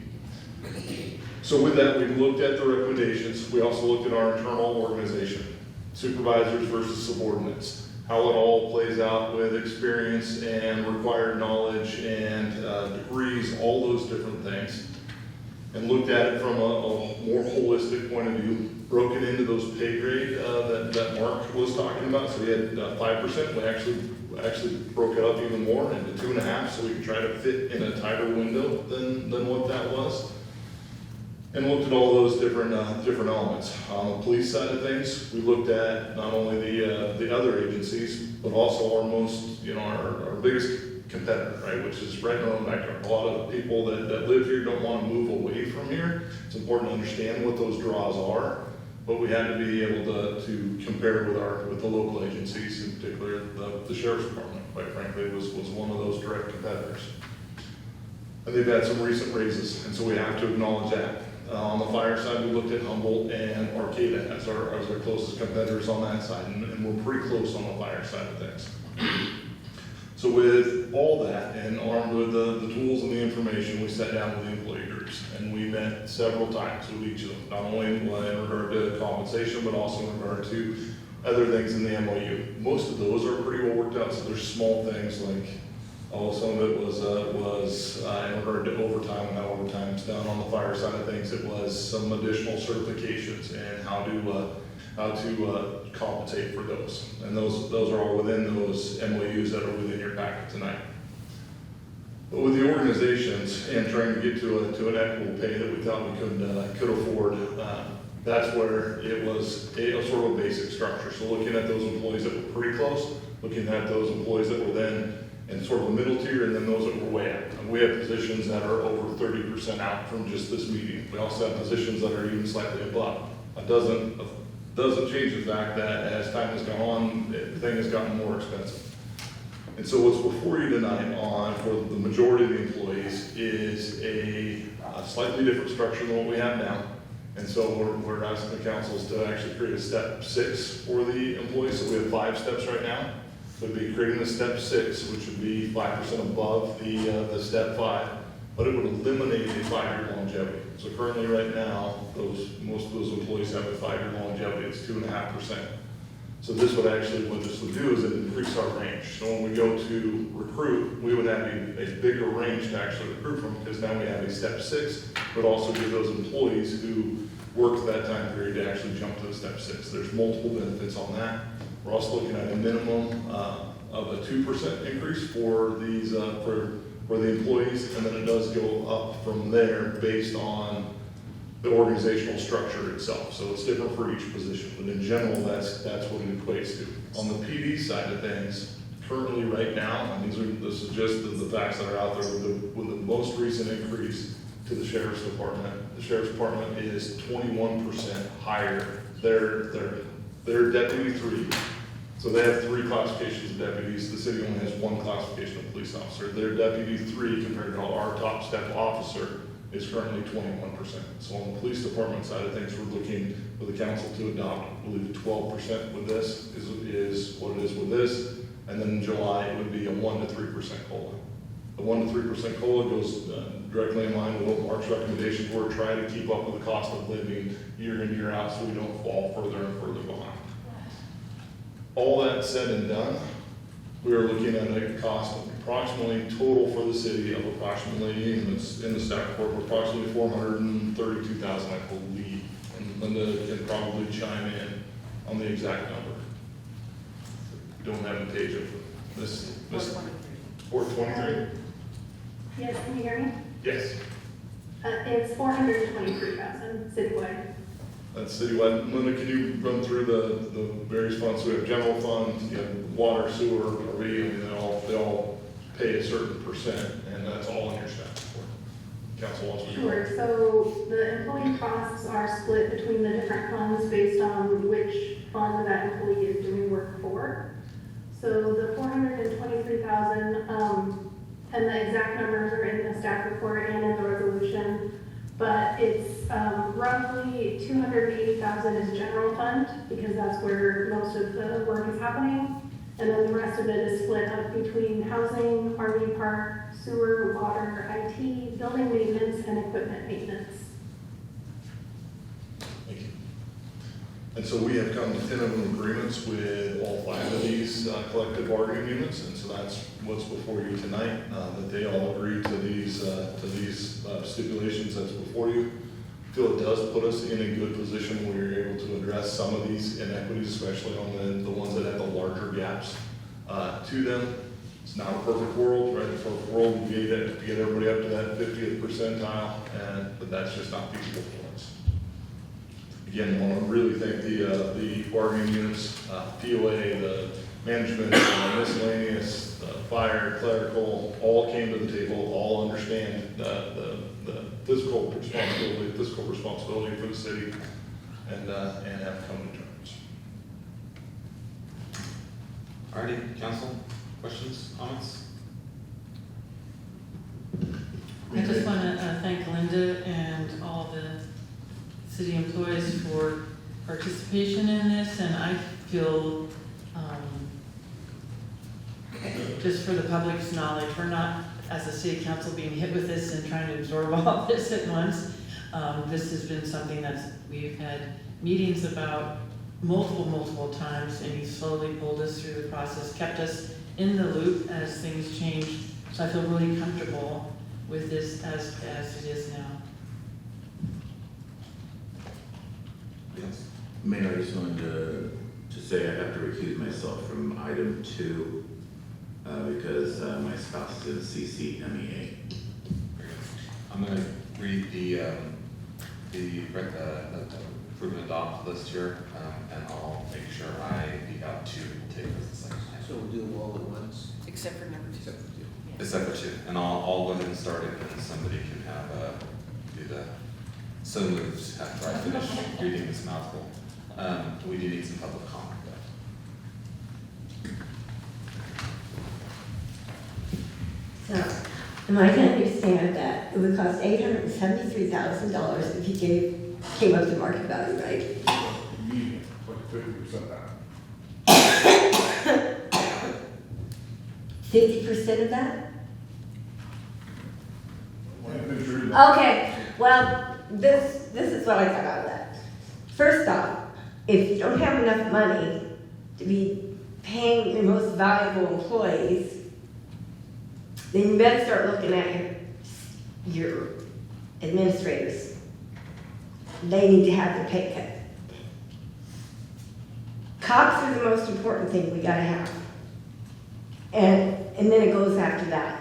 So with that, we looked at the recommendations. We also looked at our internal organization, supervisors versus subordinates, how it all plays out with experience and required knowledge and degrees, all those different things, and looked at it from a more holistic point of view, broke it into those pay grade that Mark was talking about. So we had 5%. We actually broke it up even more into 2.5, so we could try to fit in a tighter window than what that was. And looked at all those different elements. On the police side of things, we looked at not only the other agencies, but also our most, our biggest competitor, right, which is right in our own backyard. A lot of people that live here don't want to move away from here. It's important to understand what those draws are, but we had to be able to compare with the local agencies, in particular the sheriff's department, quite frankly, was one of those direct competitors. And they've had some recent raises, and so we have to acknowledge that. On the fire side, we looked at Humboldt and Arcata as our closest competitors on that side, and we're pretty close on the fire side of things. So with all that, and armed with the tools and the information, we sat down with the employee groups, and we met several times with each of them, not only in regard to compensation, but also in regard to other things in the MOU. Most of those are pretty well worked out, so there's small things like, some of it was in regard to overtime and how overtime's done. On the fire side of things, it was some additional certifications and how to compensate for those. And those are all within those MOUs that are within your packet tonight. But with the organizations and trying to get to an equitable pay that we thought we could afford, That's where it was a sort of a basic structure. So looking at those employees that were pretty close, looking at those employees that were then in sort of a middle tier, and then those that were way out. And we have positions that are over 30% out from just this meeting. We also have positions that are even slightly above. It doesn't change the fact that as time has gone on, the thing has gotten more expensive. And so what's before you tonight on, for the majority of the employees, is a slightly different structure than what we have now. And so we're asking the councils to actually create a step 6 for the employees. So we have 5 steps right now. So we'd be creating a step 6, which would be 5% above the step 5, but it would eliminate a 5-year longevity. So currently right now, most of those employees have a 5-year longevity, it's 2.5%. So this would actually, what this would do is it increase our range. So when we go to recruit, we would have a bigger range to actually recruit from, because now we have a step 6, but also give those employees who worked that time period to actually jump to the step 6. There's multiple benefits on that. We're also looking at a minimum of a 2% increase for these, for the employees, and then it does go up from there based on the organizational structure itself. So it's different for each position, but in general, that's what it equates to. On the PD side of things, currently right now, and this is just the facts that are out there, with the most recent increase to the Sheriff's Department is 21% higher. They're Deputy 3. So they have 3 classifications of deputies. The city only has 1 classification of police officer. Their Deputy 3 compared to our top step officer is currently 21%. So on the police department side of things, we're looking for the council to adopt, I believe, 12% with this is what it is with this. And then in July, it would be a 1 to 3% COLA. The 1 to 3% COLA goes directly in line with what Mark's recommendations were, try to keep up with the cost of living year in, year out, so we don't fall further and further behind. All that said and done, we are looking at a cost of approximately total for the city of approximately, in the staff report, approximately $432,000, I believe. And Linda can probably chime in on the exact number. Don't have a page of this. 423. Yes, can you hear me? Yes. It's 423,000 citywide. That's citywide. Linda, can you run through the various funds? So we have general fund, you have water, sewer, RV, and they all pay a certain percent, and that's all in your staff report. Council wants to. Sure. So the employee costs are split between the different funds based on which fund that employee is doing work for. So the 423,000, and the exact numbers are in the staff report and in the resolution. But it's roughly 280,000 is general fund, because that's where most of the work is happening. And then the rest of it is split up between housing, RV park, sewer, water, IT, building maintenance, and equipment maintenance. Thank you. And so we have come to tentative agreements with all 5 of these collective bargaining units, and so that's what's before you tonight, that they all agree to these stipulations that's before you. I feel it does put us in a good position where you're able to address some of these inequities, especially on the ones that have the larger gaps to them. It's not a perfect world, right? The perfect world would be to get everybody up to that 50th percentile, but that's just not feasible for us. Again, I want to really thank the bargaining units, POA, the management, miscellaneous, fire, clerical, all came to the table, all understand the fiscal responsibility for the city, and have come to terms. Alrighty, council, questions, comments? I just want to thank Linda and all the city employees for participation in this, and I feel, just for the public's knowledge, we're not, as a city council, being hit with this and trying to absorb all this at once. This has been something that we've had meetings about multiple times, and he slowly pulled us through the process, kept us in the loop as things changed. So I feel really comfortable with this as it is now. Yes. Mayor, I just wanted to say I have to recuse myself from item 2 because my spouse is in CCMEA. I'm going to read the approve and adopt the list here, and I'll make sure out 2 will take as the second item. So we'll do them all at once? Except for number 2. Except for 2. Except for 2, and I'll go ahead and start it, and somebody can have, do the so moved after I finish reading this mouthful. We do need some public comment though. So, am I to understand that it would cost $873,000 if you came up to market value, right? Median, like 50% down. 50% of that? Well, Okay, well, this is what I thought out of that. First off, if you don't have enough money to be paying your most valuable employees, then you better start looking at your administrators. They need to have their pay cut. Cops are the most important thing we gotta have. And then it goes after that.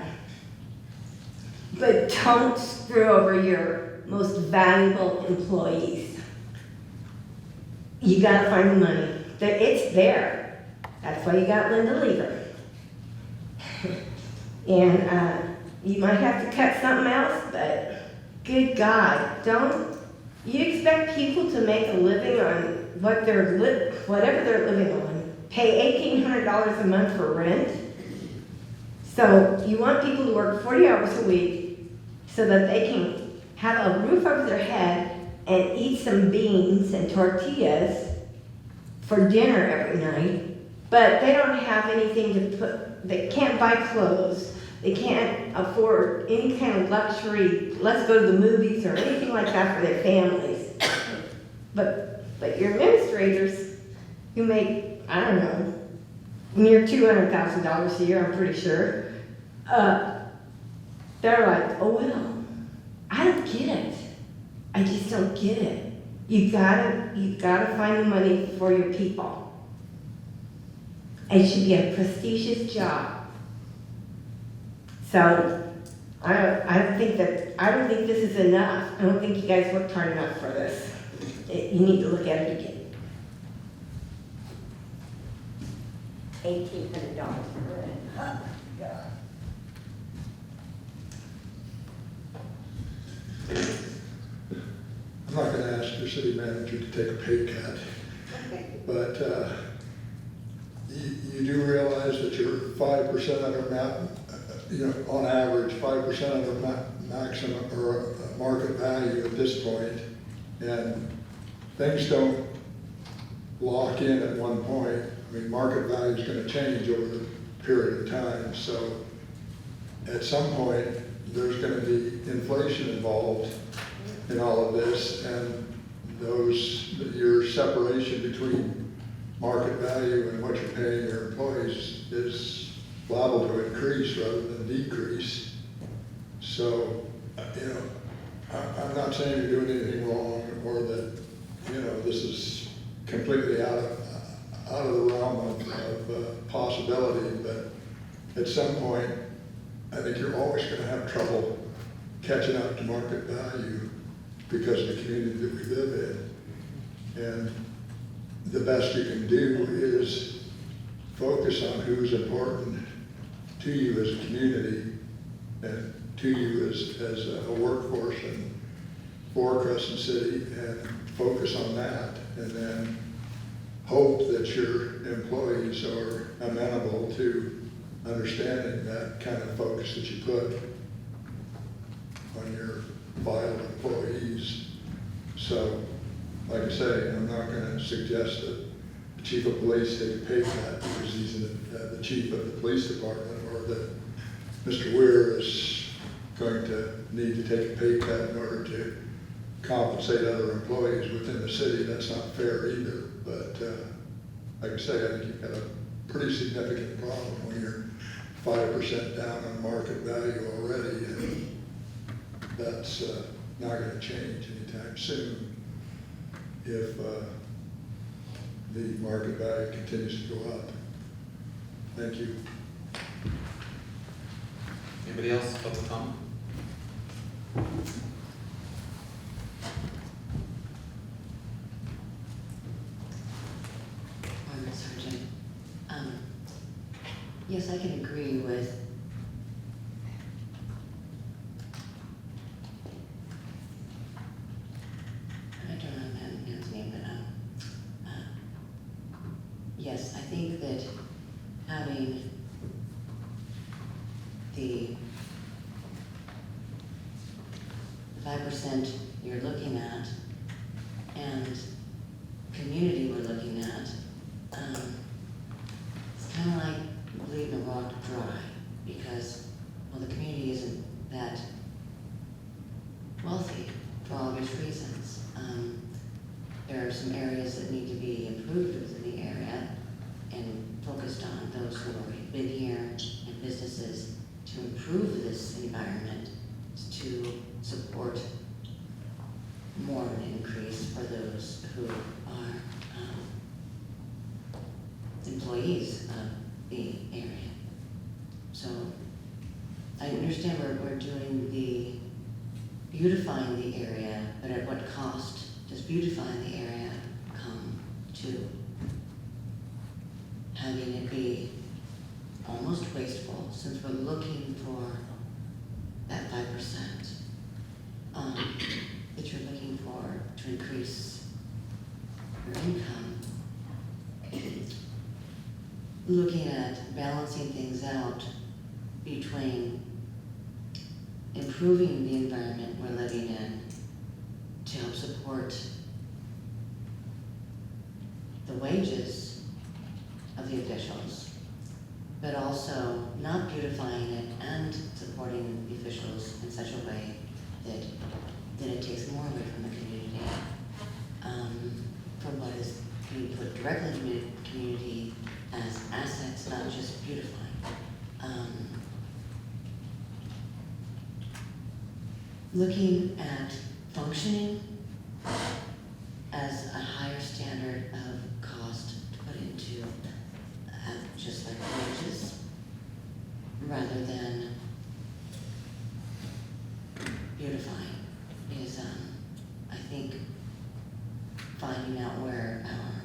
But don't screw over your most valuable employees. You gotta find the money. It's there. That's why you got Linda Lever. And you might have to cut something else, but good God, don't you expect people to make a living on whatever they're living on, pay $1,800 a month for rent? So you want people to work 40 hours a week so that they can have a roof over their head and eat some beans and tortillas for dinner every night, but they don't have anything to put, they can't buy clothes, they can't afford any kind of luxury, let's go to the movies or anything like that for their families. But your administrators who make, I don't know, near $200,000 a year, I'm pretty sure, they're like, oh well, I don't get it. I just don't get it. You gotta find the money for your people. It should be a prestigious job. So I don't think this is enough. I don't think you guys worked hard enough for this. You need to look at it again. $1,800 for rent. Oh, God. I'm not gonna ask your city manager to take a pay cut, but you do realize that you're 5% under on average, 5% under maximum or market value at this point, and things don't lock in at one point. I mean, market value is going to change over the period of time, so at some point, there's going to be inflation involved in all of this, and your separation between market value and what you're paying your employees is liable to increase rather than decrease. So, I'm not saying you're doing anything wrong or that, this is completely out of the realm of possibility, but at some point, I think you're always going to have trouble catching up to market value because of the community that we live in. And the best you can do is focus on who's important to you as a community and to you as a workforce and for Crescent City, and focus on that, and then hope that your employees are amenable to understanding that kind of focus that you put on your vital employees. So, like I say, I'm not going to suggest that the chief of police take a pay cut because he's the chief of the police department, or that Mr. Weir is going to need to take a pay cut in order to compensate other employees within the city. That's not fair either. But like I say, I think you've got a pretty significant problem when you're 5% down on market value already, and that's not going to change anytime soon if the market value continues to go up. Thank you. Anybody else, public comment? Yes, I can agree with I don't know his name, but yes, I think that having the 5% you're looking at and community we're looking at, it's kind of like leaving a rock dry because, well, the community isn't that wealthy for obvious reasons. There are some areas that need to be improved within the area and focused on those who have already been here and businesses to improve this environment, to support more of an increase for those who are employees of the area. So I understand we're doing the beautifying the area, but at what cost does beautifying the area come to? Having it be almost wasteful, since we're looking for that 5% that you're looking for to increase your income. Looking at balancing things out between improving the environment we're living in to help support the wages of the officials, but also not beautifying it and supporting the officials in such a way that it takes more away from the community, from what is being put directly into the community as assets, not just beautifying. Looking at functioning as a higher standard of cost to put into just like wages, rather than beautifying is, I think, finding out where our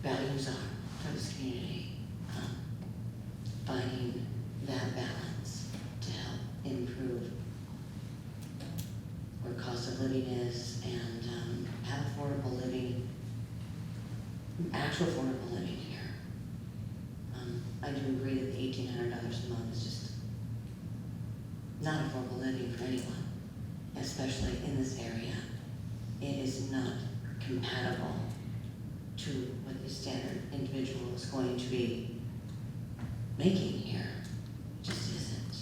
values are for this community, finding that balance to help improve where cost of living is and have affordable living, actual affordable living here. I do agree that the $1,800 a month is just not affordable living for anyone, especially in this area. It is not compatible to what the standard individual is going to be making here. It just isn't.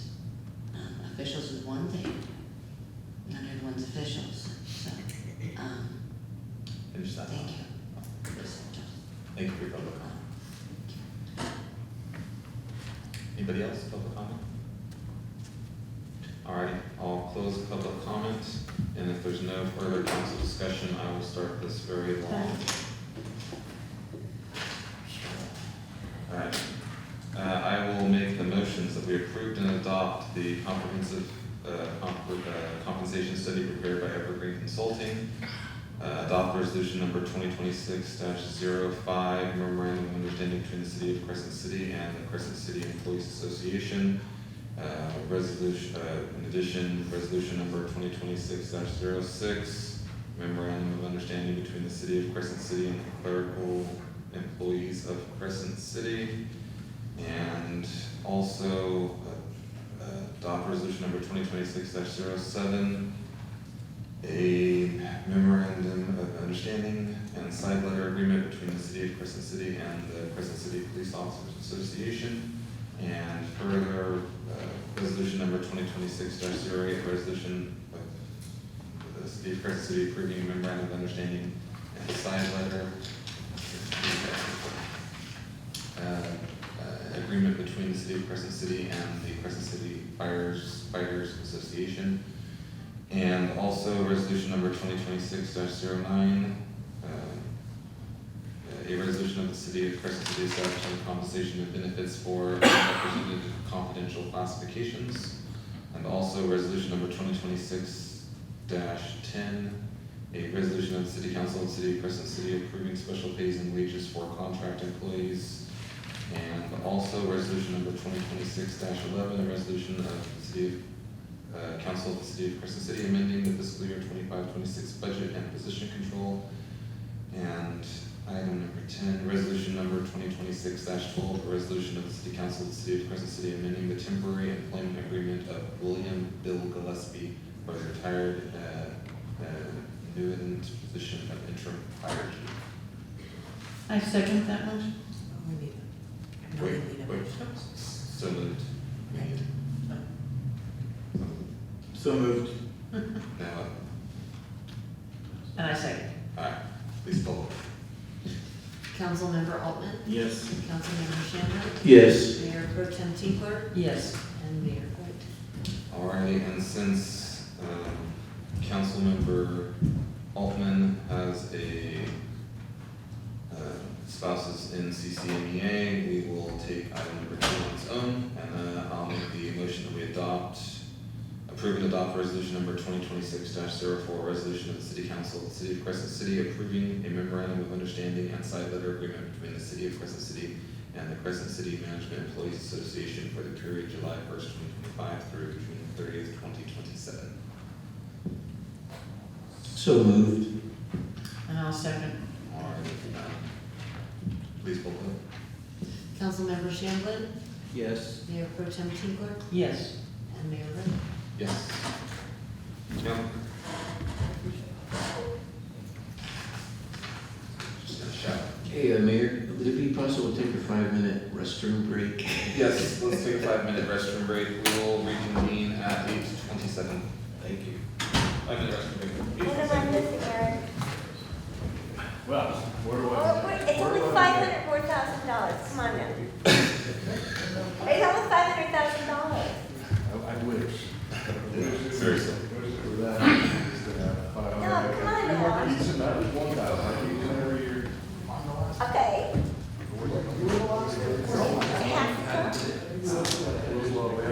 Officials is one thing. Not everyone's officials. So, Finish that. thank you. Thank you for your public comment. Anybody else, public comment? All right, I'll close public comment, and if there's no further council discussion, I will start this very long. All right, I will make the motions that we approved and adopt the comprehensive compensation study prepared by Evergreen Consulting. Adopt resolution number 2026-05, memorandum of understanding between the City of Crescent City and the Crescent City Employees Association. In addition, resolution number 2026-06, memorandum of understanding between the City of Crescent City and the clerical employees of Crescent City. And also adopt resolution number 2026-07, a memorandum of understanding and side letter agreement between the City of Crescent City and the Crescent City Police Officers Association. And further, resolution number 2026-08, resolution of the City of Crescent City approving a memorandum of understanding and side letter agreement between the City of Crescent City and the Crescent City Fighters Association. And also resolution number 2026-09, a resolution of the City of Crescent City establishing compensation and benefits for unrepresented confidential classifications. And also resolution number 2026-10, a resolution of the City Council of the City of Crescent City approving special pays and wages for contract employees Also, resolution number 2026-11, a resolution of the City of Council of the City of Crescent City amending the fiscal year 25-26 budget and position control. And item number 10, resolution number 2026-12, a resolution of the City Council of the City of Crescent City amending the temporary employment agreement of William Bill Gillespie for the retired annuitant position of interim fire chief. I second that motion. Wait. So moved. So moved. Now, And I second. all right, please vote. Councilmember Altman? Yes. Councilmember Shamblin? Yes. Mayor Pro Tem Tinkler? Yes. And Mayor White. Alrighty, and since Councilmember Altman has a spouses in CCMEA, we will take item number 2 on its own, and I'll make the motion that we approve and adopt resolution number 2026-04, resolution of the City Council of the City of Crescent City approving a memorandum of understanding and side letter agreement between the City of Crescent City and the Crescent City Management Employees Association for the period July 1st, 2025 through June 30th, 2027. So moved. And I'll second. Alright, please vote. Councilmember Shamblin? Yes. Mayor Pro Tem Tinkler? Yes. And Mayor White. Yes. No. Just gonna shout. Hey, Mayor, would it be possible to take a 5-minute restroom break? Yes, let's take a 5-minute restroom break. We will reconvene at 8:27. Thank you. 5-minute restroom break. What am I missing, Eric? Well, where do It's only $500 more $1,000. Come on now. It's only $500,000. I wish. Seriously. No, come on now. Each and that is 1,000, each and every year. Okay. We have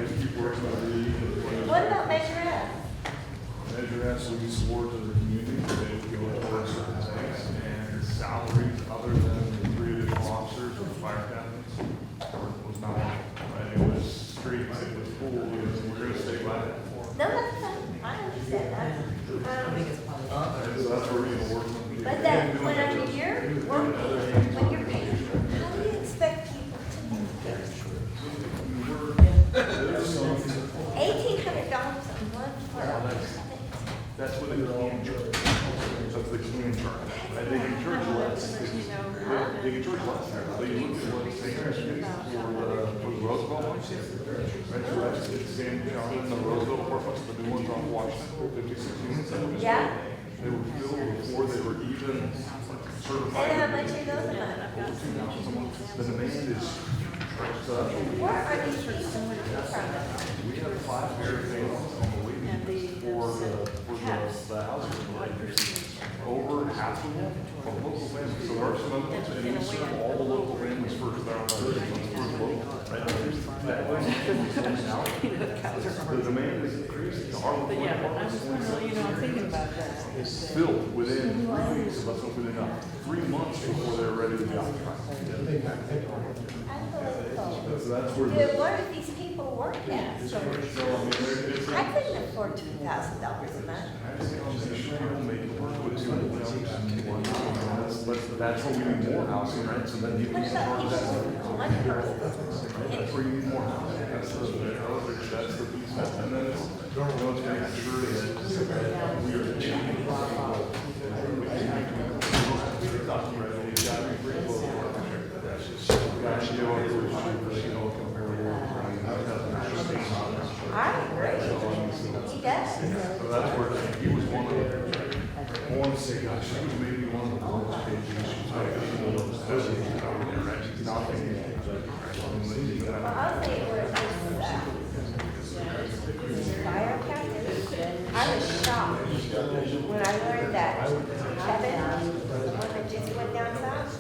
to keep working on the. What about Measure F? Measure S, we swore to the community, that they would go towards certain things, and salaries other than the 3 additional officers or fire captains was not, right? It was streets, it was pool, we're gonna stay by that. No, that's fine. I understand that. So that's where we're gonna work on. But then, when I mean, you're working, when you're paid, how do you expect people to make theirs? $1,800 a month for That's what they can charge. That's the can charge. Right? They can charge less. They can charge less. But you look at what the same for the Roosevelt ones. Right? So that's the same charge in the Roosevelt apartments, the new ones on Washington, 56 units. Yeah. They were filled before they were even certified. And how much are those a month? The demand is stretched up. Where are these people from? We have 5 airplanes on the waiting list for the housing. Over half of them are local families. So there are some other ones, and we serve all the local families first. They're on the local, right? That way, now, the demand is increasing. But yeah, I was wondering, I'm thinking about that. It's filled within 3 weeks of us opening up. 3 months before they're ready to be occupied. So that's where. Dude, where do these people work at? So, I mean, it's. I couldn't afford $2,000 a month. People make it work with 2 that's where we need more housing, right? So then people What can about charge people, that. one person? That's where you need more housing. That's the piece. And then it's, making sure that we are achieving. I agree. He does. So that's where he was one of the, I want to say, gosh, he was maybe one of the lowest paid issues. She's not thinking. Well, I'll tell you where this fire captain, I was shocked when I learned that Kevin, the one that just went down south,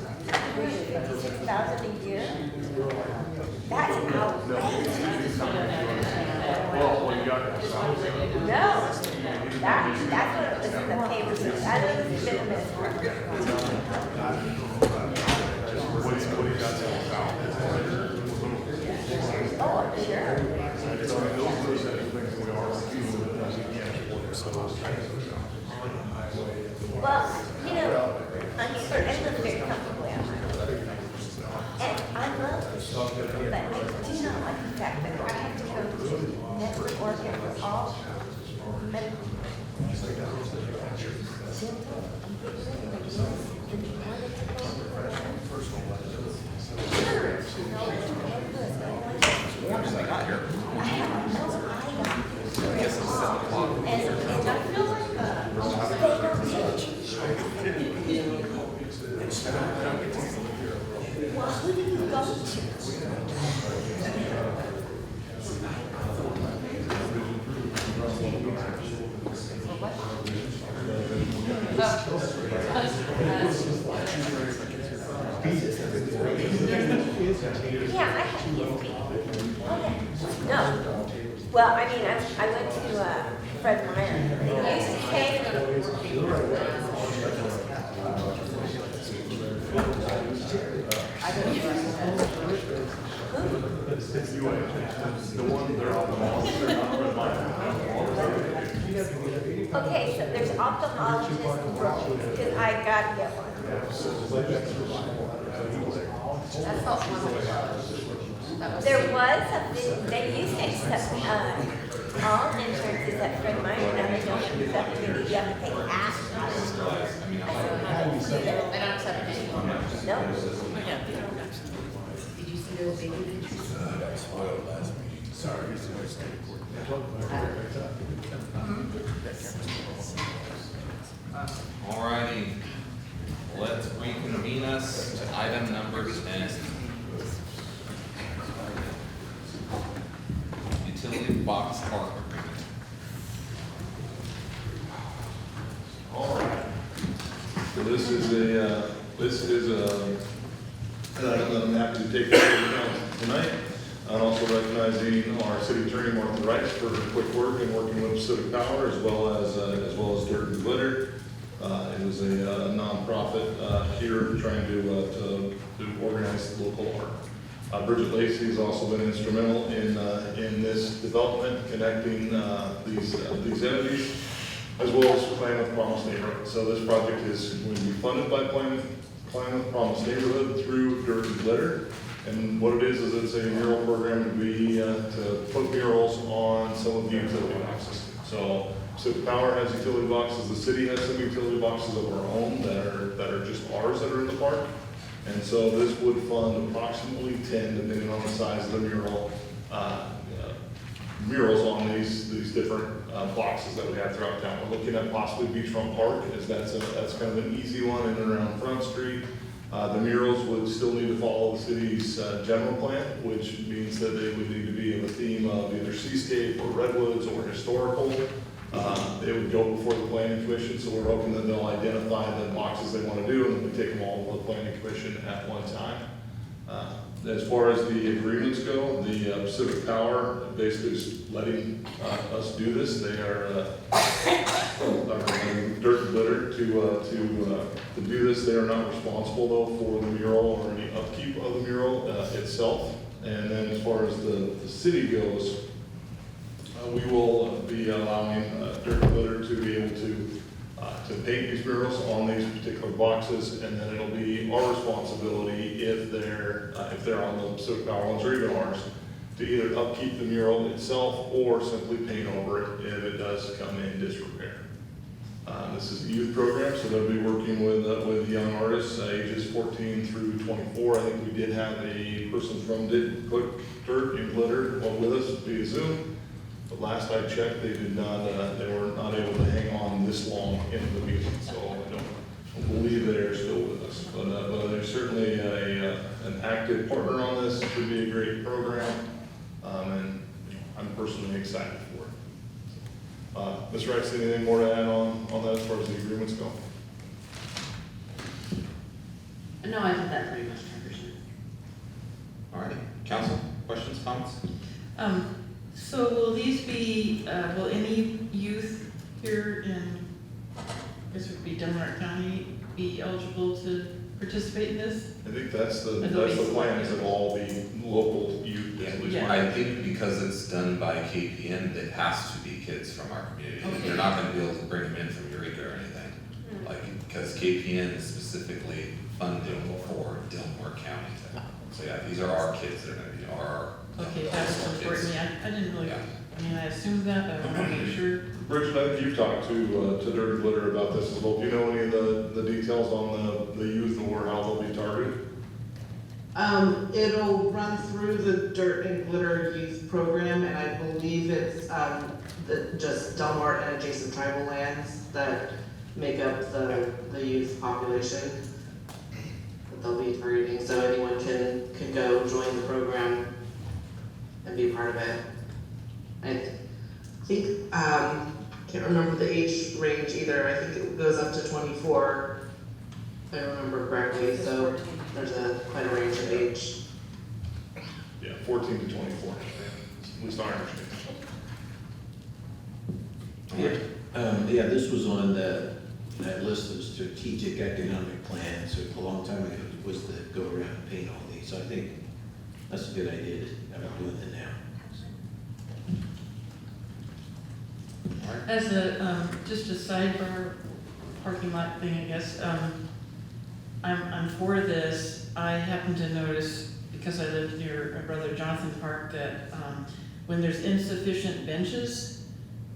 was $56,000 a year. That's outrageous. Well, when you got. No, that's what it was in the papers. I know this has been a mess. What he got down south. But I do not like the fact that I have to go to network organ for all medical. Warm as I got here. Well, who do you go to? Yeah, I have ESP. No. Well, I mean, I went to Fred Meyer. They used to take. Okay, so there's ophthalmologist because I gotta get one. That's not one. There was something, they used to accept, all insurances at Fred Meyer, now they don't accept it, you have to pay half. I don't They don't accept any. No. Did you see those baby pictures? Alrighty, let's reconvene us to item number 10. Utility box park agreement. All right. So this is an item that I'm happy to take before the council tonight. And also recognizing our city attorney, Martin Rice, for her quick work in working with Pacific Power as well as Dirt and Glitter. It was a nonprofit here trying to organize the local art. Bridget Lacey has also been instrumental in this development, connecting these entities, as well as Klamath Promise Neighborhood. So this project is going to be funded by Klamath Promise Neighborhood through Dirt and Glitter. And what it is it's a mural program to put murals on some of the utility boxes. So Pacific Power has utility boxes, the city has some utility boxes of our own that are just ours that are in the park. And so this would fund approximately 10, depending on the size of the mural, murals on these different boxes that we have throughout town. We're looking at possibly Beachfront Park, as that's kind of an easy one in and around Front Street. The murals would still need to follow the city's general plan, which means that they would need to be in the theme of either seascape or redwoods or historical. They would go before the planning commission, so we're hoping that they'll identify the boxes they want to do, and then we take them all to the planning commission at one time. As far as the agreements go, the Pacific Power basically is letting us do this. They are Dirt and Glitter to do this. They are not responsible though for the mural or any upkeep of the mural itself. And then as far as the city goes, we will be allowing Dirt and Glitter to be able to paint these murals on these particular boxes, and then it'll be our responsibility if they're on the Pacific Power ones or even ours, to either upkeep the mural itself or simply paint over it if it does come in disrepair. This is a youth program, so they'll be working with young artists ages 14 through 24. I think we did have a person from Dirt and Glitter with us via Zoom. But last I checked, they were not able to hang on this long into the meeting, so I don't believe they're still with us. But they're certainly an active partner on this. It should be a great program, and I'm personally excited for it. Ms. Rice, anything more to add on that as far as the agreements go? No, I think that pretty much covers it. All righty, council, questions, comments? So will these be, will any youth here in, this would be Delaware County, be eligible to participate in this? I think that's the plan, is that all the local youth. I think because it's done by KPN, it has to be kids from our community. Okay. You're not gonna be able to bring them in from Eureka or anything. Like, because KPN is specifically funding for Delaware County to So yeah, these are our kids that are gonna be our. Okay, that's important, yeah, I didn't really, I mean, I assumed that, but I wanted to make sure. Bridget, I think you've talked to Dirt and Glitter about this as well. Do you know any of the details on the youth or how they'll be targeted? It'll run through the Dirt and Glitter Youth Program, and I believe it's, just Del Mar and adjacent tribal lands that make up the youth population that they'll be targeting, so anyone can go join the program and be part of it. I think, can't remember the age range either, I think it goes up to 24, if I remember correctly, so there's quite a range of age. Yeah, 14 to 24, at least I understand. Yeah, this was on that list of strategic economic plans, so a long time ago, was to go around and paint all these. So I think that's a good idea to have doing it now. As a, just a sidebar parking lot thing, I guess, I'm for this. I happen to notice, because I live near my brother Jonathan Park, that when there's insufficient benches,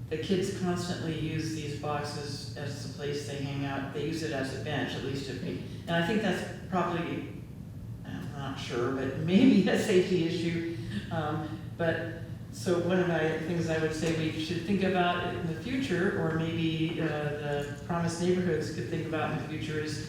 the kids constantly use these boxes as the place they hang out. They use it as a bench, at least at me. And I think that's probably, I'm not sure, but maybe a safety issue. So one of my things I would say we should think about in the future, or maybe the promised neighborhoods could think about in the future, is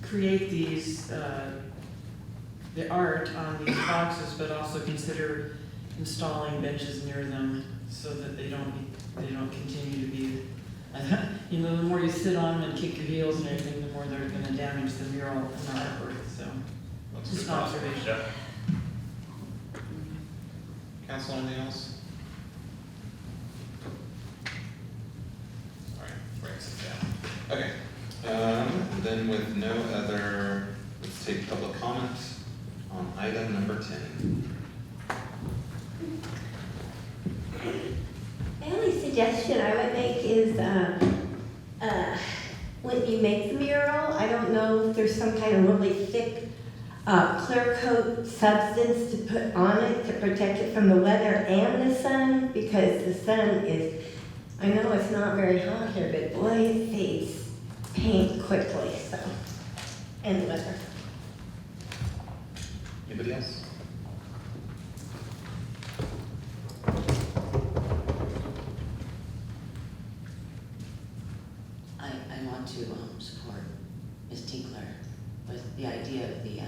create these, the art on these boxes, but also consider installing benches near them so that they don't continue to be, you know, the more you sit on them and kick your heels and everything, the more they're gonna damage the mural and the artwork, so. That's Just good an thought. observation. Yeah. Council, anything else? All right, breaks it down. Okay, then with no other, let's take public comment on item number 10. The only suggestion I would make is, when you make the mural, I don't know if there's some kind of really thick clear coat substance to put on it to protect it from the weather and the sun, because the sun is, I know it's not very hot here, but boy, it fades paint quickly, so, and the weather. Anybody else? I want to support Ms. Tinkler with the idea of the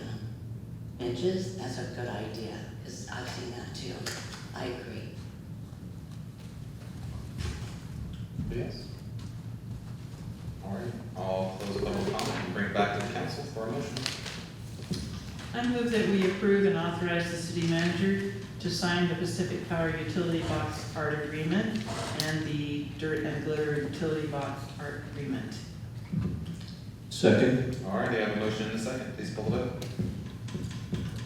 benches. That's a good idea, because I've seen that too. I agree. Anybody else? All right, I'll close the public comment and bring it back to the council for a motion. I move that we approve and authorize the city manager to sign the Pacific Power Utility Box Art Agreement and the Dirt and Glitter Utility Box Art Agreement. Second? All right, I have a motion and a second. Please pull the vote.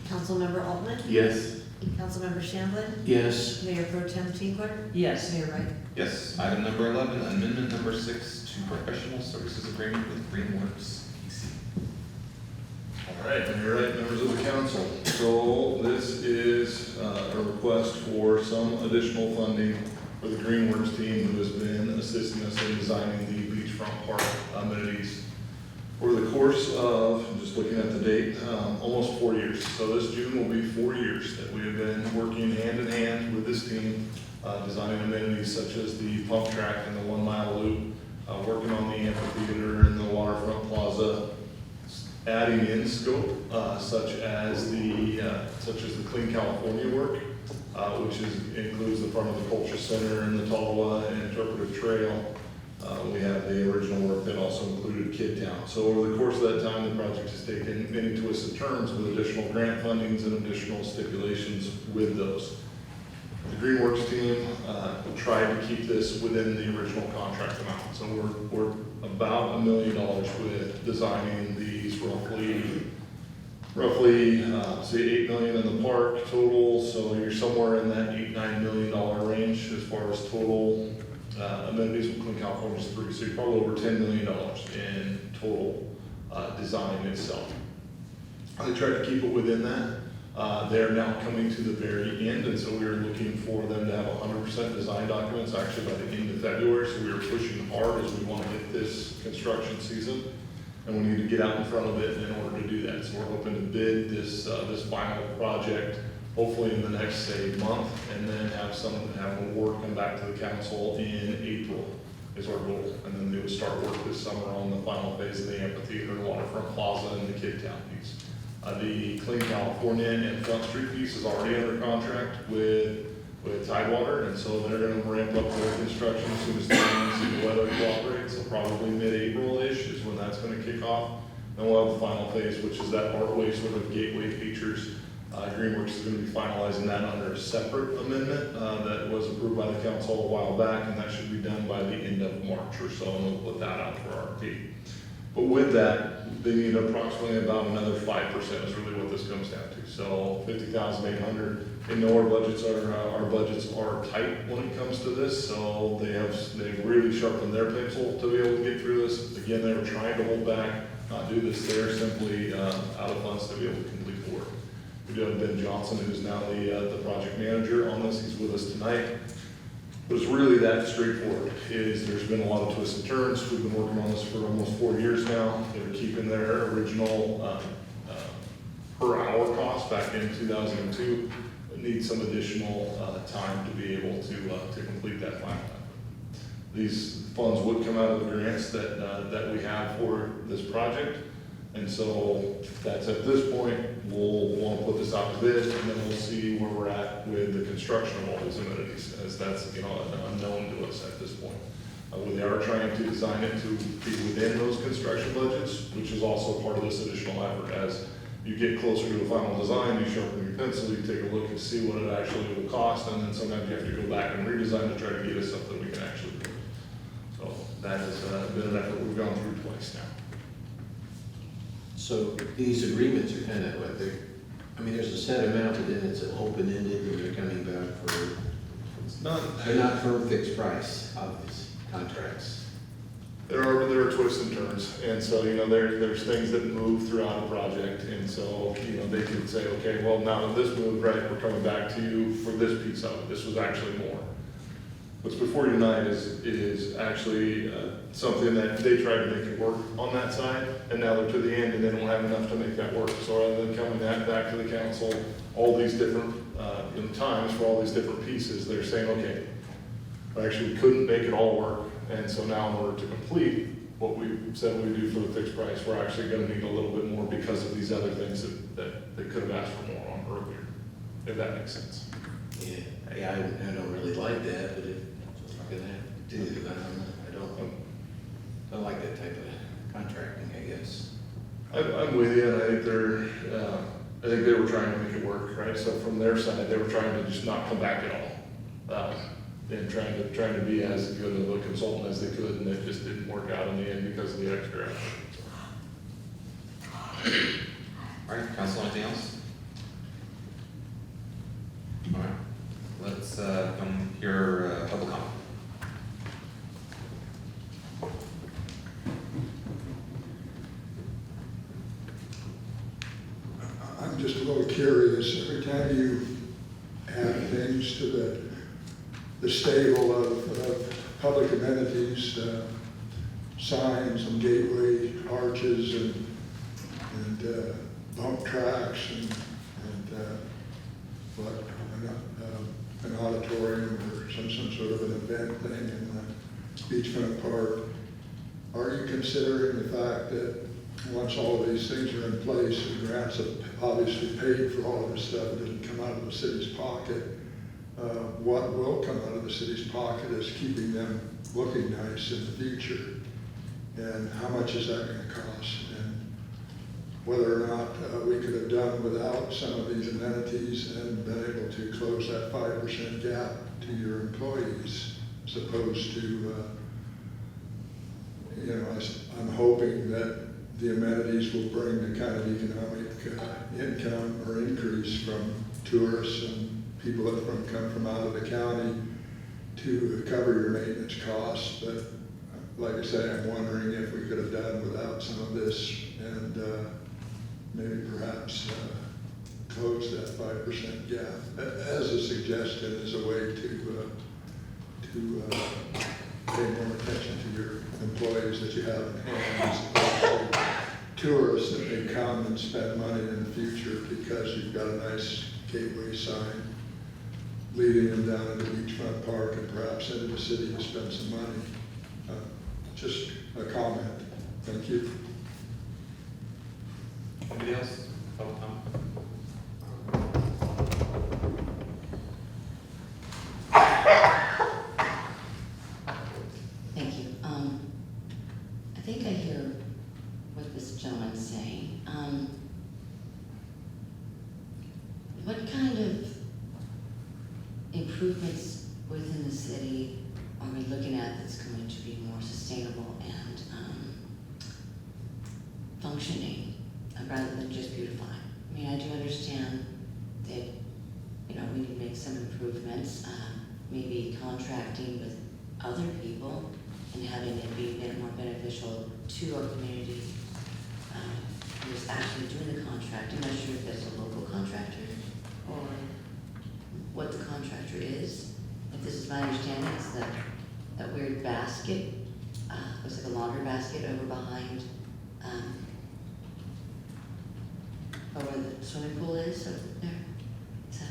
Councilmember Altman? Yes. Councilmember Shamblin? Yes. Mayor Pro Tem Tinkler? Yes. Mayor Wright? Yes. Item number 11, amendment number 6 to professional services agreement with Greenworks EC. All right, and you're right, members of the council. So this is a request for some additional funding for the Greenworks team who has been assisting us in designing the beachfront park amenities over the course of, just looking at the date, almost 4 years. So this June will be 4 years that we have been working hand in hand with this team, designing amenities such as the pump track and the 1 mile loop, working on the amphitheater and the waterfront plaza, adding in scope, such as the Clean California work, which includes the front of the Culture Center and the Tawa and Interpretive Trail. We have the original work that also included Kid Town. So over the course of that time, the project has taken many twists and turns with additional grant fundings and additional stipulations with those. The Greenworks team tried to keep this within the original contract amount. So we're about $1 million with designing these roughly say $8 million in the park total. So you're somewhere in that $8-9 million range as far as total amenities with Clean California's 3. So you're probably over $10 million in total design itself. They tried to keep it within that. They're now coming to the very end, and so we were looking for them to have 100% design documents actually by the end of February. So we were pushing hard as we want to hit this construction season, and we need to get out in front of it in order to do that. So we're hoping to bid this final project hopefully in the next, say, month, and then have an award come back to the council in April is our goal. And then they would start work this summer on the final phase of the amphitheater, waterfront plaza, and the Kid Town piece. The Clean California and Front Street piece is already under contract with Tidewater, and so they're gonna ramp up their construction as soon as the weather cooperates. So probably mid-April-ish is when that's gonna kick off. Then we'll have the final phase, which is that Artway sort of gateway features. Greenworks is gonna be finalizing that under a separate amendment that was approved by the council a while back, and that should be done by the end of March or so, and we'll put that out for RFP. But with that, they need approximately about another 5% is really what this comes down to. So 50,800. They know our budgets are tight when it comes to this, so they've really sharpened their pencil to be able to get through this. Again, they were trying to hold back, not do this. They're simply out of funds to be able to complete the work. We do have Ben Johnson, who's now the project manager on this. He's with us tonight. But it's really that straightforward. There's been a lot of twists and turns. We've been working on this for almost 4 years now. They were keeping their original per hour cost back in 2002. It needs some additional time to be able to complete that final effort. These funds would come out of the grants that we have for this project. And so that's at this point, we'll want to put this out to bid, and then we'll see where we're at with the construction of all these amenities, as that's, an unknown to us at this point. We are trying to design it to be within those construction budgets, which is also part of this additional effort. As you get closer to the final design, you sharpen your pencil, you take a look and see what it actually will cost, and then sometimes you have to go back and redesign to try to get us something we can actually do. So that has been an effort we've gone through twice now. So these agreements are kind of what there's a set amount, but then it's an open-ended, and they're coming back for, they're not firm fixed price of these contracts. There are twists and turns, and so, there's things that move throughout a project, and so, they could say, okay, well, now that this moved, right, we're coming back to you for this piece of it. This was actually more. What's before you tonight is actually something that they tried to make it work on that side, and now they're to the end and they don't have enough to make that work. So rather than coming back to the council, all these different times for all these different pieces, they're saying, okay, actually we couldn't make it all work, and so now in order to complete what we said we do for the fixed price, we're actually going to need a little bit more because of these other things that they could have asked for more on earlier, if that makes sense. Yeah, I don't really like that, but if we're gonna have to do, I don't like that type of contracting, I guess. I'm with you, and I think they were trying to make it work, right? So from their side, they were trying to just not come back at all, and trying to be as good of a consultant as they could, and it just didn't work out in the end because of the extra effort. All right, council, anything else? All right, let's come hear public comment. I'm just a little curious, every time you add things to the stable of public amenities, signs and gateway arches and bump tracks and an auditorium or some sort of an event thing in Beachfront Park, are you considering the fact that once all of these things are in place, and grants have obviously paid for all of this stuff, it doesn't come out of the city's pocket, what will come out of the city's pocket is keeping them looking nice in the future? And how much is that going to cost? And whether or not we could have done without some of these amenities and been able to close that 5% gap to your employees, as opposed to, I'm hoping that the amenities will bring the kind of economic income or increase from tourists and people that come from out of the county to cover your maintenance costs. But like I say, I'm wondering if we could have done without some of this and maybe perhaps close that 5% gap as a suggestion, as a way to pay more attention to your employees that you have in hand, as opposed to tourists that may come and spend money in the future because you've got a nice gateway sign leading them down into beachfront park and perhaps into the city to spend some money. Just a comment. Thank you. Anybody else? Public comment? Thank you. I think I hear what this gentleman's saying. What kind of improvements within the city are we looking at that's going to be more sustainable and functioning rather than just beautifying? I mean, I do understand that, you know, we need to make some improvements, maybe contracting with other people and having it be a bit more beneficial to our community. Who's actually doing the contracting? I'm not sure if that's a local contractor or what the contractor is. If this is my understanding, it's that weird basket, looks like a laundry basket over behind, where the swimming pool is over there. So,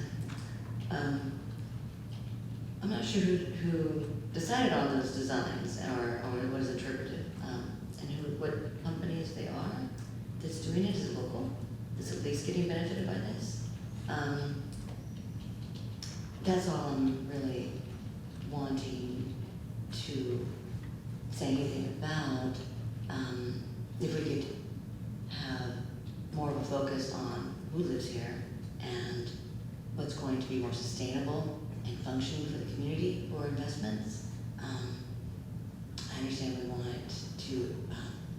I'm not sure who decided on those designs or what is interpreted, and what companies they are that's doing it. Is it local? Is at least getting benefited by this? That's all I'm really wanting to say anything about. If we could have more of a focus on who lives here and what's going to be more sustainable and functioning for the community for investments. I understand we want to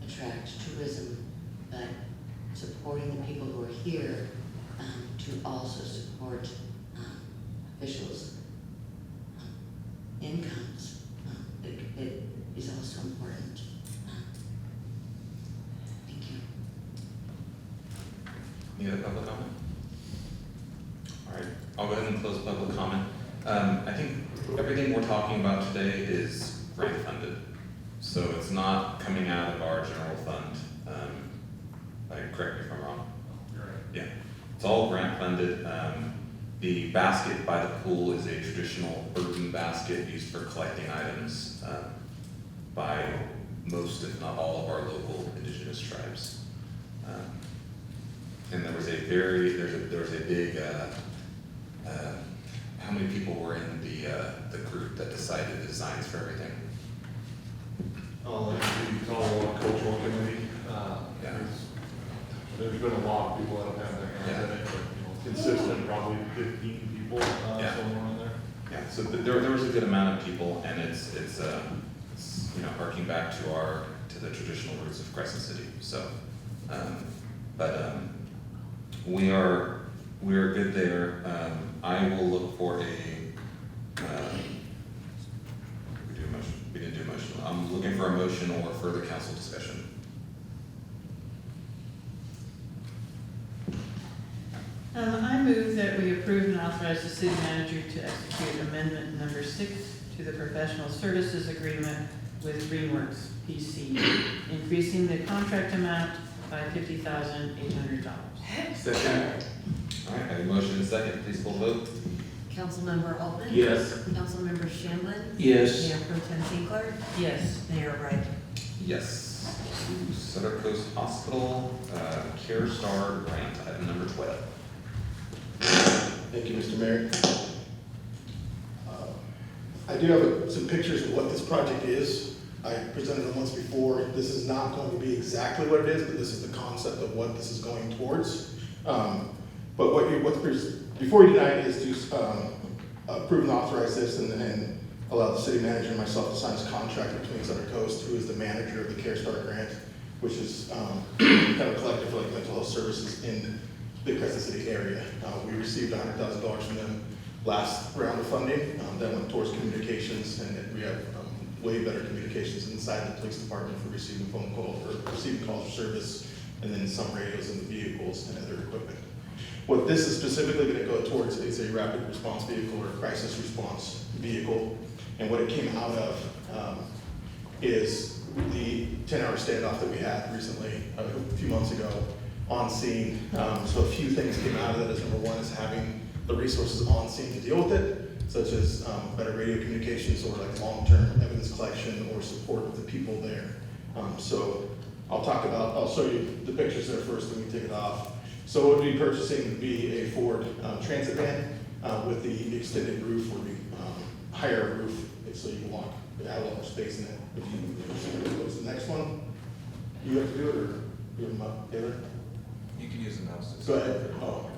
attract tourism, but supporting the people who are here to also support officials' incomes. It is also important. Thank you. Any other public comment? All right, I'll go ahead and close public comment. I think everything we're talking about today is grant funded. So it's not coming out of our general fund. Correct me if I'm wrong. You're right. Yeah, it's all grant funded. The basket by the pool is a traditional urban basket used for collecting items by most, if not all, of our local indigenous tribes. And there was a big, how many people were in the group that decided the designs for everything? Like the Colorado Cultural Committee. Yeah. There's been a lot of people that have had their hands in it, but consistent, probably 15 people somewhere in there. Yeah, so there was a good amount of people, and it's harking back to the traditional roots of Crescent City. So, we are good there. I will look for we didn't do a motion. I'm looking for a motion or further council discussion. I move that we approve and authorize the city manager to execute amendment number 6 to the professional services agreement with Greenworks PC, increasing the contract amount by $50,800. Second. All right, I have a motion and a second. Please pull vote. Councilmember Altman? Yes. Councilmember Shamblin? Yes. Mayor Pro Tem Tinkler? Yes. Mayor Wright? Yes. Sutter Coast Hospital Care Star Grant, item number 12. Thank you, Mr. Mayor. I do have some pictures of what this project is. I presented them once before. This is not going to be exactly what it is, but this is the concept of what this is going towards. Before you deny it is to approve and authorize this and allow the city manager and myself to sign this contract between Sutter Coast, who is the manager of the Care Star Grant, which is kind of a collective for mental health services in the Crescent City area. We received $100,000 from them last round of funding. That went towards communications, and we have way better communications inside the police department for receiving phone calls or receiving calls for service and then some radios in the vehicles and other equipment. What this is specifically going to go towards is a rapid response vehicle or a crisis response vehicle. And what it came out of is the 10-hour standoff that we had recently, a few months ago, on scene. So a few things came out of that. As number one is having the resources on scene to deal with it, such as better radio communications or like long-term evidence collection or support of the people there. So I'll show you the pictures there first, then we take it off. So what we'll be purchasing would be a Ford Transit van with the extended roof, where we higher roof, so you can walk, add a lot more space in it. If you go to the next one, you have to do it, or give them up, Taylor? You can use the mouse. Go ahead. Oh,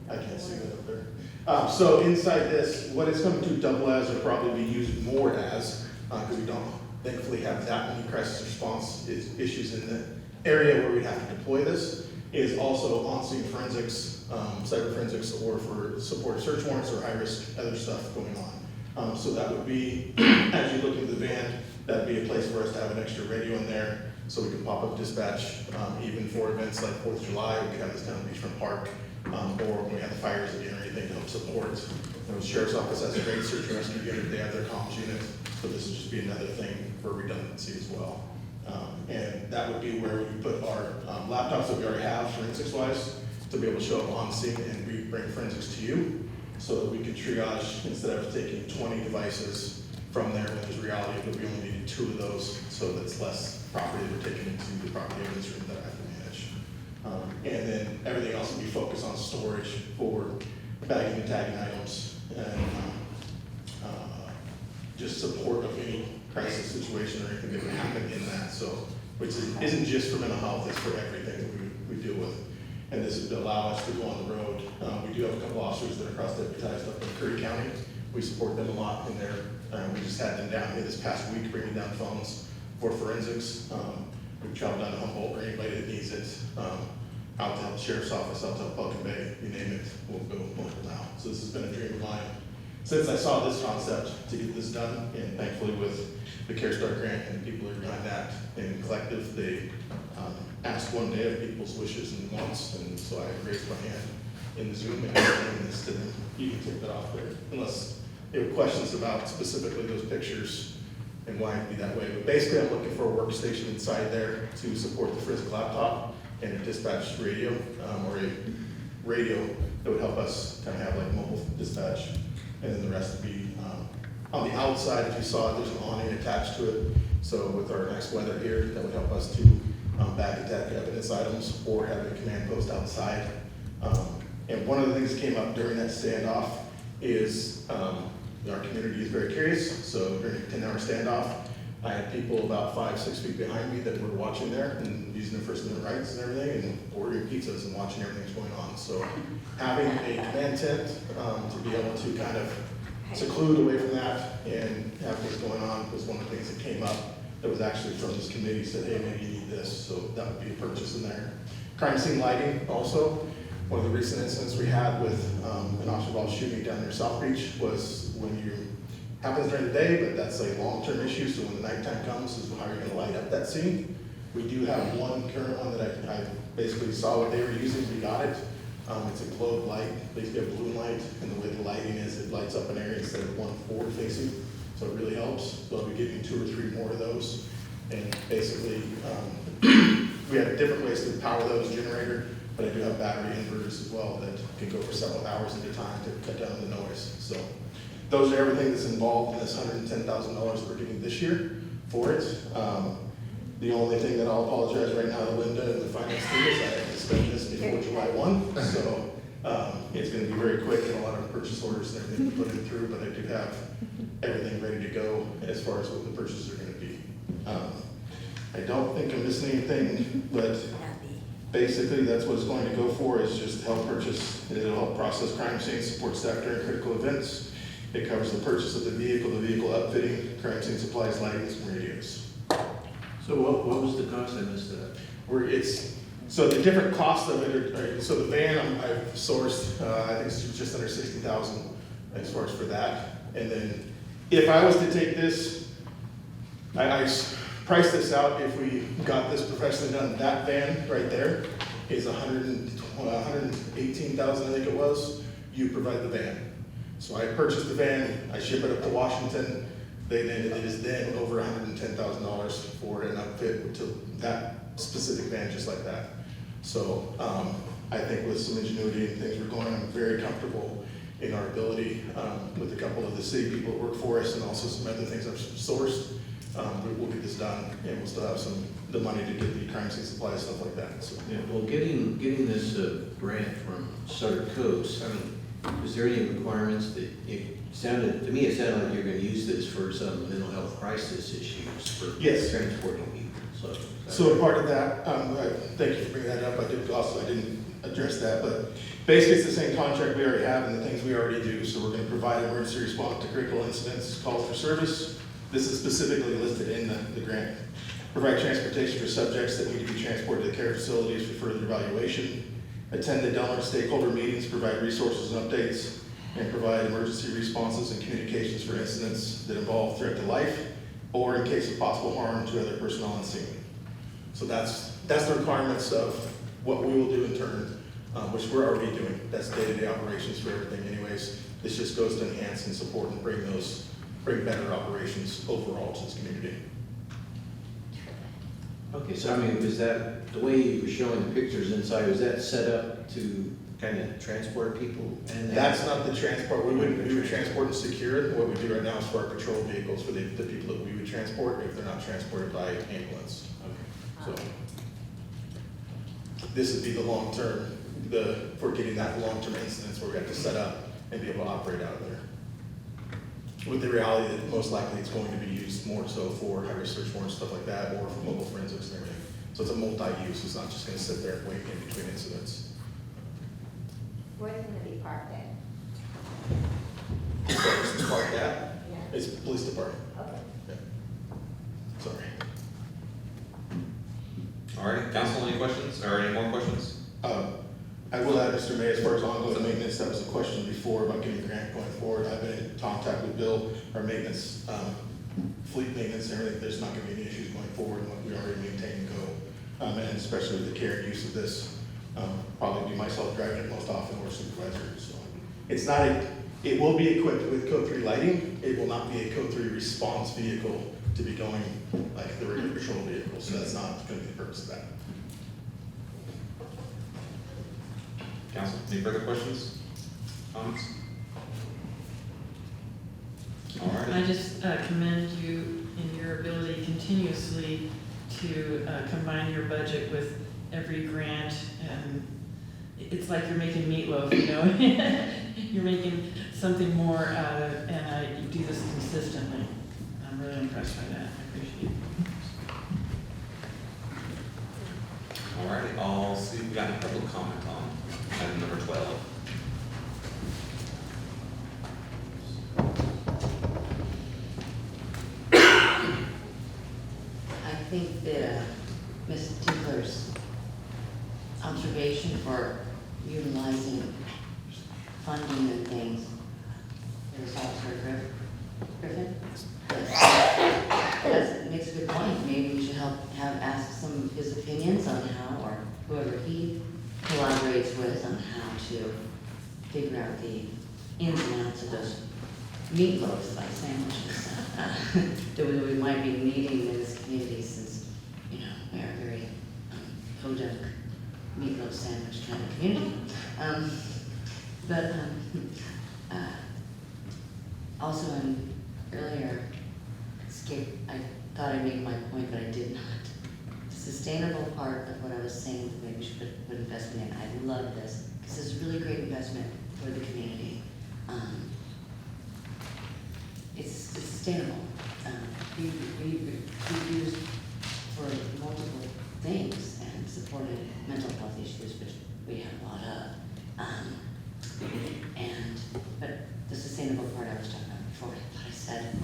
I can't see that up there. So inside this, what it's going to double as, or probably be used more as, because we don't thankfully have that many crisis response issues in the area where we have to deploy this, is also on-scene forensics, cyber forensics, or for support search warrants or high-risk other stuff going on. So that would be, as you look into the van, that'd be a place for us to have an extra radio in there, so we can pop up dispatch, even for events like 4th of July. We could have this down at Beachfront Park, or when we have the fires again or anything to help support. The Sheriff's Office has a great search and rescue unit. They have their comms unit, so this would just be another thing for redundancy as well. And that would be where we put our laptops that we already have forensics-wise to be able to show up on scene, and we bring forensics to you so that we can triage instead of taking 20 devices from there when there's reality, but we only needed 2 of those, so that's less property that we're taking into the property evidence room that I have to manage. And then everything else will be focused on storage for bagging and tagging items and just support of any crisis situation or anything that would happen in that. So, which isn't just for mental health, it's for everything that we deal with. And this would allow us to go on the road. We do have a couple officers that are cross-deputized up in Curry County. We support them a lot in there. We just had them down here this past week bringing down phones for forensics. We've traveled down to Humboldt, or anybody that needs it, out to help the Sheriff's Office, out to help Pelican Bay, you name it, we'll go local now. So this has been a dream of mine since I saw this concept to get this done, and thankfully with the CareStar grant and the people that are behind that and Collective, they asked one day of people's wishes and wants, and so I raised my hand in the Zoom and explained this to them. You can take that off there, unless you have questions about specifically those pictures and why it'd be that way. But basically, I'm looking for a workstation inside there to support the Frisk laptop and a dispatch radio, or a radio that would help us kind of have like mobile dispatch. And then the rest would be on the outside. If you saw it, there's an awning attached to it. So with our nice weather here, that would help us to bag and tag evidence items, or have a command post outside. And one of the things that came up during that standoff is our community is very curious. So during a 10-hour standoff, I had people about 5-6 feet behind me that were watching there and using their First Amendment rights and everything, and ordering pizzas and watching everything that's going on. So having a command tent to be able to kind of seclude away from that and have things going on was one of the things that came up that was actually from this committee, said, hey, maybe you need this. So that would be a purchase in there. Crime scene lighting also. One of the recent incidents we had with an officer-involved shooting down near South Beach was when you happens during the day, but that's a long-term issue. So when the nighttime comes, is how you're going to light up that scene. We do have one current one that I basically saw what they were using. We got it. It's a globe light, basically a balloon light, and the way the lighting is, it lights up an area instead of one forward facing. So it really helps. So I'll be giving 2 or 3 more of those. And basically, we have different ways to power those generator, but I do have battery inverters as well that can go for several hours at a time to cut down the noise. So those are everything that's involved in this $110,000 that we're getting this year for it. The only thing that I'll apologize right now to Linda and the finance team is I have to spend this before July 1. So it's going to be very quick and a lot of purchase orders and everything to put it through, but I do have everything ready to go as far as what the purchases are going to be. I don't think I'm missing anything, but basically that's what it's going to go for, is just help purchase. It'll help process crime scenes, support staff during critical events. It covers the purchase of the vehicle upfitting, crime scene supplies, lighting, and radios. So what was the cost? I missed that. So the different costs of it are, so the van I've sourced, I think it's just under $60,000 as far as for that. And then if I was to take this, I price this out, if we got this professionally done, that van right there is $118,000, I think it was. You provide the van. So I purchased the van, I ship it up to Washington. It is then over $110,000 for an upfit to that specific van, just like that. So I think with some ingenuity and things we're going, I'm very comfortable in our ability with a couple of the city people that work for us and also some other things I've sourced. We'll get this done, and we'll still have the money to get the crime scene supplies, stuff like that. So Yeah, well, getting this grant from Sutter Coast, I mean, is there any requirements that it sounded like you're gonna use this for some mental health crisis issues for Yes. transporting people, So part of that, thank you for bringing that up. I didn't address that, but basically it's the same contract we already have and the things we already do. So we're going to provide emergency response to critical incidents, calls for service. This is specifically listed in the grant. Provide transportation for subjects that need to be transported to care facilities for further evaluation. Attend the Delaware stakeholder meetings, provide resources and updates, and provide emergency responses and communications for incidents that involve threat to life or in case of possible harm to other personnel on scene. So that's the requirements of what we will do in turn, which we're already doing. That's day-to-day operations for everything anyways. This just goes to enhance and support and bring better operations overall to this community. Okay, so I mean, was that, the way you were showing the pictures inside, was that set up to kind of transport people? And That's not the transport. We would transport and secure it. What we do right now is for our patrol vehicles for the people that we would transport if they're not transported by ambulance. So this would be the long term, for getting that long-term incidents where we have to set up and be able to operate out of there. With the reality that most likely it's going to be used more so for high-risk search warrants, stuff like that, or for mobile forensics and everything. So it's a multi-use. It's not just going to sit there and wait in between incidents. Where's it gonna be parked at? It's parked at? Yeah. It's police department. Okay. Yeah. Sorry. All right, council, any questions, or any more questions? I will add, Mr. May, as far as ongoing maintenance, that was a question before about getting a grant going forward. I've been in contact with Bill, our maintenance, fleet maintenance and everything. There's not gonna be any issues going forward in what we already maintain and go. And especially with the care and use of this, probably be myself driving it most often or supervisor. So it's not it will be equipped with code 3 lighting. It will not be a code 3 response vehicle to be going like the regular patrol vehicle. So that's not gonna be the purpose of that. Council, any further questions, comments? All right. I just commend you in your ability continuously to combine your budget with every grant, and it's like you're making meatloaf, you know? You're making something more out of, and you do this consistently. I'm really impressed by that. I appreciate it. All righty, I'll see if we got any public comment on item number 12. I think that Ms. Tinkler's observation for utilizing funding and things, is Officer Griffin? That makes a good point. Maybe we should ask some of his opinions on how, or whoever he collaborates with, on how to figure out the ins and outs of those meatloafs like sandwiches that we might be needing in this community, since, you know, we are a very podunk meatloaf sandwich kind of community. Also, earlier, I thought I made my point, but I did not. The sustainable part of what I was saying, that maybe we should put investment in. I love this. This is a really great investment for the community. It's sustainable. We used for multiple things and supported mental health issues, which we have a lot of. But the sustainable part I was talking about before, what I said,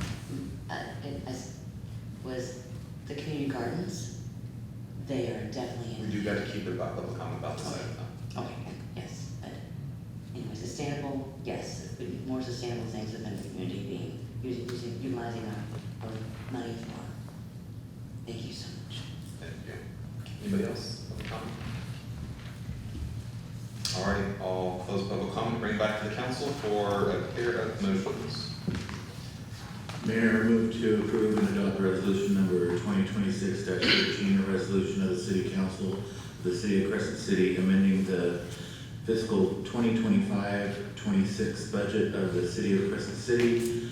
was the community gardens. They are definitely. We do got to keep it about public comment about this item though. Okay, yes, but anyway, sustainable, yes, we need more sustainable things within the community being, utilizing our money for. Thank you so much. Thank you. Anybody else? Public comment? Alrighty, I'll close public comment, bring it back to the council for a pair of motions. Mayor, move to approve and adopt resolution number 2026-13, a resolution of the City Council of the City of Crescent City amending the fiscal 2025-26 budget of the City of Crescent City.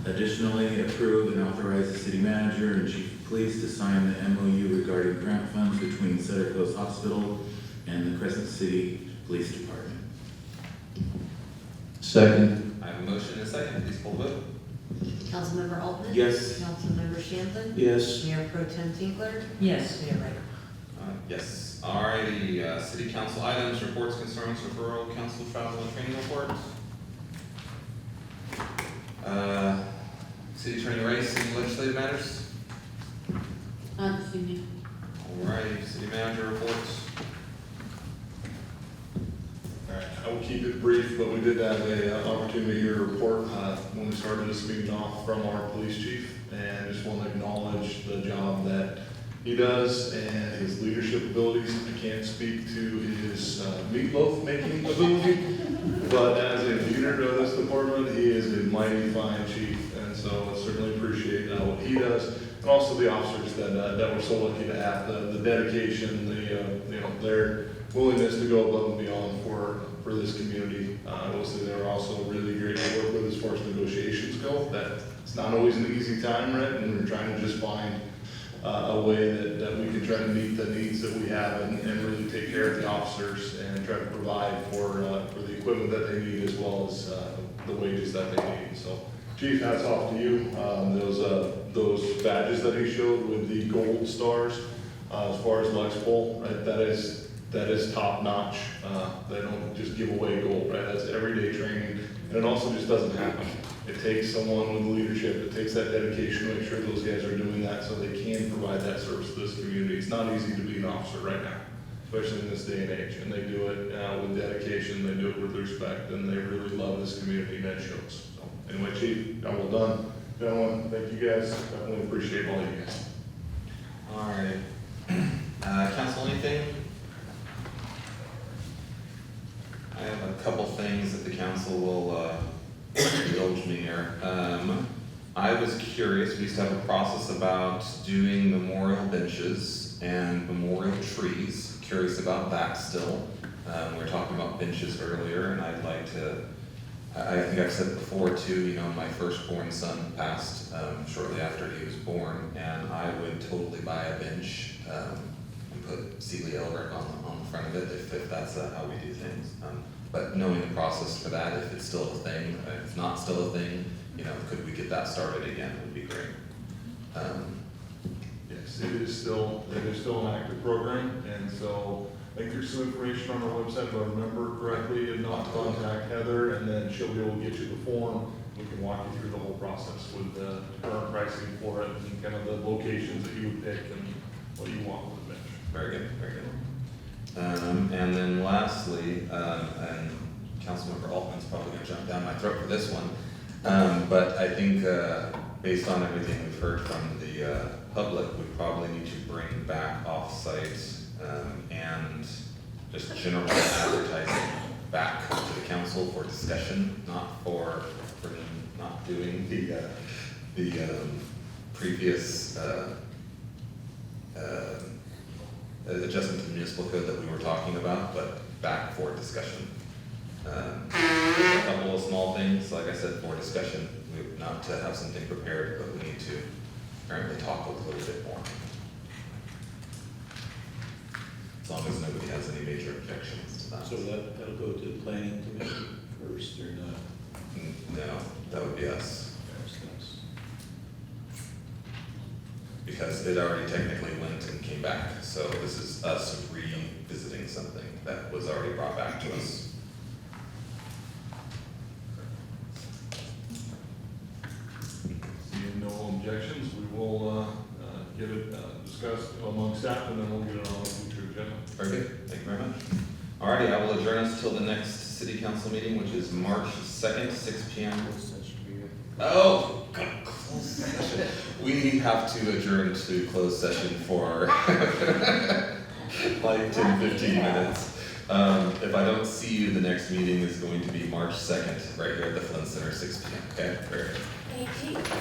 Additionally, approve and authorize the city manager and chief of police to sign the MOU regarding grant funds between Sutter Coast Hospital and the Crescent City Police Department. Second. I have a motion and a second, please pull the vote. Councilmember Altman? Yes. Councilmember Shannon? Yes. Mayor Pro Tem Tinkler? Yes. Mayor Ryder? Yes. Alrighty, city council items, reports, concerns, referral, council travel and training reports. City Attorney Rice, any legislative matters? This evening. Alrighty, city manager reports. All right, I will keep it brief, but we did have an opportunity here to report when we started this meeting off from our police chief, and just want to acknowledge the job that he does and his leadership abilities. I can't speak to his meatloaf making ability, but as a leader of this department, he is a mighty fine chief, and so I certainly appreciate what he does, and also the officers that we're so lucky to have, the dedication, their willingness to go above and beyond for this community. I will say they're also really great to work with as far as negotiations go. That it's not always an easy time, right? And we're trying to just find a way that we can try to meet the needs that we have and really take care of the officers and try to provide for the equipment that they need as well as the wages that they need. So, Chief, hats off to you. Those badges that he showed with the gold stars as far as Lexpol, right? That is top notch. They don't just give away gold, right? That's everyday training, and it also just doesn't happen. It takes someone with leadership. It takes that dedication to make sure those guys are doing that so they can provide that service to this community. It's not easy to be an officer right now, especially in this day and age. And they do it with dedication. They do it with respect, and they really love this community, and that shows. So, anyway, Chief, job well done. Gentlemen, thank you guys. Definitely appreciate all you guys. All right. Council, anything? I have a couple things that the council will indulge me here. I was curious, we used to have a process about doing memorial benches and memorial trees. Curious about that still. We were talking about benches earlier, and I'd like to, I think I've said before too, my firstborn son passed shortly after he was born, and I would totally buy a bench and put Celia Elric on the front of it if that's how we do things. But knowing the process for that, if it's still a thing, if it's not still a thing, could we get that started again, would be great. Yes, it is still an active program, and so I think there's some information on our website, if I remember correctly, and not contact Heather, and then she'll be able to get you the form. We can walk you through the whole process with the current pricing for it and kind of the locations that you would pick and what you want with the bench. Very good, very good. And then lastly, and Councilmember Altman's probably gonna jump down my throat for this one, but I think based on everything we've heard from the public, we probably need to bring back off-site and just general advertising back to the council for discussion, not for not doing the previous adjustment to the municipal code that we were talking about, but back for discussion. A couple of small things, like I said, for discussion. Not to have something prepared, but we need to apparently talk a little bit more. As long as nobody has any major objections to that. So that'll go to the planning commission first, or not? No, that would be us. Because it already technically went and came back, so this is us revisiting something that was already brought back to us. Seeing no objections, we will get it discussed among staff, and then we'll get it on the future agenda. Very good, thank you very much. Alrighty, I will adjourn us till the next city council meeting, which is March 2nd, 6 p.m. Oh, God, close session. We have to adjourn to closed session for like 10, 15 minutes. If I don't see you, the next meeting is going to be March 2nd, right here at the Flint Center, 6 p.m. Okay? Very good. Thank you.